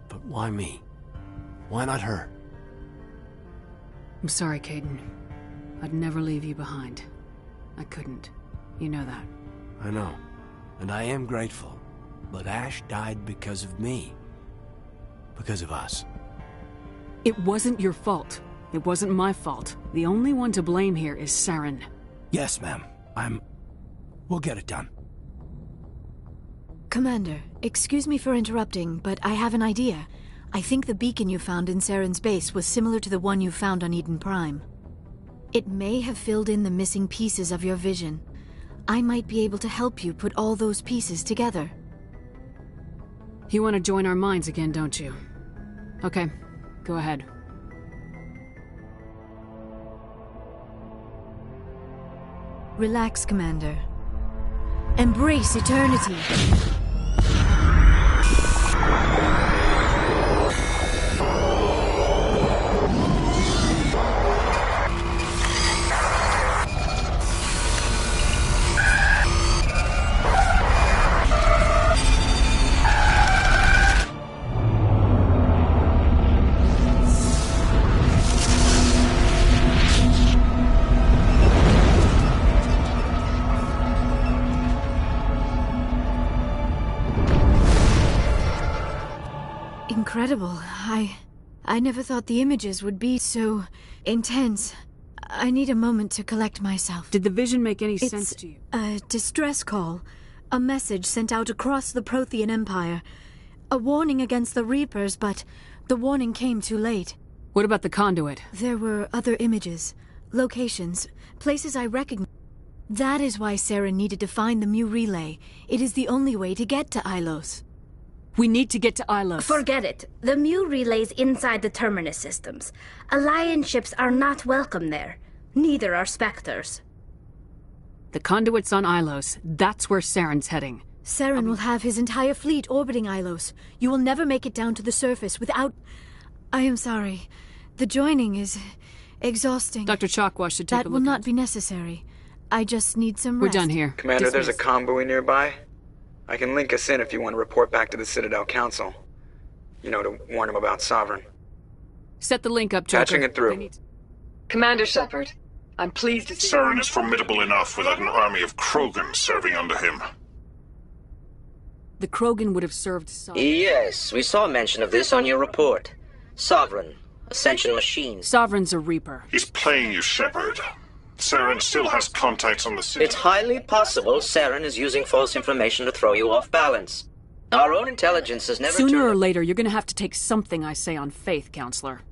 But why me? Why not her? I'm sorry, Caden. I'd never leave you behind. I couldn't. You know that. I know. And I am grateful. But Ash died because of me. Because of us. It wasn't your fault. It wasn't my fault. The only one to blame here is Saren. Yes, ma'am. We'll get it done. Commander, excuse me for interrupting, but I have an idea. I think the beacon you found in Saren's base was similar to the one you found on Eden Prime. It may have filled in the missing pieces of your vision. I might be able to help you put all those pieces together. You want to join our minds again, don't you? Okay, go ahead. Relax, Commander. Embrace eternity. Incredible. I never thought the images would be so intense. I need a moment to collect myself. Did the vision make any sense to you? A distress call. A message sent out across the Prothean Empire. A warning against the Reapers, but the warning came too late. What about the conduit? There were other images, locations, places I recognized. That is why Saren needed to find the Mu relay. It is the only way to get to Ilos. We need to get to Ilos. Forget it. The Mu relay's inside the Terminus systems. Alliance ships are not welcome there. Neither are Spectres. The conduit's on Ilos. That's where Saren's heading. Saren will have his entire fleet orbiting Ilos. You will never make it down to the surface without... I am sorry. The joining is exhausting. Dr. Chalkwash should take a look. That will not be necessary. I just need some rest. We're done here. Commander, there's a convoy nearby. I can link us in if you want to report back to the Citadel Council. You know, to warn them about Sovereign. Set the link up, Joker. Patching it through. Commander Shepard, I'm pleased to see... Saren is formidable enough without an army of Krogan serving under him. The Krogan would have served Sovereign. Yes, we saw mention of this on your report. Sovereign. Ascension machine. Sovereign's a Reaper. He's playing you, Shepard. Saren still has contacts on the city. It's highly possible Saren is using false information to throw you off balance. Our own intelligence has never Sooner or later, you're gonna have to take something I say on faith, Counselor.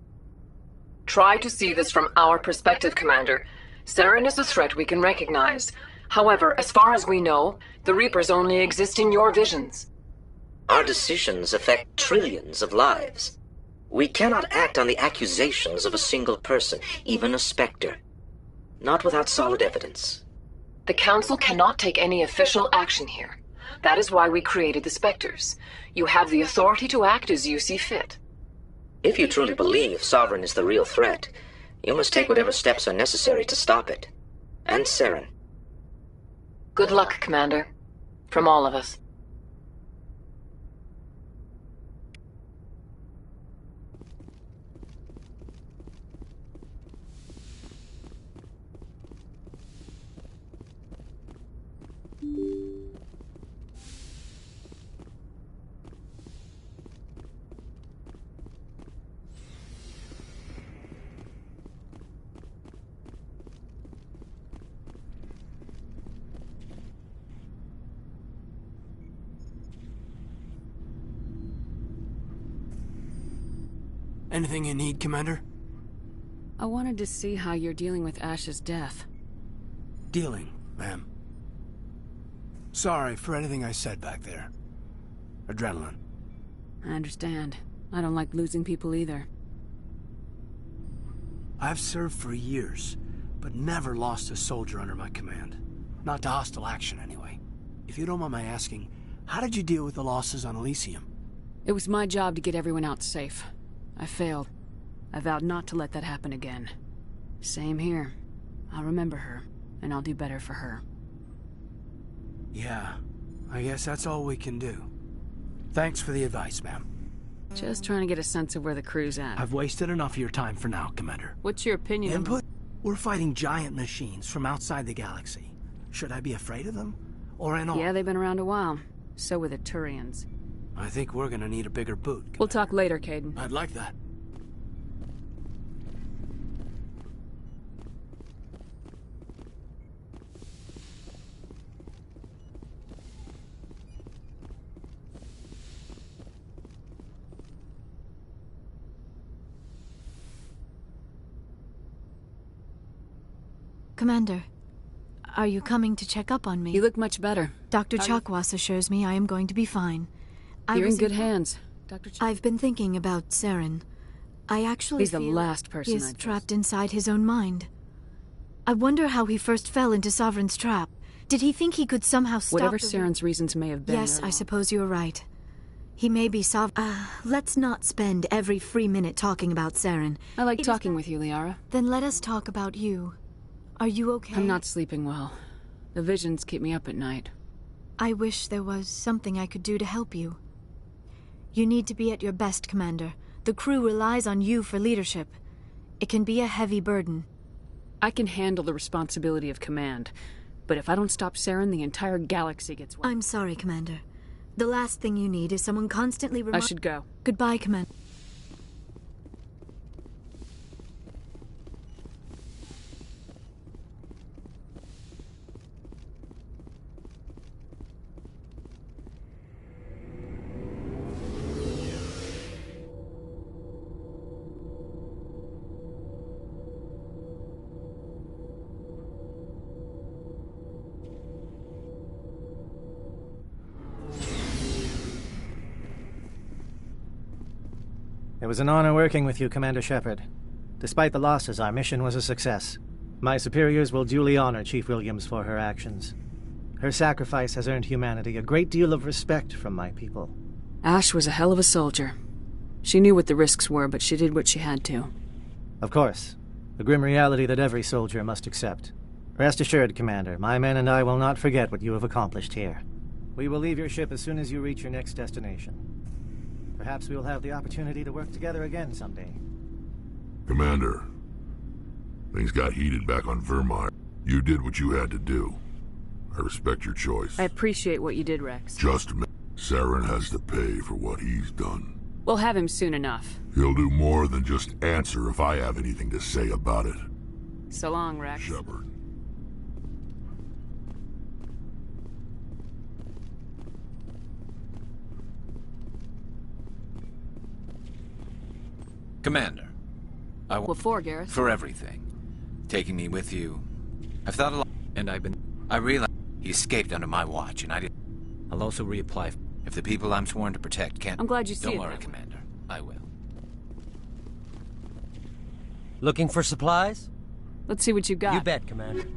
Try to see this from our perspective, Commander. Saren is a threat we can recognize. However, as far as we know, the Reapers only exist in your visions. Our decisions affect trillions of lives. We cannot act on the accusations of a single person, even a Spectre. Not without solid evidence. The Council cannot take any official action here. That is why we created the Spectres. You have the authority to act as you see fit. If you truly believe Sovereign is the real threat, you must take whatever steps are necessary to stop it. And Saren. Good luck, Commander. From all of us. Anything you need, Commander? I wanted to see how you're dealing with Ash's death. Dealing, ma'am. Sorry for anything I said back there. Adrenaline. I understand. I don't like losing people either. I've served for years, but never lost a soldier under my command. Not to hostile action, anyway. If you don't mind my asking, how did you deal with the losses on Elysium? It was my job to get everyone out safe. I failed. I vowed not to let that happen again. Same here. I'll remember her, and I'll do better for her. Yeah, I guess that's all we can do. Thanks for the advice, ma'am. Just trying to get a sense of where the crew's at. I've wasted enough of your time for now, Commander. What's your opinion of Input? We're fighting giant machines from outside the galaxy. Should I be afraid of them? Or in all? Yeah, they've been around a while. So were the Turians. I think we're gonna need a bigger boot, Commander. We'll talk later, Caden. I'd like that. Commander, are you coming to check up on me? You look much better. Dr. Chakwas assures me I am going to be fine. You're in good hands, Dr. I've been thinking about Saren. I actually He's the last person he is I'd trapped inside his own mind. I wonder how he first fell into Sovereign's trap. Did he think he could somehow stop Whatever Saren's reasons may have been. Yes, I suppose you're right. He may be let's not spend every free minute talking about Saren. I like talking with you, Liara. Then let us talk about you. Are you okay? I'm not sleeping well. The visions keep me up at night. I wish there was something I could do to help you. You need to be at your best, Commander. The crew relies on you for leadership. It can be a heavy burden. I can handle the responsibility of command, but if I don't stop Saren, the entire galaxy gets wet. I'm sorry, Commander. The last thing you need is someone constantly I should go. Goodbye, Commander. It was an honor working with you, Commander Shepard. Despite the losses, our mission was a success. My superiors will duly honor Chief Williams for her actions. Her sacrifice has earned humanity a great deal of respect from my people. Ash was a hell of a soldier. She knew what the risks were, but she did what she had to. Of course. The grim reality that every soldier must accept. Rest assured, Commander, my men and I will not forget what you have accomplished here. We will leave your ship as soon as you reach your next destination. Perhaps we will have the opportunity to work together again someday. Commander, things got heated back on Vermire. You did what you had to do. I respect your choice. I appreciate what you did, Rex. Just a minute. Saren has to pay for what he's done. We'll have him soon enough. He'll do more than just answer if I have anything to say about it. So long, Rex. Shepard. Commander, What for, Gareth? for everything. Taking me with you. I've thought a lot, and I realized he escaped under my watch, and I didn't. I'll also reapply. If the people I'm sworn to protect can't... I'm glad you see it Don't worry, that way. Commander. I will. Looking for supplies? Let's see what you got. You bet, Commander.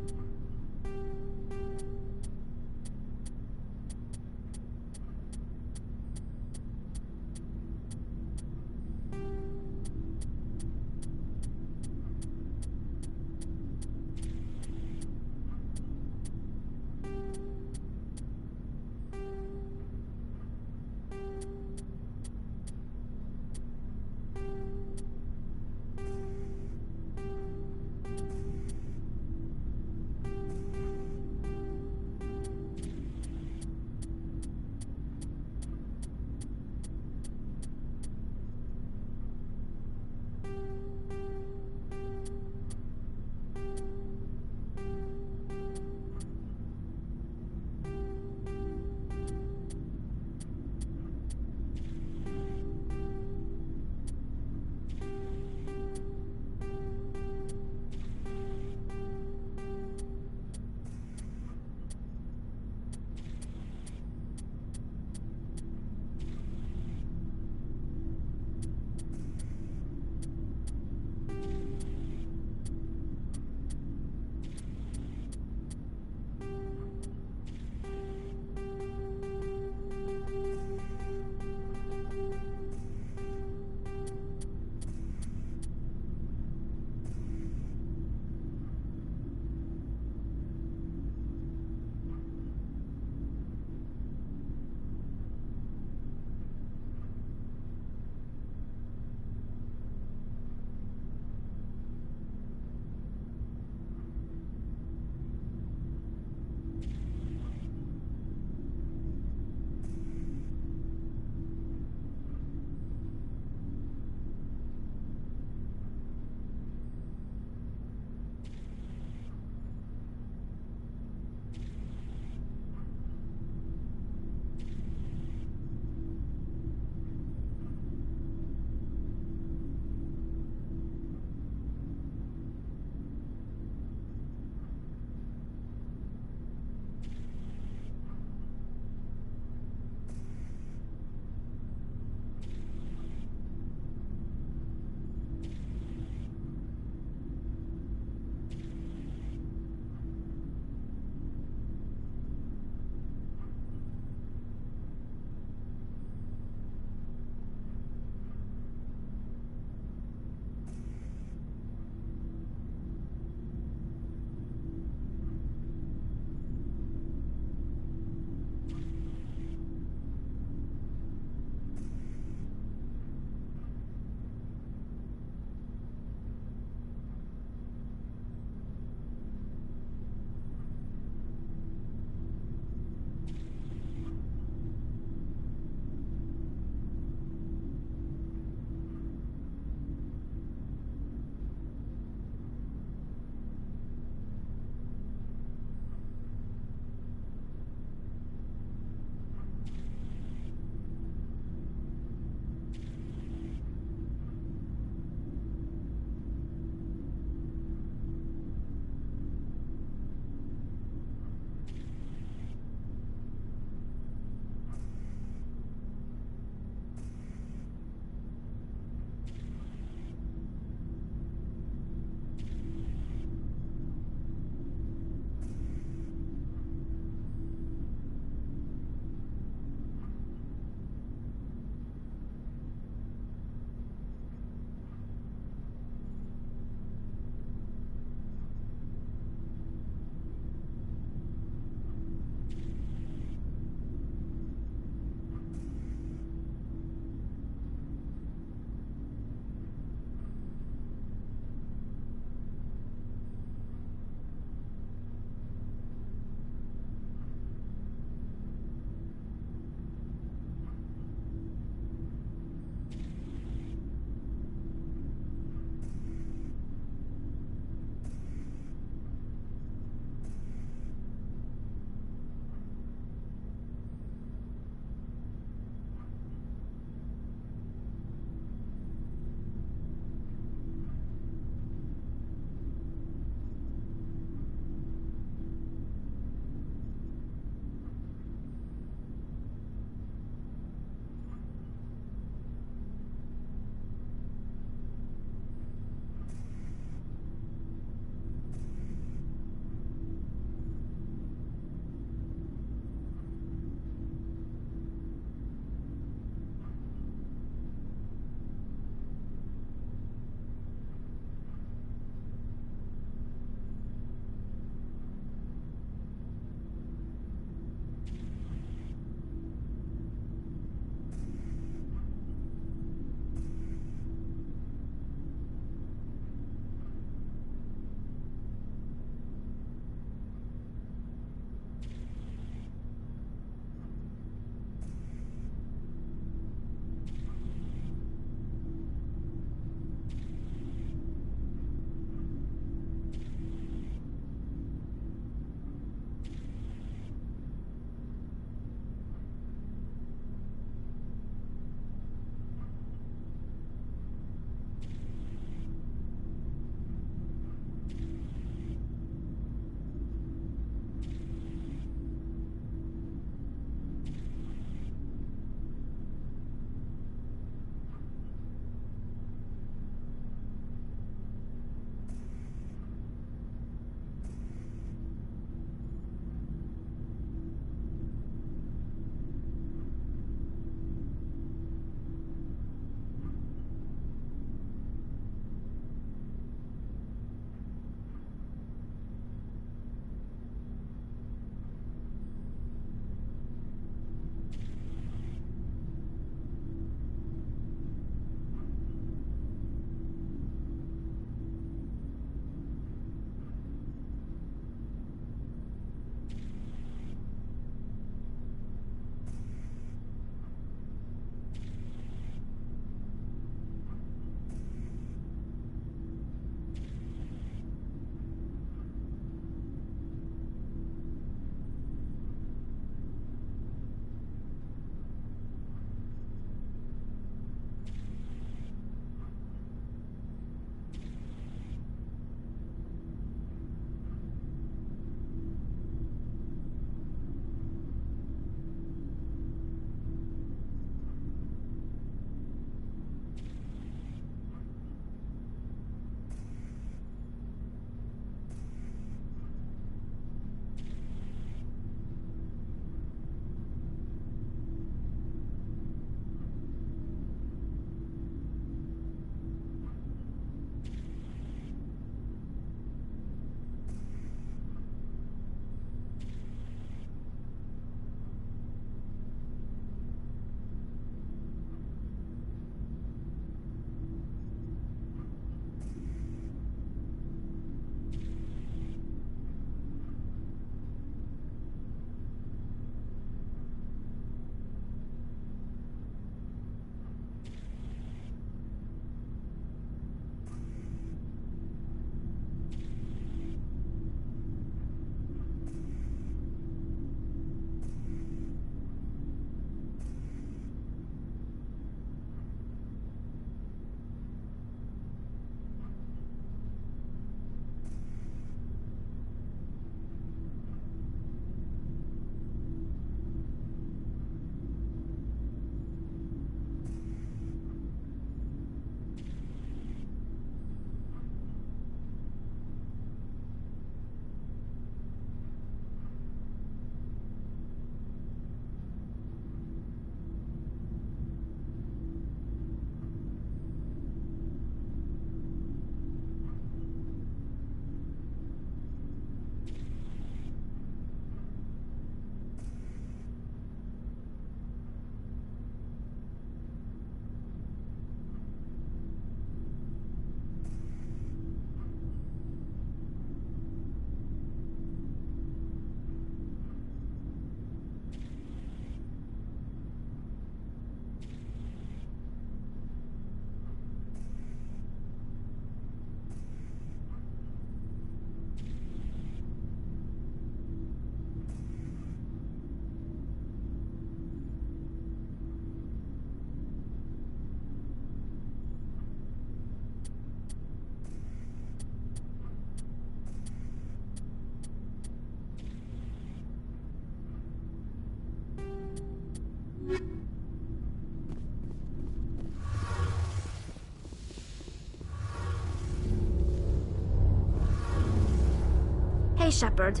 Hey, Shepard.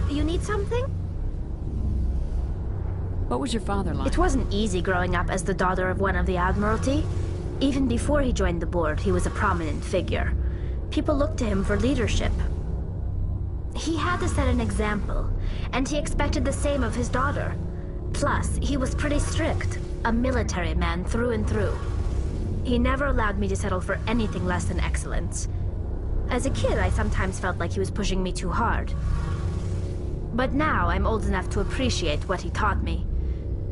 You need something? What was your father like? It wasn't easy growing up as the daughter of one of the Admiralty. Even before he joined the board, he was a prominent figure. People looked to him for leadership. He had to set an example, and he expected the same of his daughter. Plus, he was pretty strict, a military man through and through. He never allowed me to settle for anything less than excellence. As a kid, I sometimes felt like he was pushing me too hard. But now I'm old enough to appreciate what he taught me.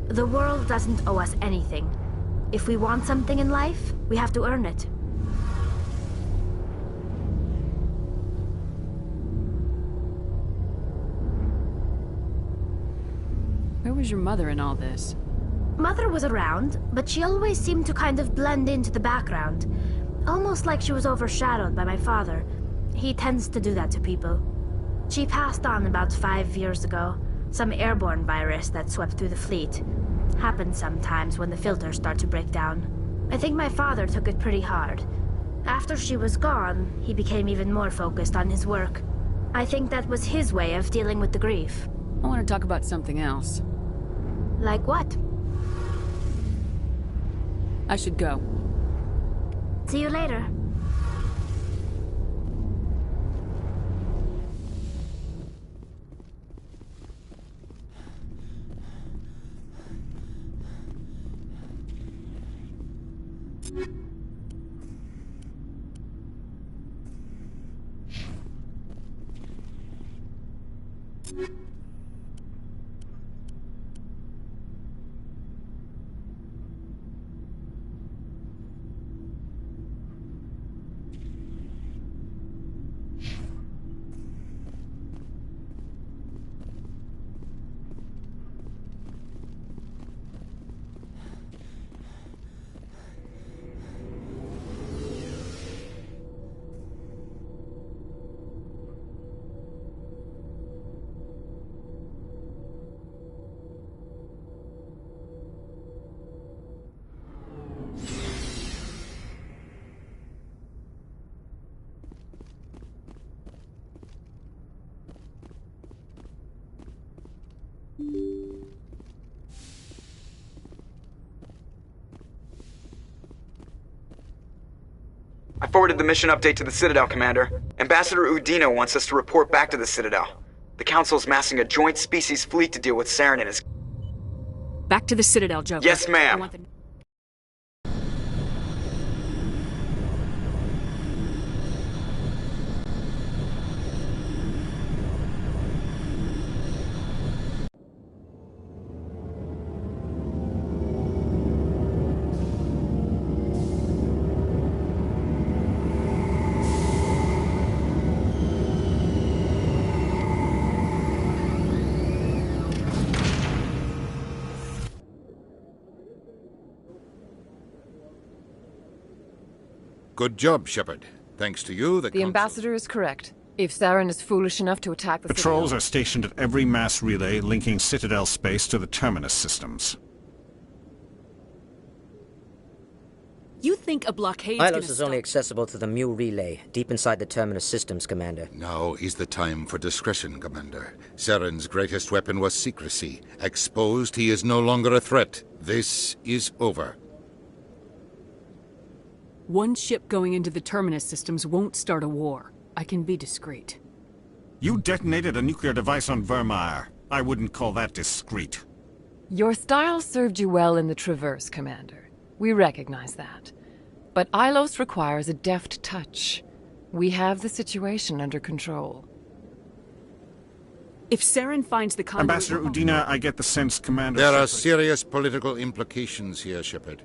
The world doesn't owe us anything. If we want something in life, we have to earn it. Where was your mother in all this? Mother was around, but she always seemed to kind of blend into the background. Almost like she was overshadowed by my father. He tends to do that to people. She passed on about 5 years ago. Some airborne virus that swept through the fleet. Happens sometimes when the filters start to break down. I think my father took it pretty hard. After she was gone, he became even more focused on his work. I think that was his way of dealing with the grief. I want to talk about something else. Like what? I should go. See you later. I forwarded the mission update to the Citadel, Commander. Ambassador Udina wants us to report back to the Citadel. The Council's massing a joint species fleet to deal with Saren and his... Back to the Citadel, Joker. Yes, ma'am. Good job, Shepard. Thanks to you, The ambassador is correct. If Saren is foolish enough to attack the Patrols Citadel... are stationed at every mass relay linking Citadel space to the Terminus systems. You think a blockade's Milos is only accessible to the Mu relay, deep inside the Terminus systems, Commander. Now is the time for discretion, Commander. Saren's greatest weapon was secrecy. Exposed, he is no longer a threat. This is over. One ship going into the Terminus systems won't start a war. I can be discreet. You detonated a nuclear device on Vermeer. I wouldn't call that discreet. Your style served you well in the Traverse, Commander. We recognize that. But Ilos requires a deft touch. We have the situation under control. If Saren finds the conduit... Ambassador Udina, I get the sense Commander... There are Shepard... serious political implications here, Shepard.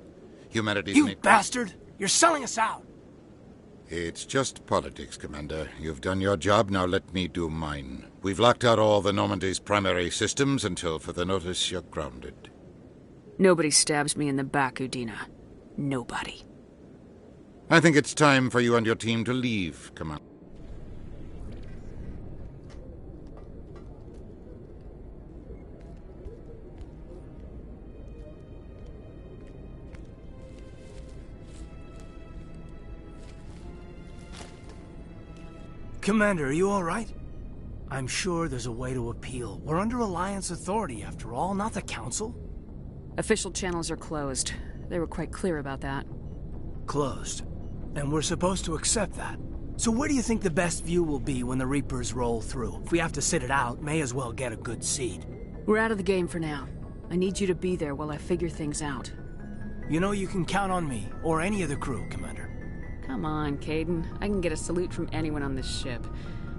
Humanity's... You bastard! You're selling us out! It's just politics, Commander. You've done your job, now let me do mine. We've locked out all the Normandy's primary systems until further notice you're grounded. Nobody stabs me in the back, Udina. Nobody. I think it's time for you and your team to leave, Commander. Commander, are you all right? I'm sure there's a way to appeal. We're under Alliance authority, after all, not the Council. Official channels are closed. They were quite clear about that. Closed. And we're supposed to accept that. So where do you think the best view will be when the Reapers roll through? If we have to sit it out, may as well get a good seat. We're out of the game for now. I need you to be there while I figure things out. You know you can count on me, or any of the crew, Commander. Come on, Caden. I can get a salute from anyone on this ship.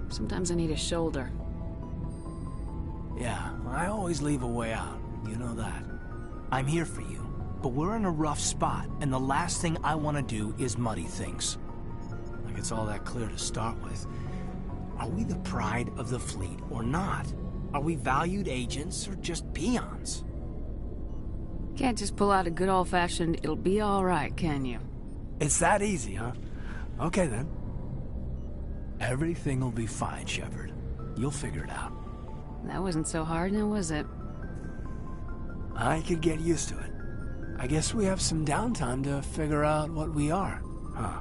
Sometimes I need a shoulder. Yeah, I always leave a way out. You know that. I'm here for you, but we're in a rough spot, and the last thing I want to do is muddy things. Like it's all that clear to start with. Are we the pride of the fleet or not? Are we valued agents or just peons? Can't just pull out a good old-fashioned, it'll be all right, can you? It's that easy, huh? Okay, then. Everything will be fine, Shepard. You'll figure it out. That wasn't so hard, now was it? I could get used to it. I guess we have some downtime to figure out what we are, huh?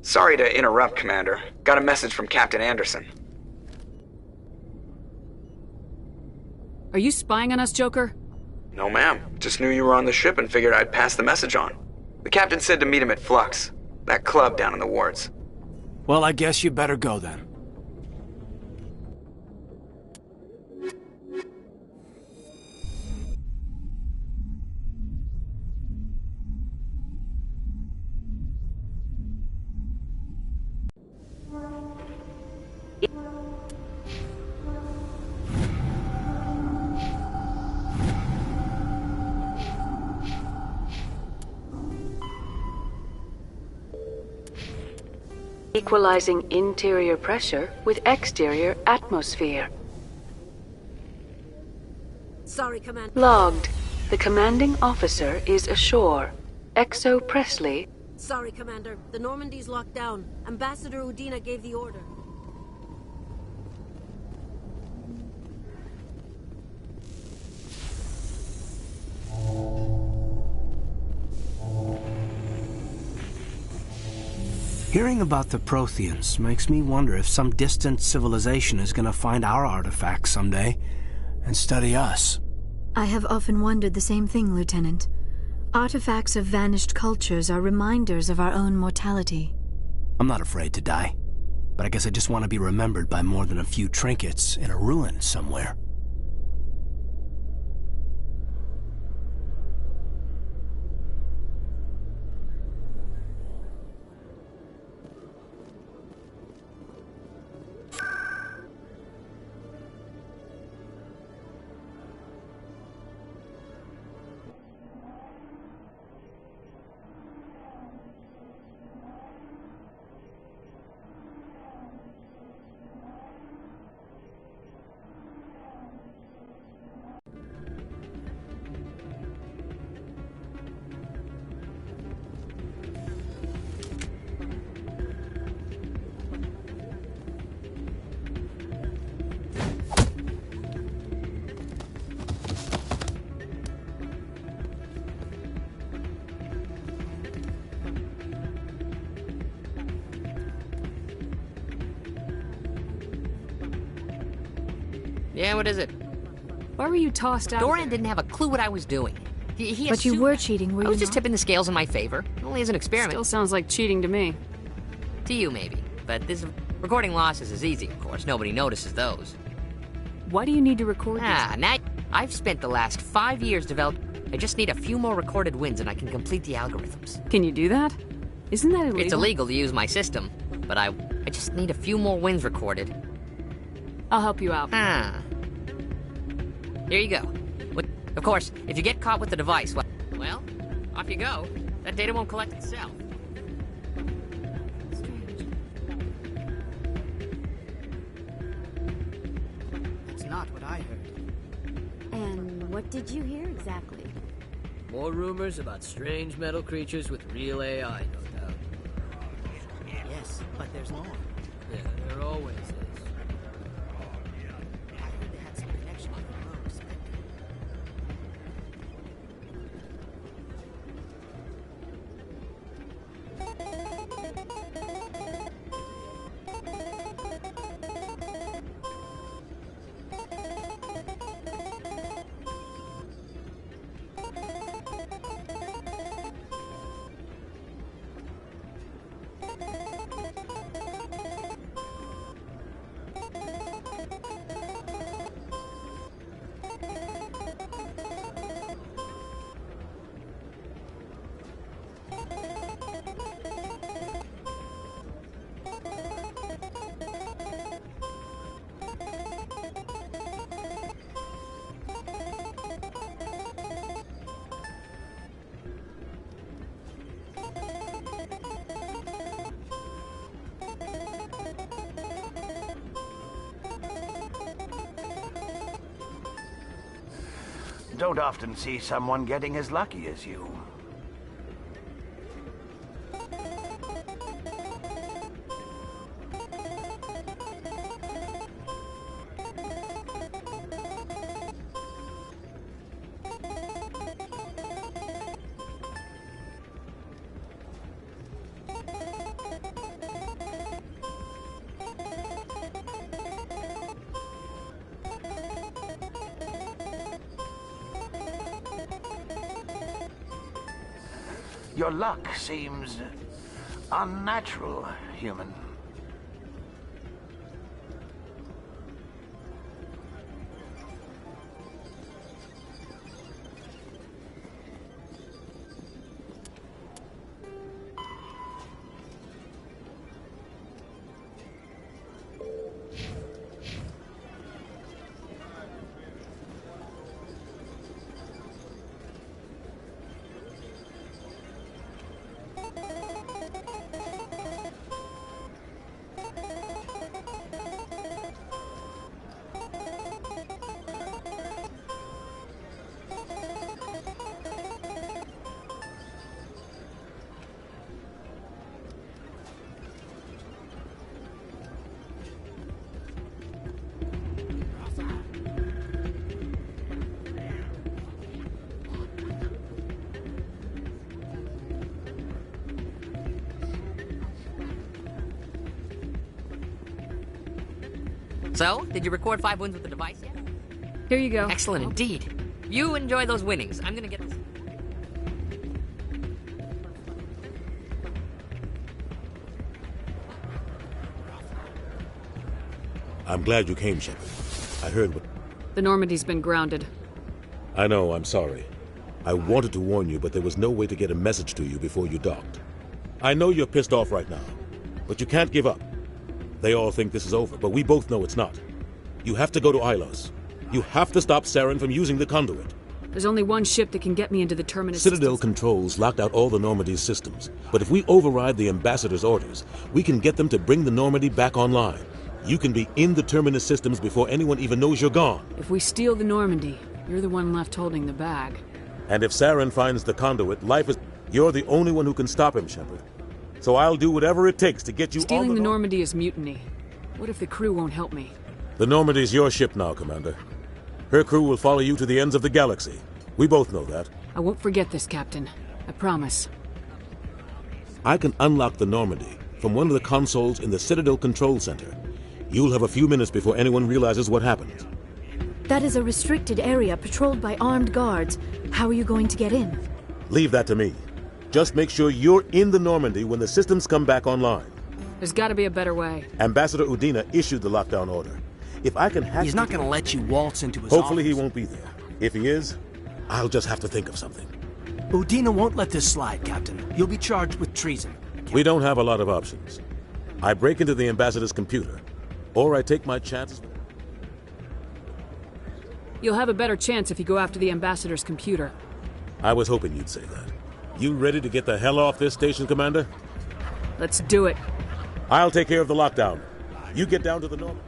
Sorry to interrupt, Commander. Got a message from Captain Anderson. Are you spying on us, Joker? No, ma'am. Just knew you were on the ship and figured I'd pass the message on. The captain said to meet him at Flux, that club down in the wards. Well, I guess you better go then. Equalizing interior pressure with exterior atmosphere. Sorry, Commander. Logged. The commanding officer is ashore. Exo Presley. Sorry, Commander. The Normandy's locked down. Ambassador Udina gave the order. Hearing about the Protheans makes me wonder if some distant civilization is gonna find our artifacts someday and study us. I have often wondered the same thing, Lieutenant. Artifacts of vanished cultures are reminders of our own mortality. I'm not afraid to die, but I guess I just want to be remembered by more than a few trinkets in a ruin somewhere. Yeah, what is it? Why were you tossed out? Doran didn't have a clue what I was doing. He But you were cheating, were you I was just not? tipping the scales in my favor. Only as an experiment. Still sounds like cheating to me. To you, maybe. But this recording losses is easy, of course. Nobody notices those. Why do you need to record this? Now I've spent the last 5 years developing. I just need a few more recorded wins and I can complete the algorithms. Can you do that? Isn't that illegal? It's illegal to use my system, but I just need a few more wins recorded. I'll help you out. Here you go. Of course, if you get caught with the device, well, off you go. That data won't collect itself. That's not what I heard. And what did you hear exactly? More rumors about strange metal creatures with real AI, no doubt. Yes, but there's more. Yeah, there always is. Don't often see someone getting as lucky as you. Your luck seems unnatural, human. So, did you record 5 wins with the device yet? Here you go. Excellent indeed. You enjoy those winnings. I'm gonna get this. I'm glad you came, Shepard. I heard what... The Normandy's been grounded. I know, I'm sorry. I wanted to warn you, but there was no way to get a message to you before you docked. I know you're pissed off right now, but you can't give up. They all think this is over, but we both know it's not. You have to go to Ilos. You have to stop Saren from using the conduit. There's only one ship that can get me into the terminus. Citadel controls locked out all the Normandy's systems, but if we override the ambassador's orders, we can get them to bring the Normandy back online. You can be in the terminus systems before anyone even knows you're gone. If we steal the Normandy, you're the one left holding the bag. And if Saren finds the conduit, life is... You're the only one who can stop him, Shepard. So I'll do whatever it takes to get you Stealing on the Normandy is mutiny. What if the crew won't help me? The Normandy's your ship now, Commander. Her crew will follow you to the ends of the galaxy. We both know that. I won't forget this, Captain. I promise. I can unlock the Normandy from one of the consoles in the Citadel Control Center. You'll have a few minutes before anyone realizes what happened. That is a restricted area patrolled by armed guards. How are you going to get in? Leave that to me. Just make sure you're in the Normandy when the systems come back online. There's got to be a better way. Ambassador Udina issued the lockdown order. If I can hack... He's not going to let you waltz into his Hopefully office. he won't be there. If he is, I'll just have to think of something. Udina won't let this slide, Captain. You'll be charged with treason. We don't have a lot of options. I break into the ambassador's computer, or I take my chances with... You'll have a better chance if you go after the ambassador's computer. I was hoping you'd say that. You ready to get the hell off this station, Commander? Let's do it. I'll take care of the lockdown. You get down to the Normandy.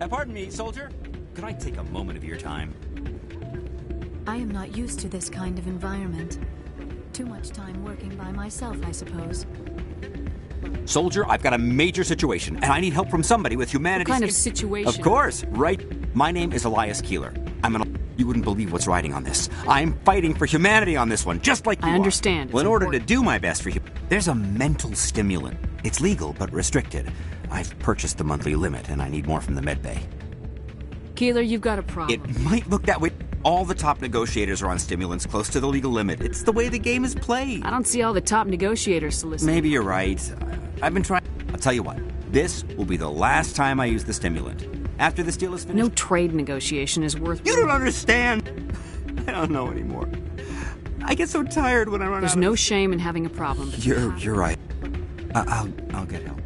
Pardon me, soldier. Could I take a moment of your time? I am not used to this kind of environment. Too much time working by myself, I suppose. Soldier, I've got a major situation, and I need help from somebody with humanity's... What kind of situation? Of course, right. My name is Elias Keeler. You wouldn't believe what's riding on this. I'm fighting for humanity on this one, just like you I understand. Well, in order to do my best for you, there's a mental stimulant. It's legal, but restricted. I've purchased the monthly limit, and I need more from the medbay. Keeler, you've got a problem. It might look that way. All the top negotiators are on stimulants close to the legal limit. It's the way the game is played. I don't see all the top negotiators soliciting. Maybe you're right. I've been trying. I'll tell you what. This will be the last time I use the stimulant. After this deal is finished... No trade negotiation is worth... You don't understand! I don't know anymore. I get so tired when I run There's no shame in having a problem. You're right. I'll get help.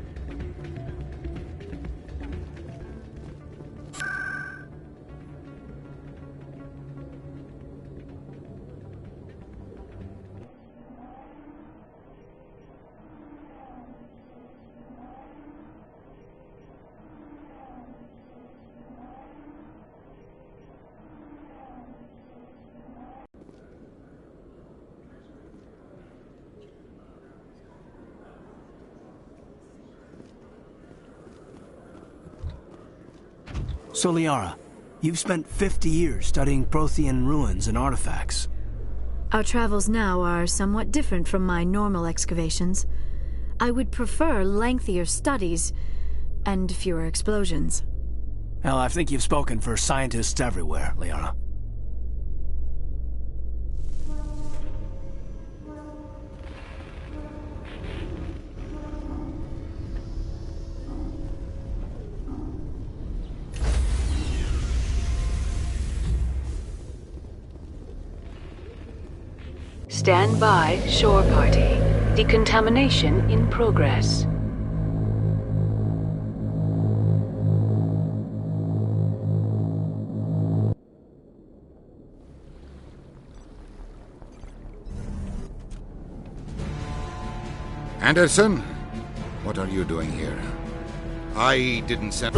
So Liara, you've spent 50 years studying Prothean ruins and artifacts. Our travels now are somewhat different from my normal excavations. I would prefer lengthier studies and fewer explosions. Hell, I think you've spoken for scientists everywhere, Liara. Stand by, shore party. Decontamination in progress. Anderson? What are you doing here? I didn't send...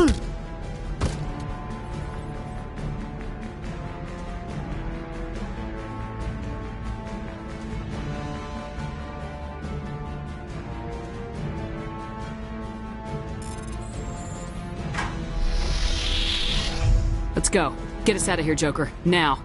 Let's go. Get us out of here, Joker. Now.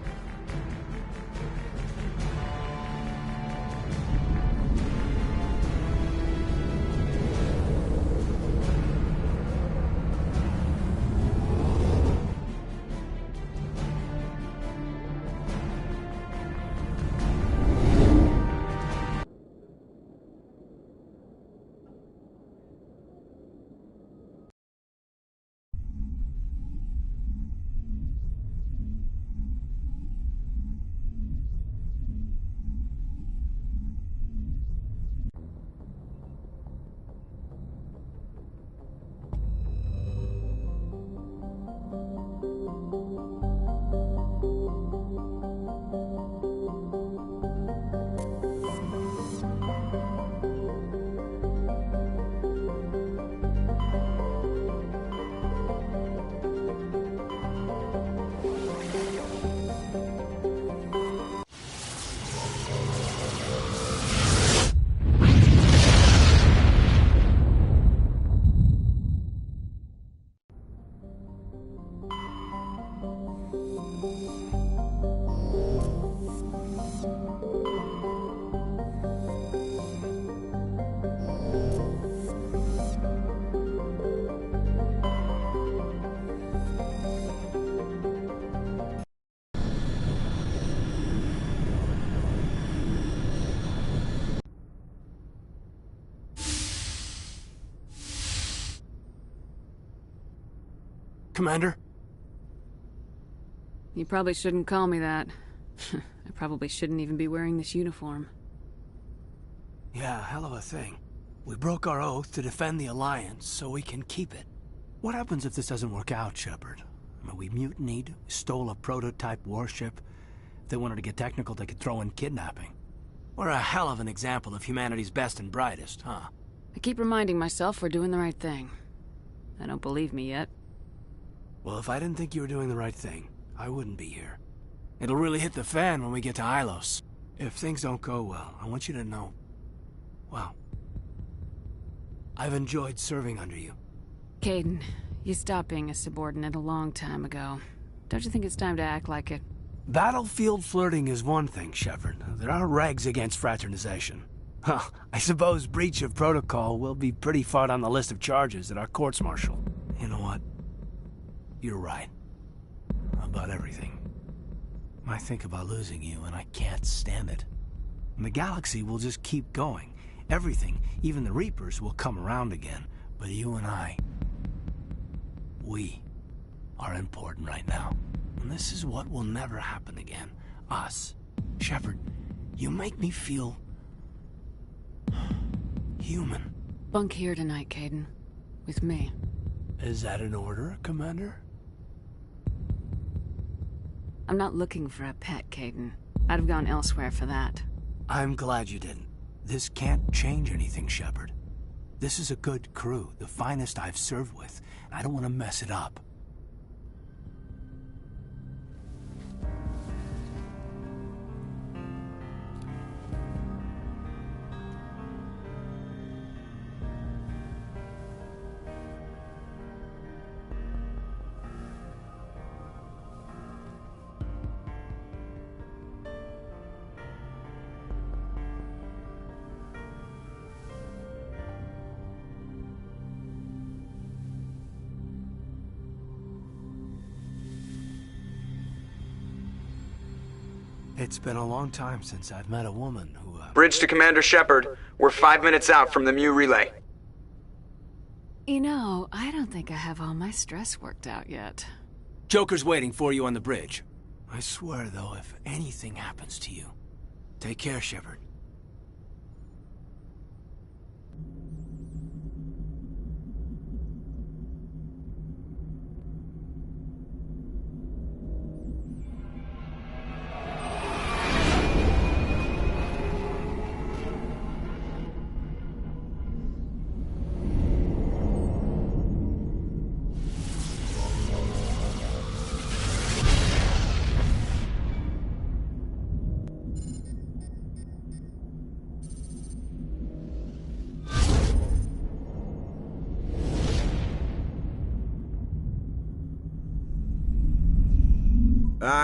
Commander? You probably shouldn't call me that. I probably shouldn't even be wearing this uniform. Yeah, hell of a thing. We broke our oath to defend the Alliance, so we can keep it. What happens if this doesn't work out, Shepard? I mean, we mutinied, stole a prototype warship. If they wanted to get technical, they could throw in kidnapping. We're a hell of an example of humanity's best and brightest, huh? I keep reminding myself we're doing the right thing. I don't believe me yet. Well, if I didn't think you were doing the right thing, I wouldn't be here. It'll really hit the fan when we get to Ilos. If things don't go well, I want you to know... well... I've enjoyed serving under you. Caden, you stopped being a subordinate a long time ago. Don't you think it's time to act like it? Battlefield flirting is one thing, Shepard. There are regs against fraternization. Well, I suppose breach of protocol will be pretty far down the list of charges at our courts-martial. You know what? You're right. About everything. I think about losing you, and I can't stand it. And the galaxy will just keep going. Everything, even the Reapers, will come around again. But you and I... we are important right now. And this is what will never happen again. Us. Shepard, you make me feel... human. Bunk here tonight, Caden. With me. Is that an order, Commander? I'm not looking for a pet, Caden. I'd have gone elsewhere for that. I'm glad you didn't. This can't change anything, Shepard. This is a good crew, the finest I've served with. I don't want to mess it up. It's been a long time since I've met a woman who, Bridge to Commander Shepard. We're 5 minutes out from the Mu relay. You know, I don't think I have all my stress worked out yet. Joker's waiting for you on the bridge. I swear, though, if anything happens to you, take care, Shepard.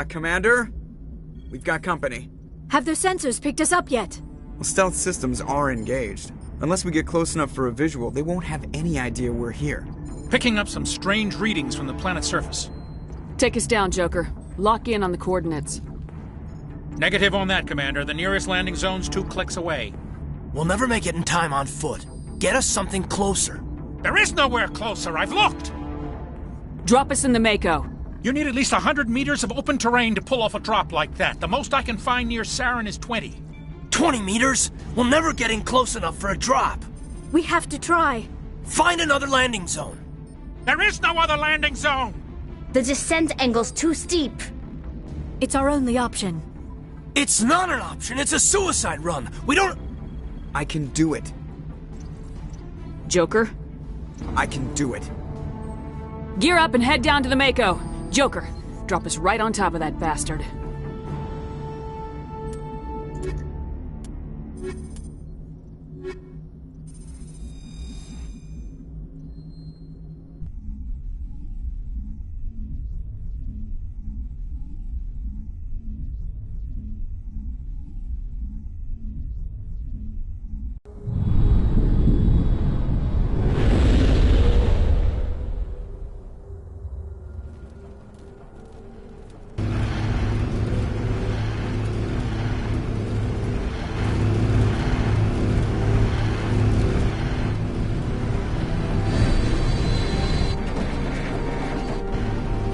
Commander? We've got company. Have their sensors picked us up yet? Well, stealth systems are engaged. Unless we get close enough for a visual, they won't have any idea we're here. Picking up some strange readings from the planet's surface. Take us down, Joker. Lock in on the coordinates. Negative on that, Commander. The nearest landing zone's 2 clicks away. We'll never make it in time on foot. Get us something closer. There is nowhere closer. I've looked. Drop us in the Mako. You need at least 100 meters of open terrain to pull off a drop like that. The most I can find near Saren is 20. 20 meters? We'll never get in close enough for a drop. We have to try. Find another landing zone. There is no other landing zone! The descent angle's too steep. It's our only option. It's not an option. It's a suicide run. We don't... I can do it. Joker? I can do it. Gear up and head down to the Mako. Joker, drop us right on top of that bastard.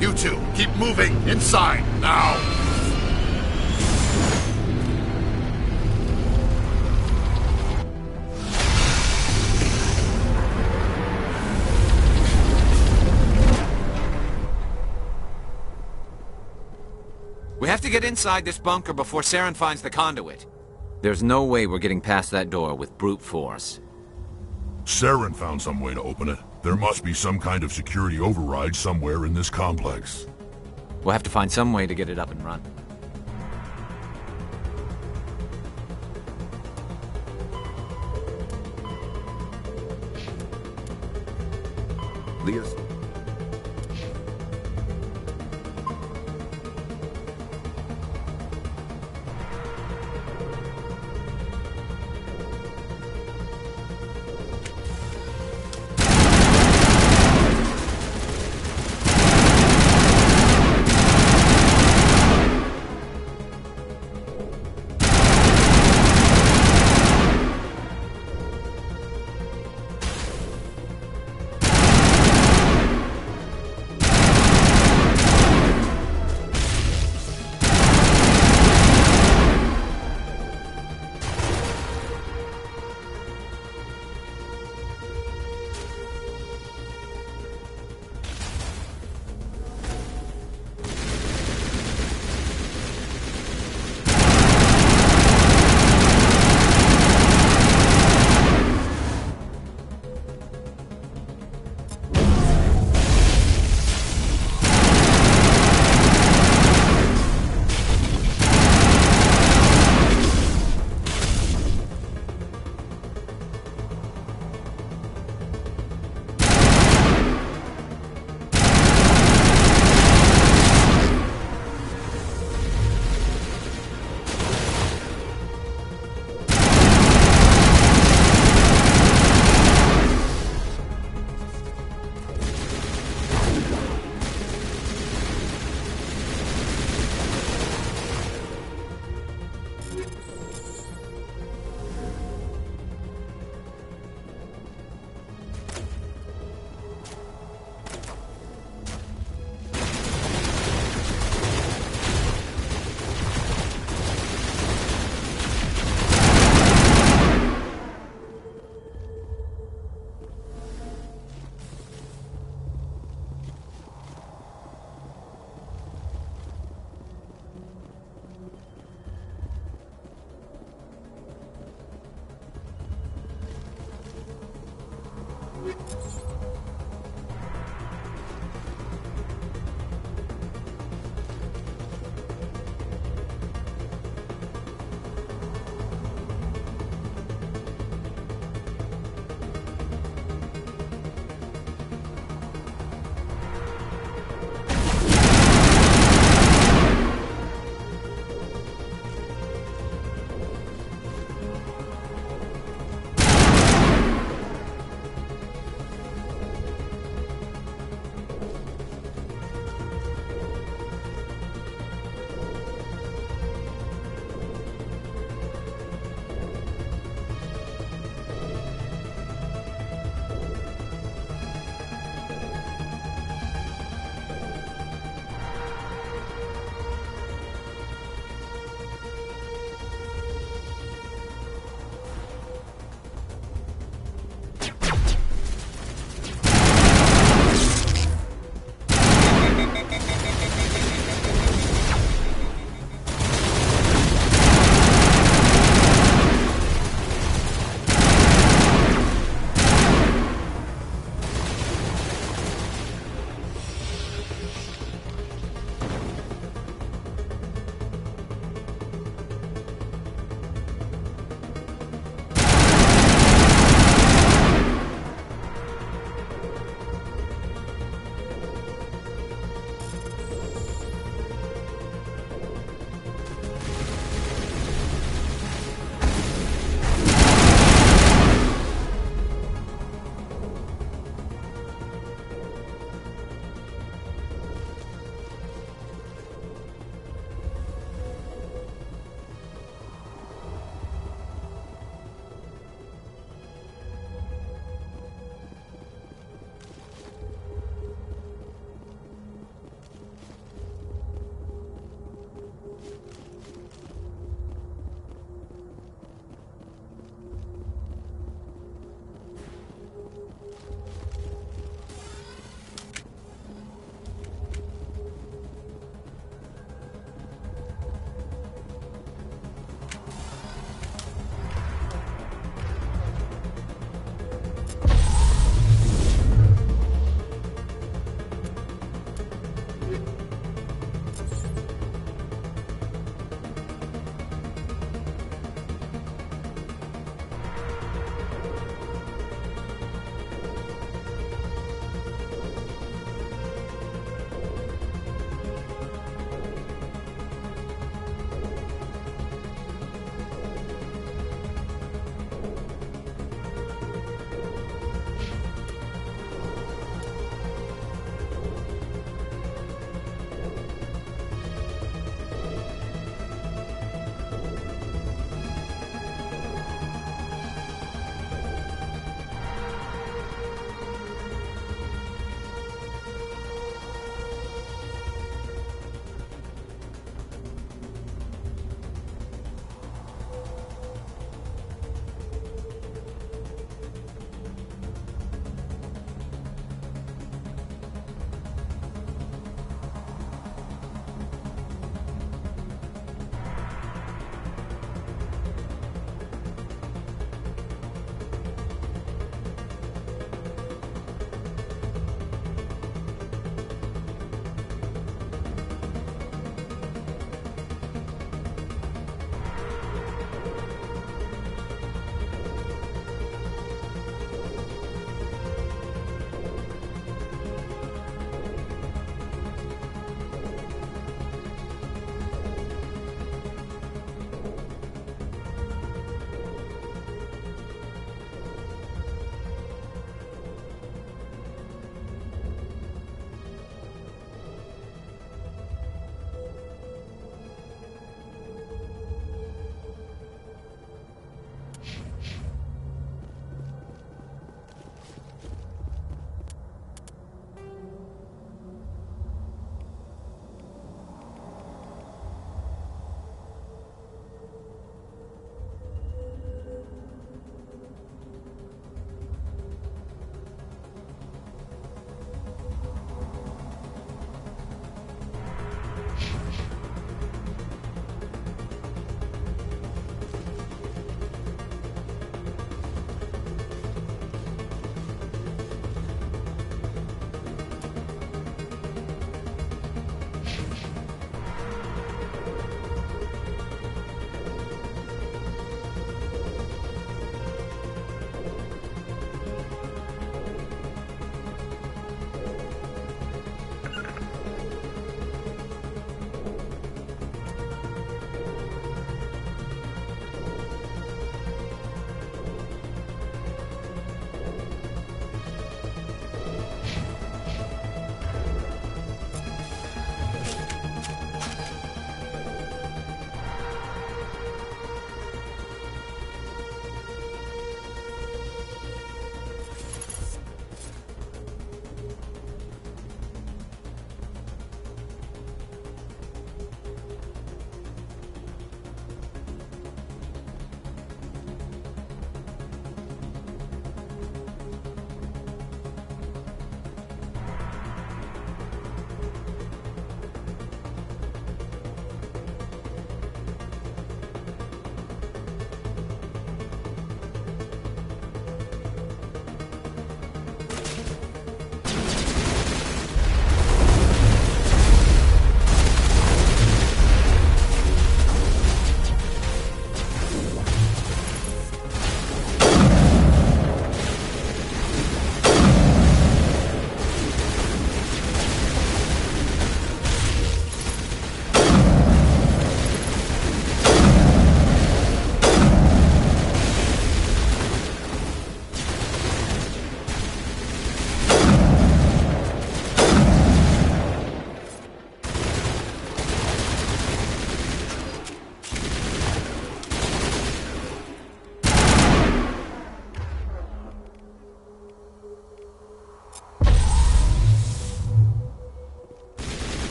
You two, keep moving inside, now! We have to get inside this bunker before Saren finds the conduit. There's no way we're getting past that door with brute force. Saren found some way to open it. There must be some kind of security override somewhere in this complex. We'll have to find some way to get it up and run. Leah's...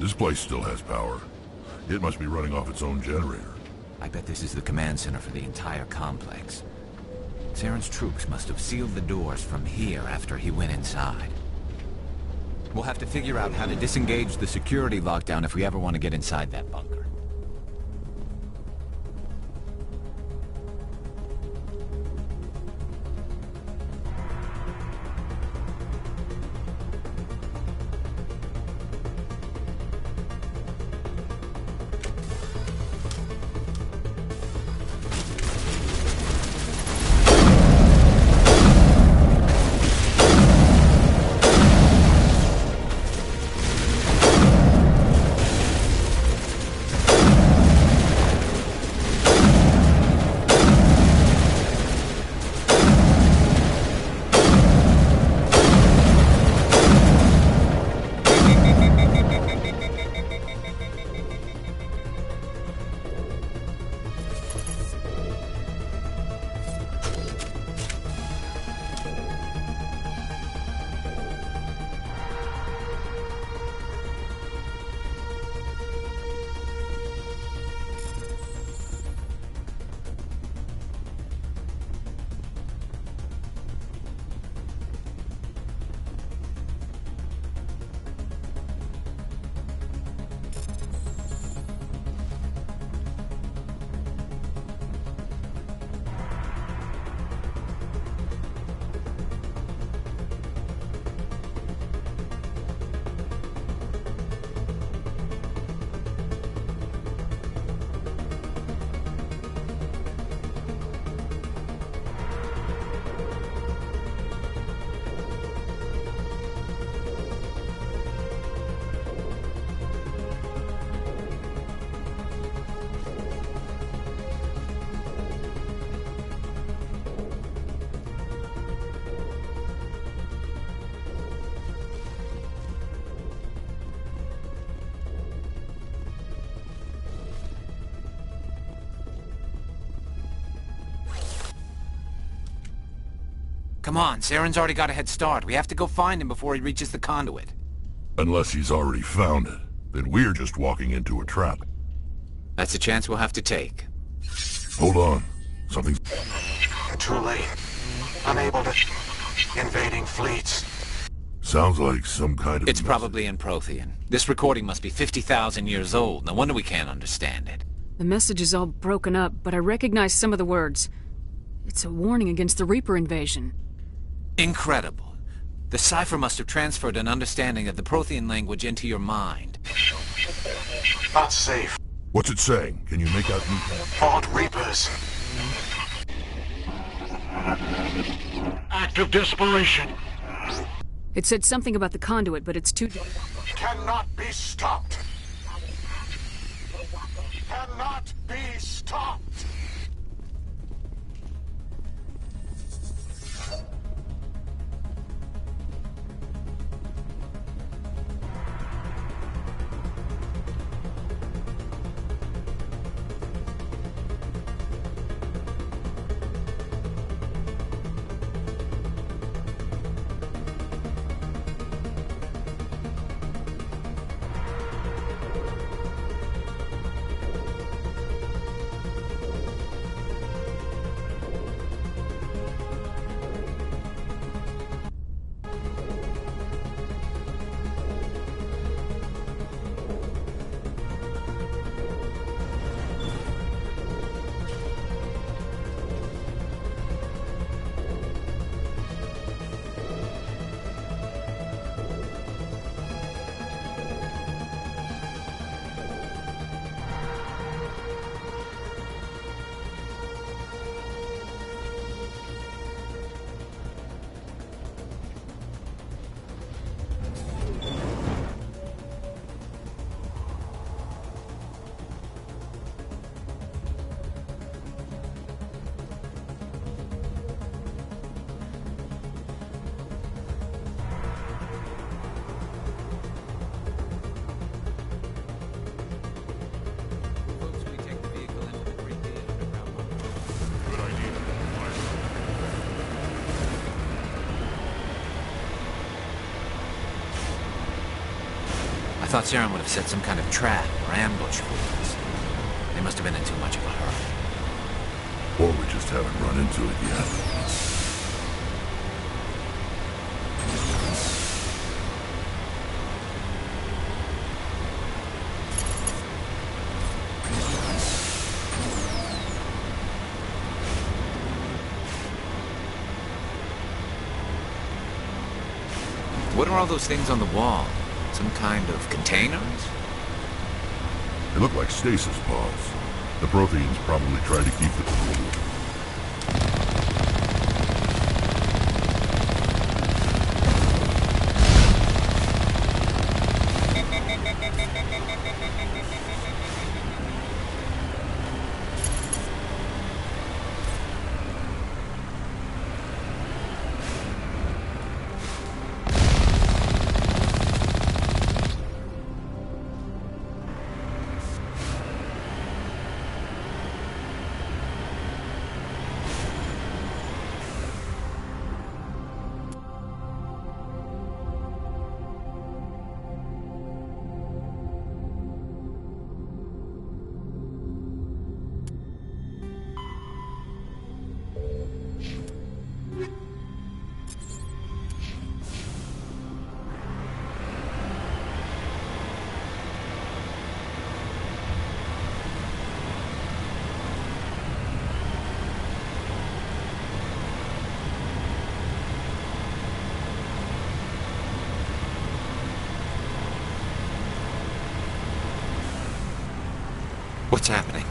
This place still has power. It must be running off its own generator. I bet this is the command center for the entire complex. Saren's troops must have sealed the doors from here after he went inside. We'll have to figure out how to disengage the security lockdown if we ever want to get inside that bunker. Come on, Saren's already got a head start. We have to go find him before he reaches the conduit. Unless he's already found it, then we're just walking into a trap. That's a chance we'll have to take. Hold on. Something's... Too late. Unable to... Invading fleets. Sounds like some kind of... It's probably in Prothean. This recording must be 50,000 years old. No wonder we can't understand it. The message is all broken up, but I recognize some of the words. It's a warning against the Reaper invasion. Incredible. The cipher must have transferred an understanding of the Prothean language into your mind. Not safe. What's it saying? Can you make out... Fought Reapers. Act of desperation. It said something about the conduit, but it's too... Cannot be stopped. Cannot be stopped. thought Saren would have set some kind of trap or ambush for us. They must have been in too much of a hurry. Or we just haven't run into it yet. What are all those things on the wall? Some kind of containers? They look like stasis pods. The Protheans probably try to keep it cool. What's happening?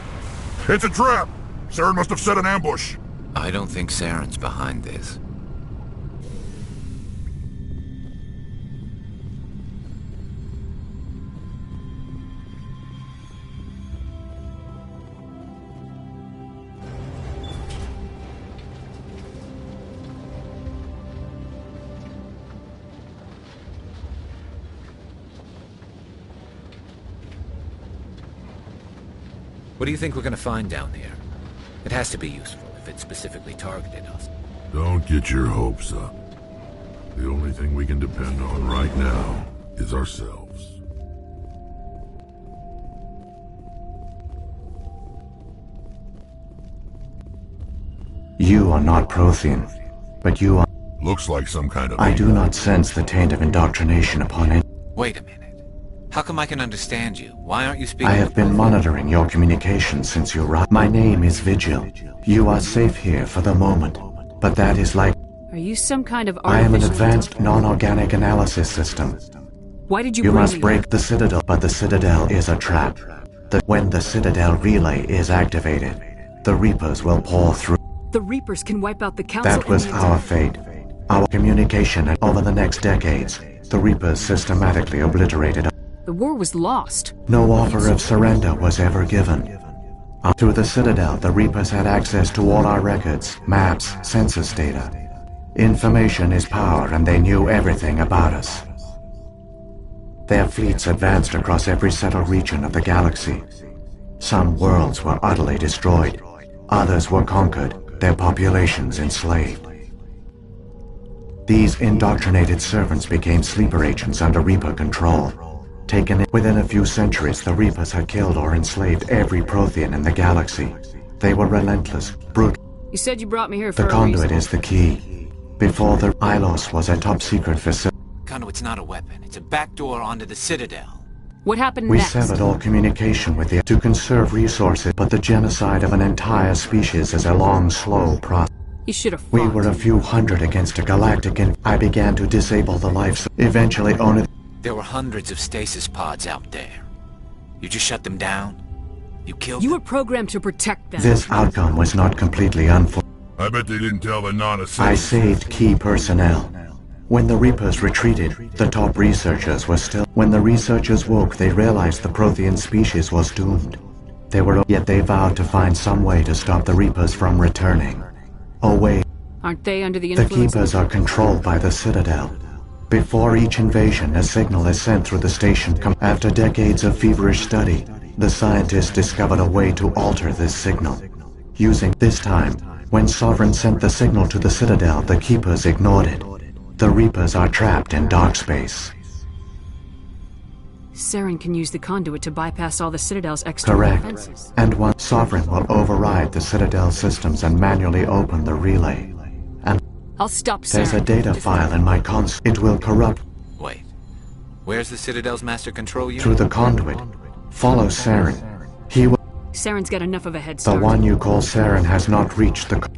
It's a trap! Saren must have set an ambush. I don't think Saren's behind this. What do you think we're gonna find down there? It has to be useful if it specifically targeted us. Don't get your hopes up. The only thing we can depend on right now is ourselves. You are not Prothean, but you are... Looks like some kind of... I do not sense the taint of indoctrination upon it. Wait a minute. How come I can understand you? Why aren't you speaking? I have been monitoring your communications since you arrived. My name is Vigil. You are safe here for the moment, but that is like... Are you some kind of I am an artificial advanced non-organic analysis system. Why did you You bring must me break here? the Citadel, but the Citadel is a trap. When the Citadel relay is activated, the Reapers will pour through. The Reapers can wipe out the Council. That was and the our fate. Our communication, and over the next decades, the Reapers systematically obliterated. The war was lost. No offer of surrender was ever given. Through the Citadel, the Reapers had access to all our records, maps, census data. Information is power, and they knew everything about us. Their fleets advanced across every settled region of the galaxy. Some worlds were utterly destroyed. Others were conquered, their populations enslaved. These indoctrinated servants became sleeper agents under Reaper control. Taken within a few centuries, the Reapers had killed or enslaved every Prothean in the galaxy. They were relentless, brutal. You said you brought me here for The a conduit reason. is the key. Before the Ilos was a top-secret facility. Conduit's not a weapon. It's a backdoor onto the Citadel. What happened We next? severed all communication with it to conserve resources, but the genocide of an entire species is a long, slow process. You should have We were a few hundred against a galactic, and I began to disable the life. Eventually, only. There were hundreds of stasis pods out there. You just shut them down? You killed You were programmed to protect them. This outcome was not completely unfortunate. I bet they didn't tell the I non-essentials. saved key personnel. When the Reapers retreated, the top researchers were still... When the researchers woke, they realized the Prothean species was doomed. Yet they vowed to find some way to stop the Reapers from returning. Oh wait, Aren't they under the the influence Keepers are controlled by the Citadel. Before each invasion, a signal is sent through the station. After decades of feverish study, the scientists discovered a way to alter this signal. Using this time, when Sovereign sent the signal to the Citadel, the Keepers ignored it. The Reapers are trapped in dark space. Saren can use the conduit to bypass all the Citadel's external defenses. Correct. And one Sovereign will override the Citadel systems and manually open the relay. And I'll stop Saren. There's a data file in my console. It will corrupt. Wait. Where's the Citadel's master control unit? Through the conduit. Follow Saren. He will... Saren's got enough of a head The start. one you call Saren has not reached the...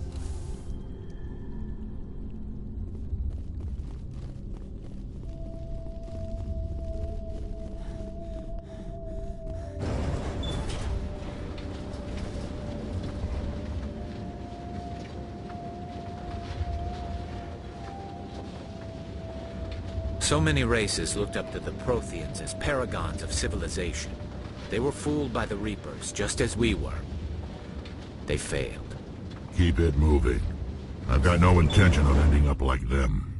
So many races looked up to the Protheans as paragons of civilization. They were fooled by the Reapers, just as we were. They failed. Keep it moving. I've got no intention of ending up like them.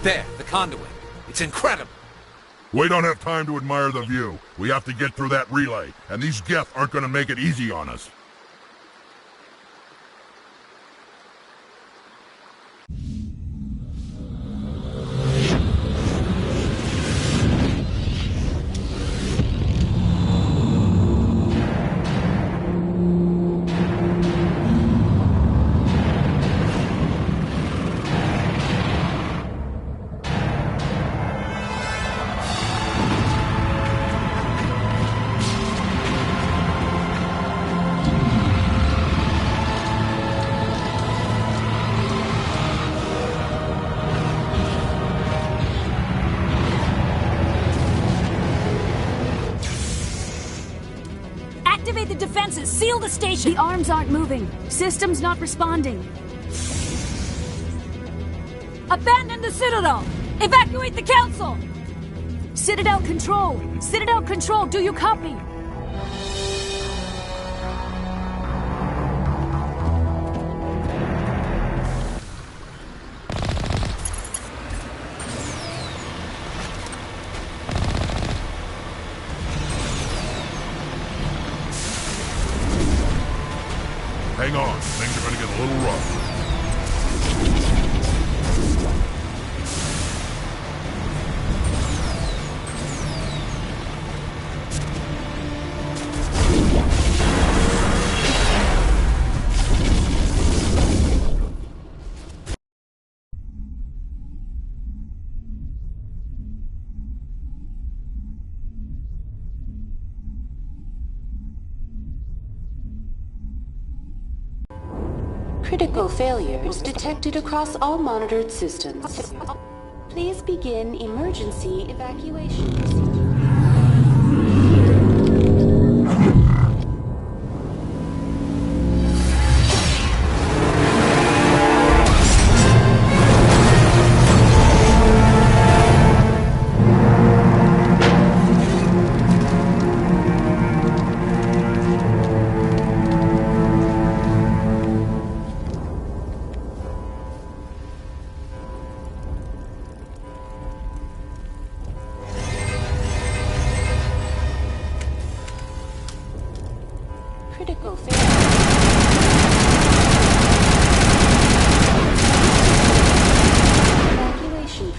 There, the conduit. It's incredible. We don't have time to admire the view. We have to get through that relay, and these Geth aren't going to make it easy on us. Evacuate the defenses! Seal the station! The arms aren't moving. System's not responding. Abandon the Citadel! Evacuate the Council! Citadel Control! Citadel Control, do you copy? Hang on, things are gonna get a little rough. Critical failures detected across all monitored systems. Please begin emergency evacuation procedure. Critical failure. Evacuation.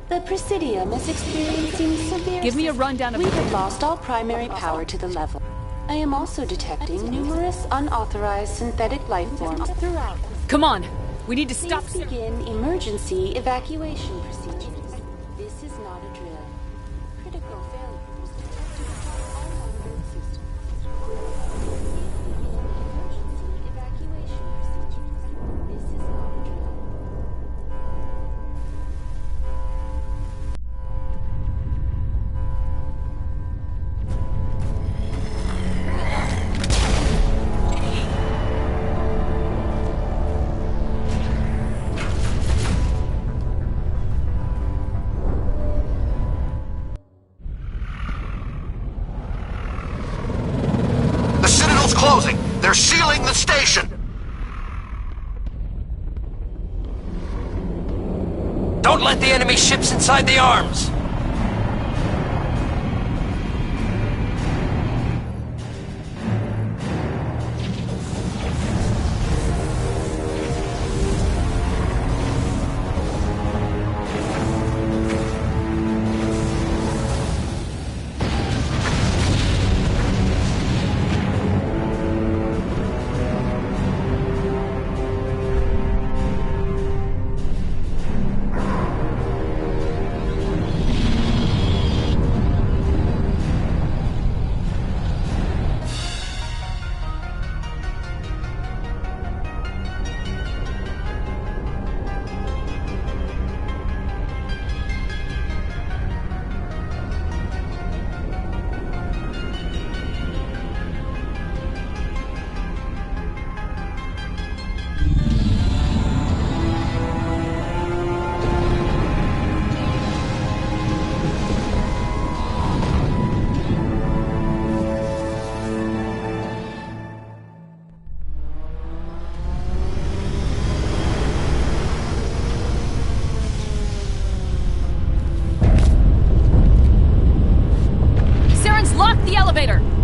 The Presidium is experiencing severe... Give me a rundown of... We have lost all primary power to the level. I am also detecting numerous unauthorized synthetic life forms throughout. Come on! We need to stop... Please begin emergency evacuation procedures. This is not a drill. Critical failures detected across all monitored systems. Closing! They're sealing the station! Don't let the enemy ships inside the arms!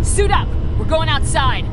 Suit up! We're going outside!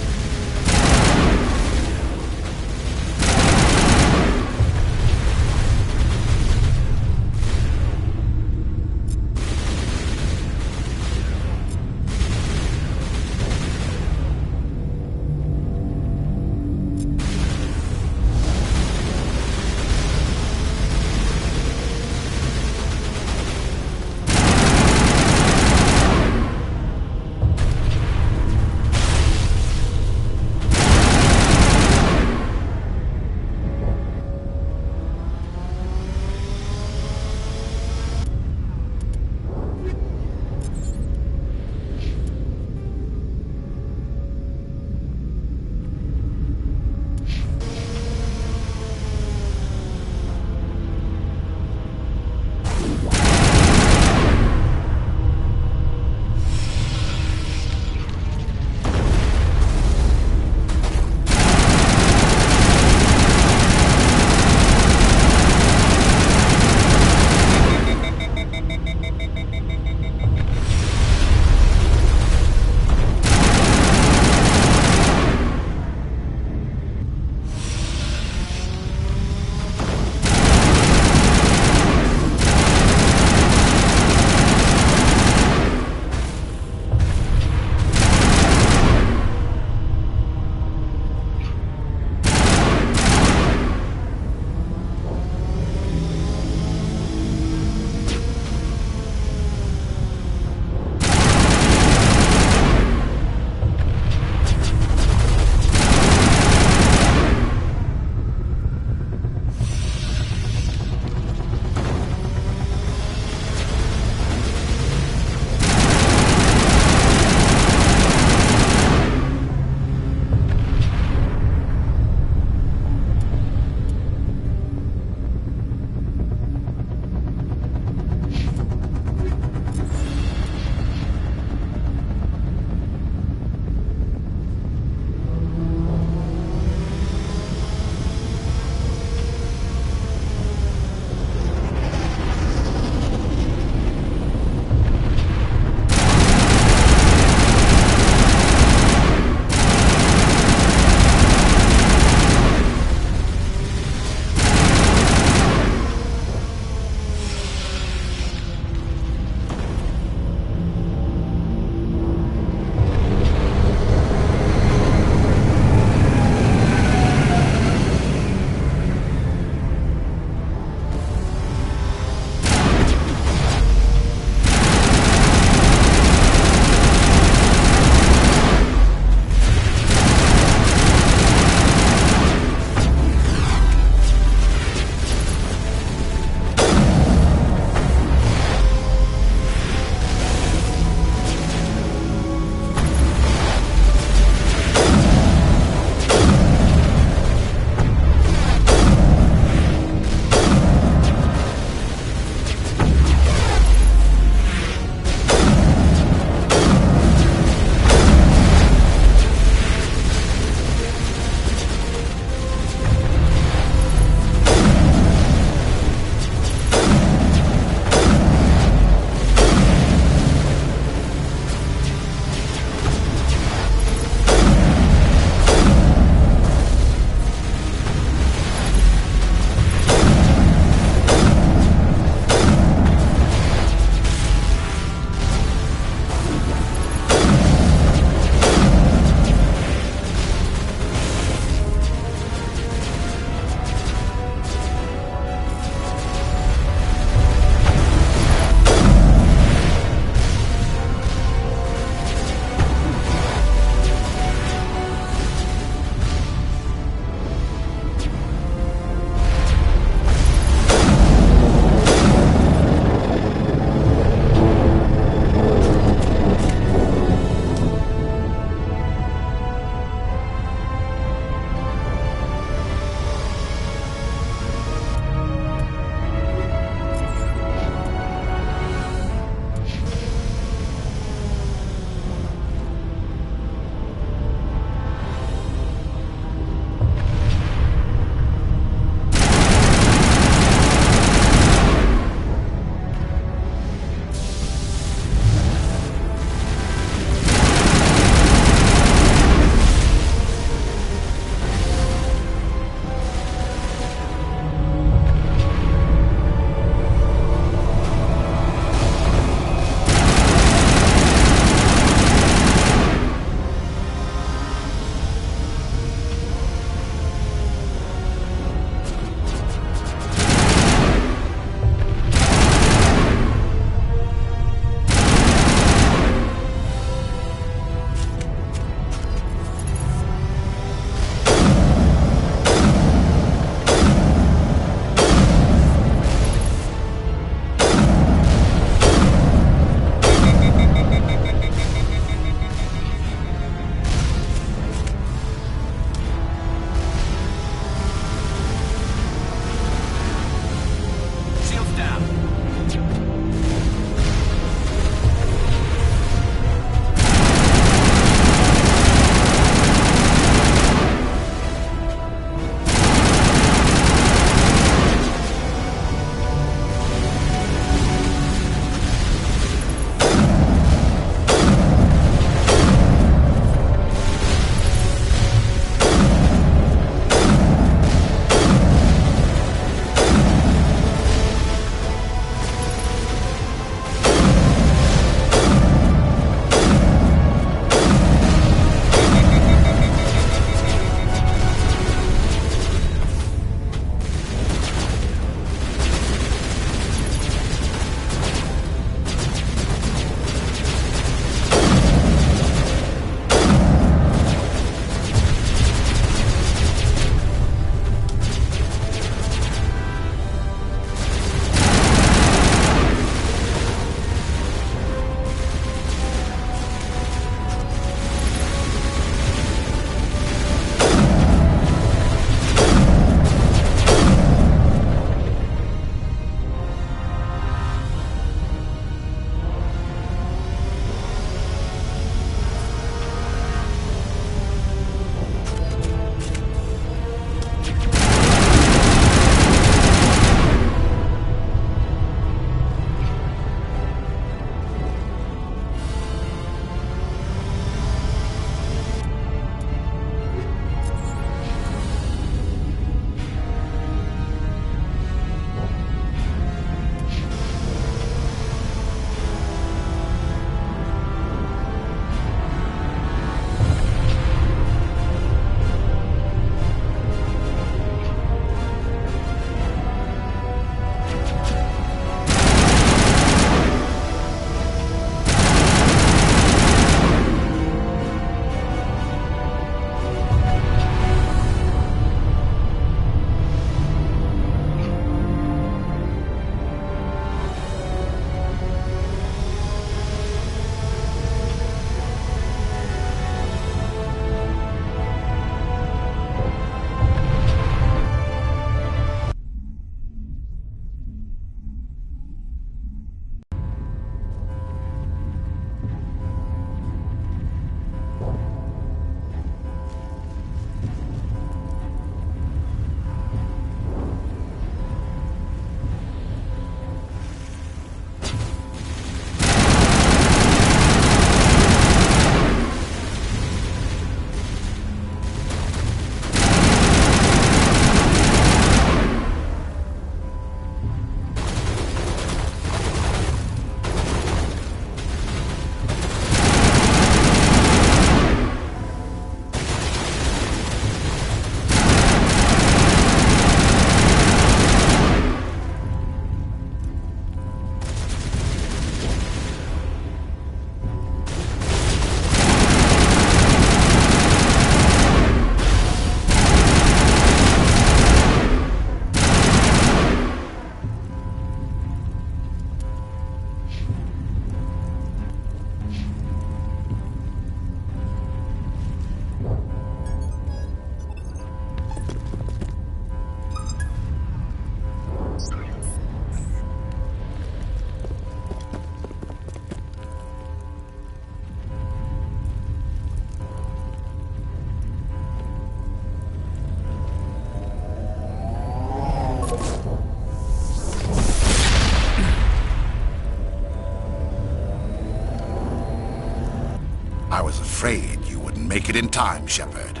make it in time, Shepard.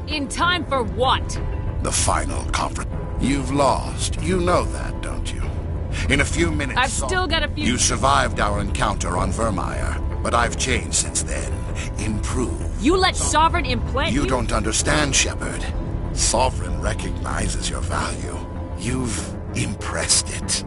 In time for what? The final conference. You've lost. You know that, don't you? In a few minutes... I've still got a few... You survived our encounter on Vermeer, but I've changed since then. Improved. You let Sovereign implant you? You don't understand, Shepard. Sovereign recognizes your value. You've impressed it.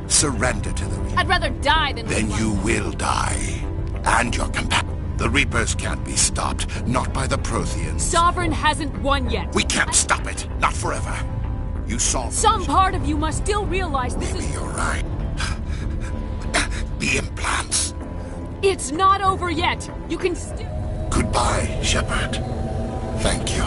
Surrender to the Reapers. I'd rather die than... Then you will die. And your companion. The Reapers can't be stopped, not by the Protheans. Sovereign hasn't won yet. We can't stop it, not forever. You saw... Some part of you must still realize this Maybe is... you're right. The implants. It's not over yet. You can still... Goodbye, Shepard. Thank you.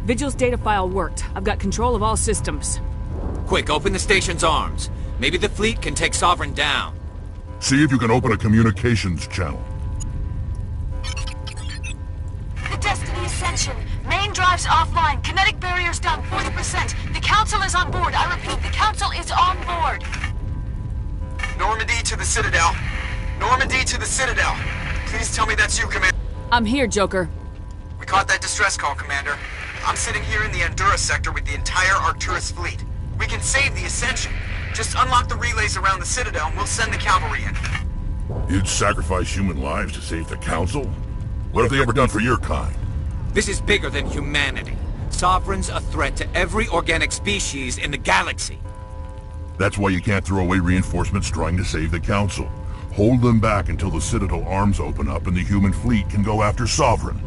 Vigil's data file worked. I've got control of all systems. Quick, open the station's arms. Maybe the fleet can take Sovereign down. See if you can open a communications channel. The Destiny Ascension. Main drives offline. Kinetic barriers down 40%. The Council is on board. I repeat, the Council is on board. Normandy to the Citadel. Normandy to the Citadel. Please tell me that's you, Commander. I'm here, Joker. We caught that distress call, Commander. I'm sitting here in the Andurra sector with the entire Arcturus fleet. We can save the Ascension. Just unlock the relays around the Citadel and we'll send the cavalry in. You'd sacrifice human lives to save the Council? What have they ever done for your kind? This is bigger than humanity. Sovereign's a threat to every organic species in the galaxy. That's why you can't throw away reinforcements trying to save the Council. Hold them back until the Citadel arms open up and the human fleet can go after Sovereign.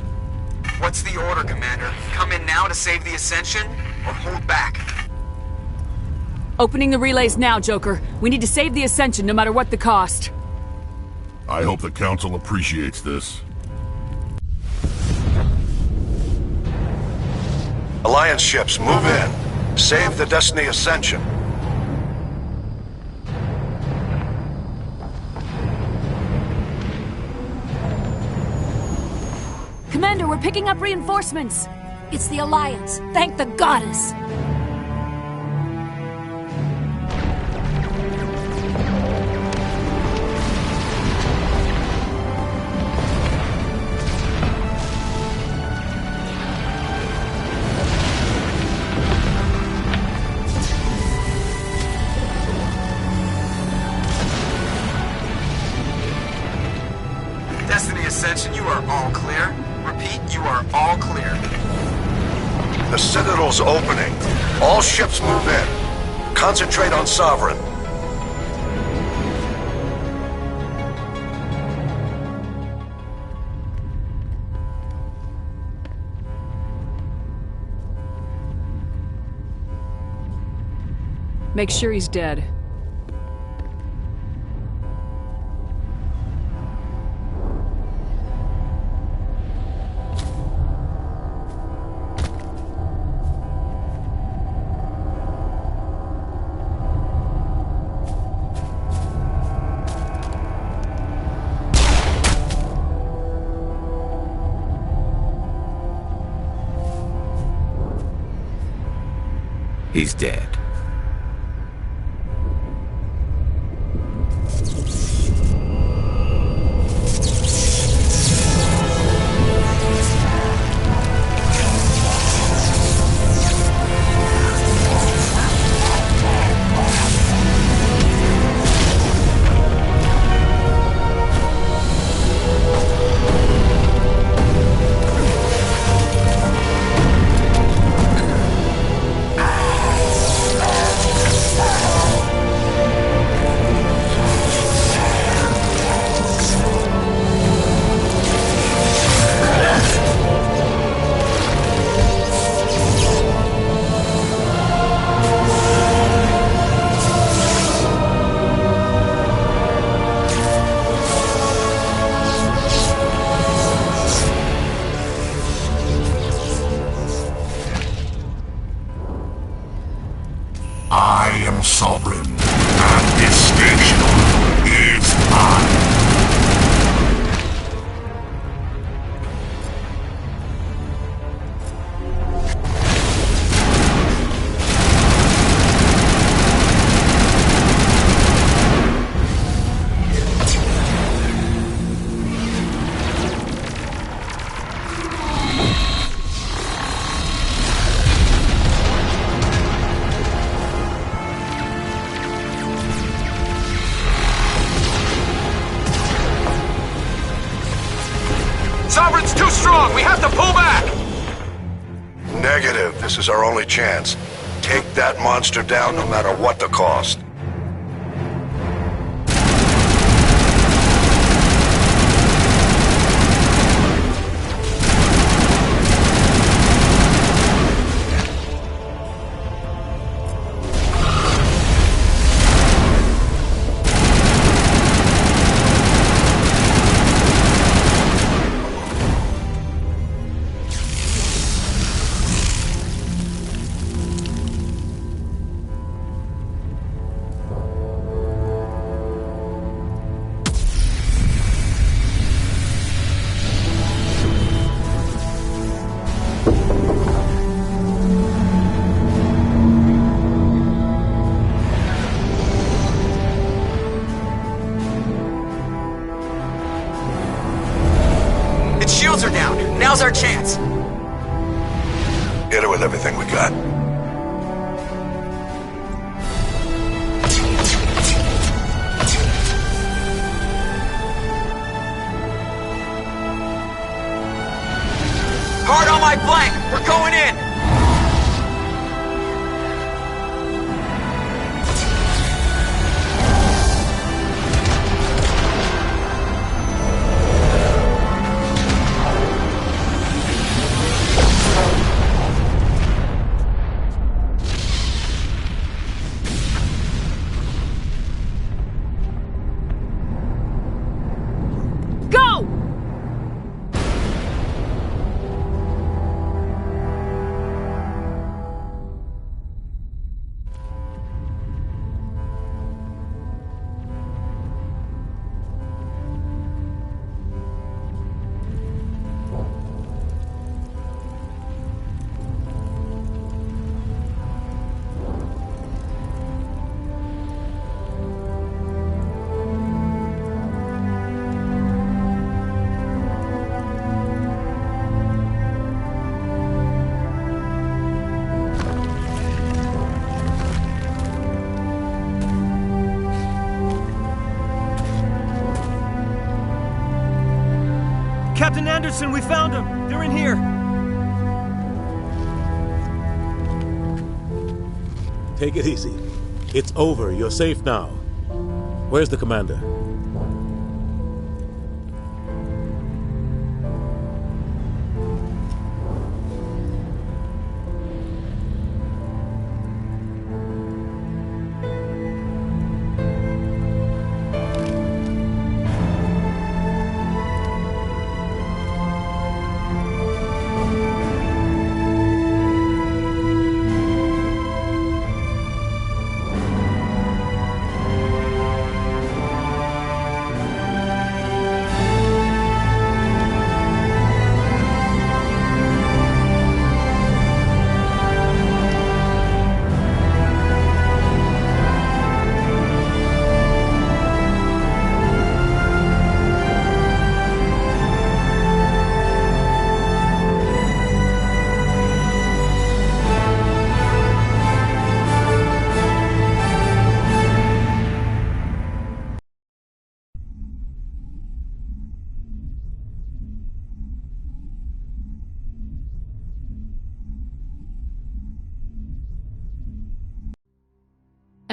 What's the order, Commander? Come in now to save the Ascension, or hold back? Opening the relays now, Joker. We need to save the Ascension no matter what the cost. I hope the Council appreciates this. Alliance ships, move in. Save the Destiny Ascension. Commander, we're picking up reinforcements. It's the Alliance. Thank the goddess. Destiny Ascension, you are all clear. Repeat, you are all clear. The Citadel's opening. All ships move in. Concentrate on Sovereign. Make sure he's dead. He's dead. sovereign, and this station is mine. Sovereign's too strong! We have to pull back! Negative. This is our only chance. Take that monster down no matter what the cost. Shields are down. Now's our chance. Hit it with everything we got. Hard on my flank. We're going in. Captain Anderson, we found them! They're in here! Take it easy. It's over. You're safe now. Where's the commander?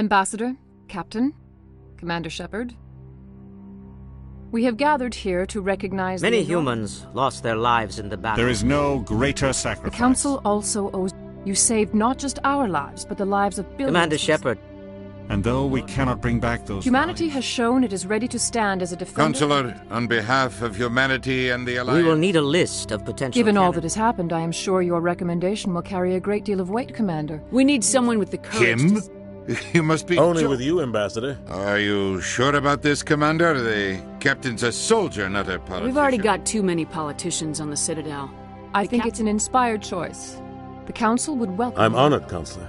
Ambassador, Captain, Commander Shepard. We have gathered here to recognize many humans lost their lives in the battle. There is no greater sacrifice. The Council also owes... You saved not just our lives, but the lives of billions. Commander Shepard. And though we cannot bring back those Humanity has shown it is ready to stand as a defender... Counselor, on behalf of humanity and the Alliance... We will need a list of potential Given all that has happened, I am sure your recommendation will carry a great deal of weight, Commander. We need someone with the courage Him? You must be... Only with you, Ambassador. Are you sure about this, Commander? The captain's a soldier, not a politician. We've already got too many politicians on the Citadel. I think it's an inspired choice. The Council would welcome I'm you. honored, Counselor.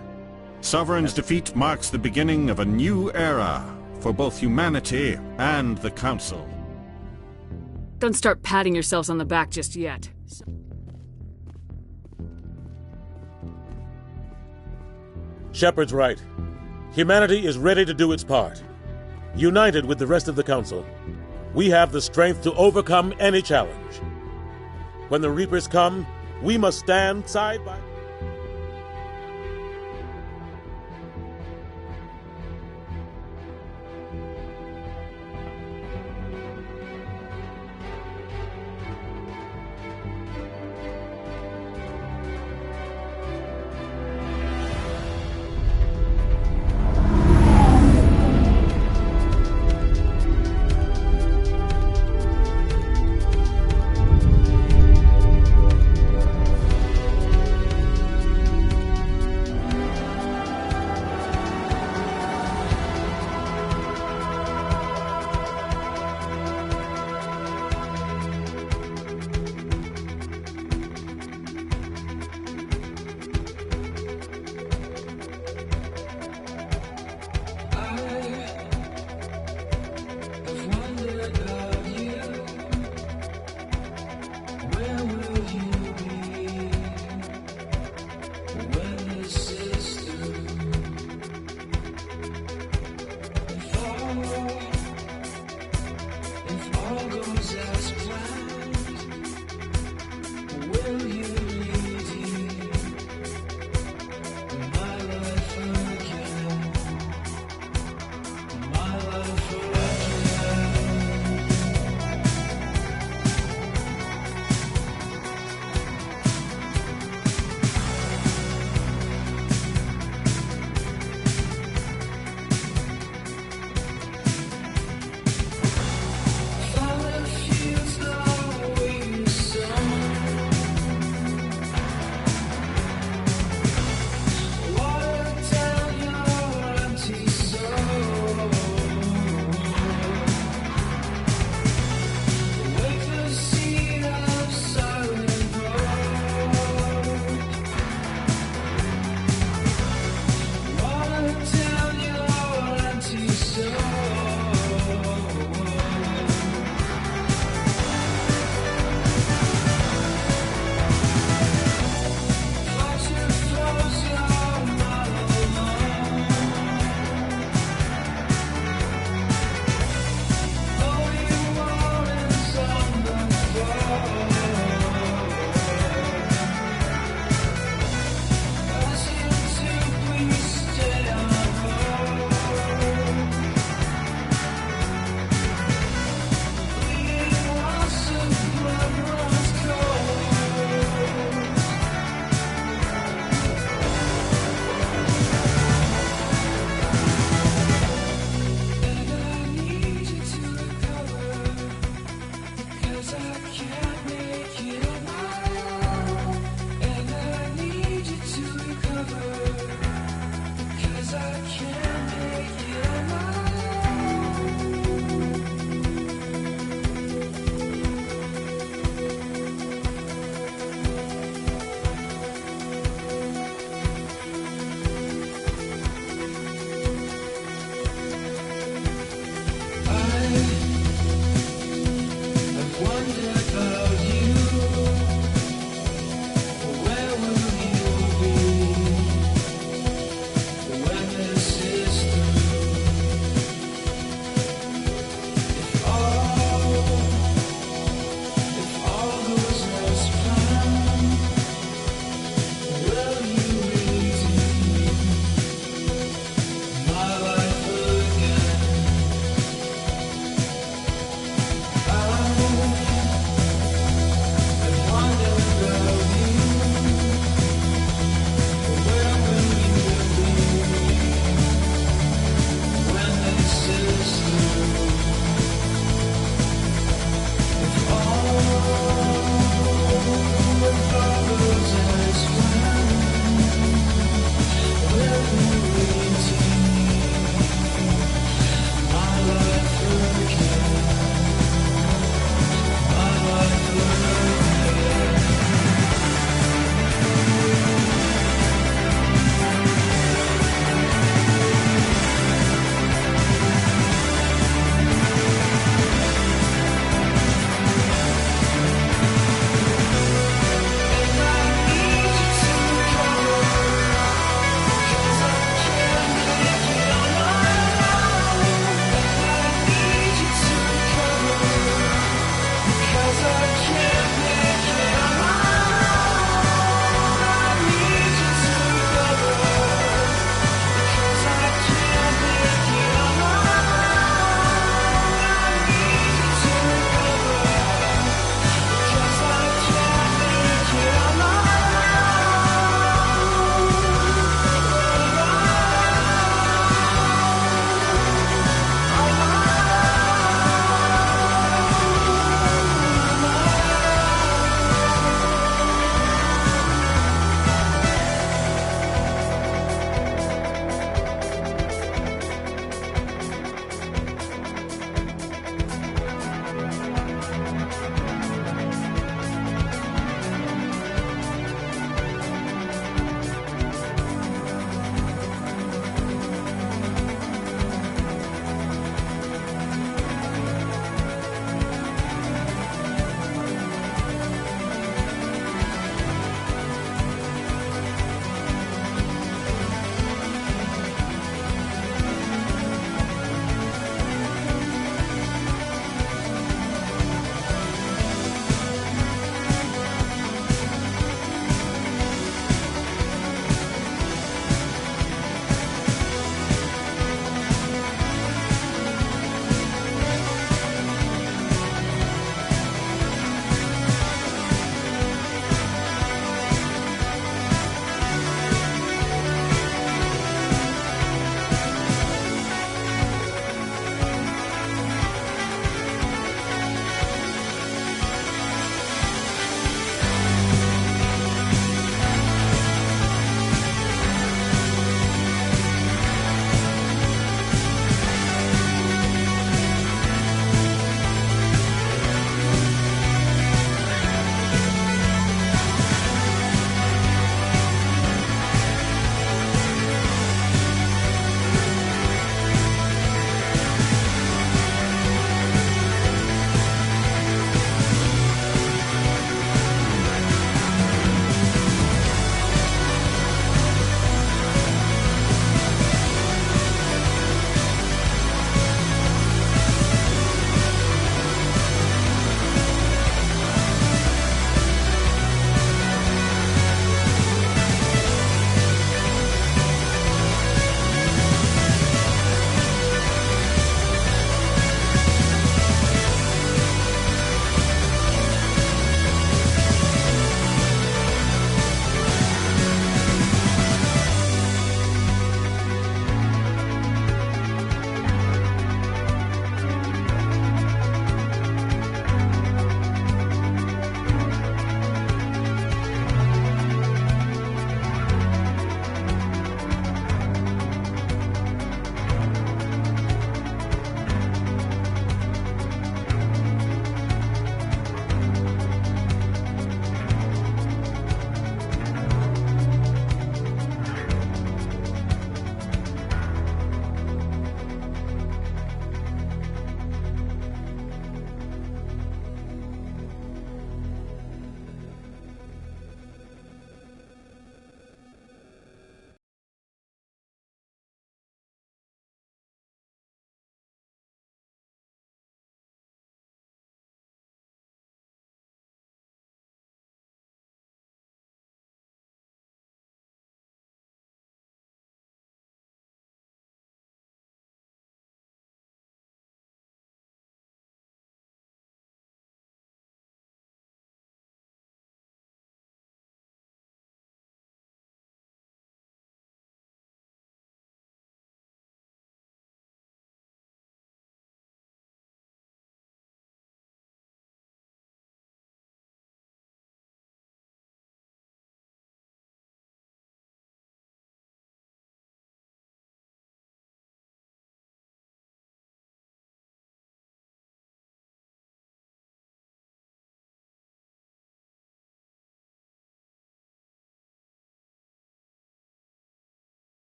Sovereign's defeat marks the beginning of a new era for both humanity and the Council. Don't start patting yourselves on the back just yet. Shepard's right. Humanity is ready to do its part. United with the rest of the Council, we have the strength to overcome any challenge. When the Reapers come, we must stand side by... Where will you be when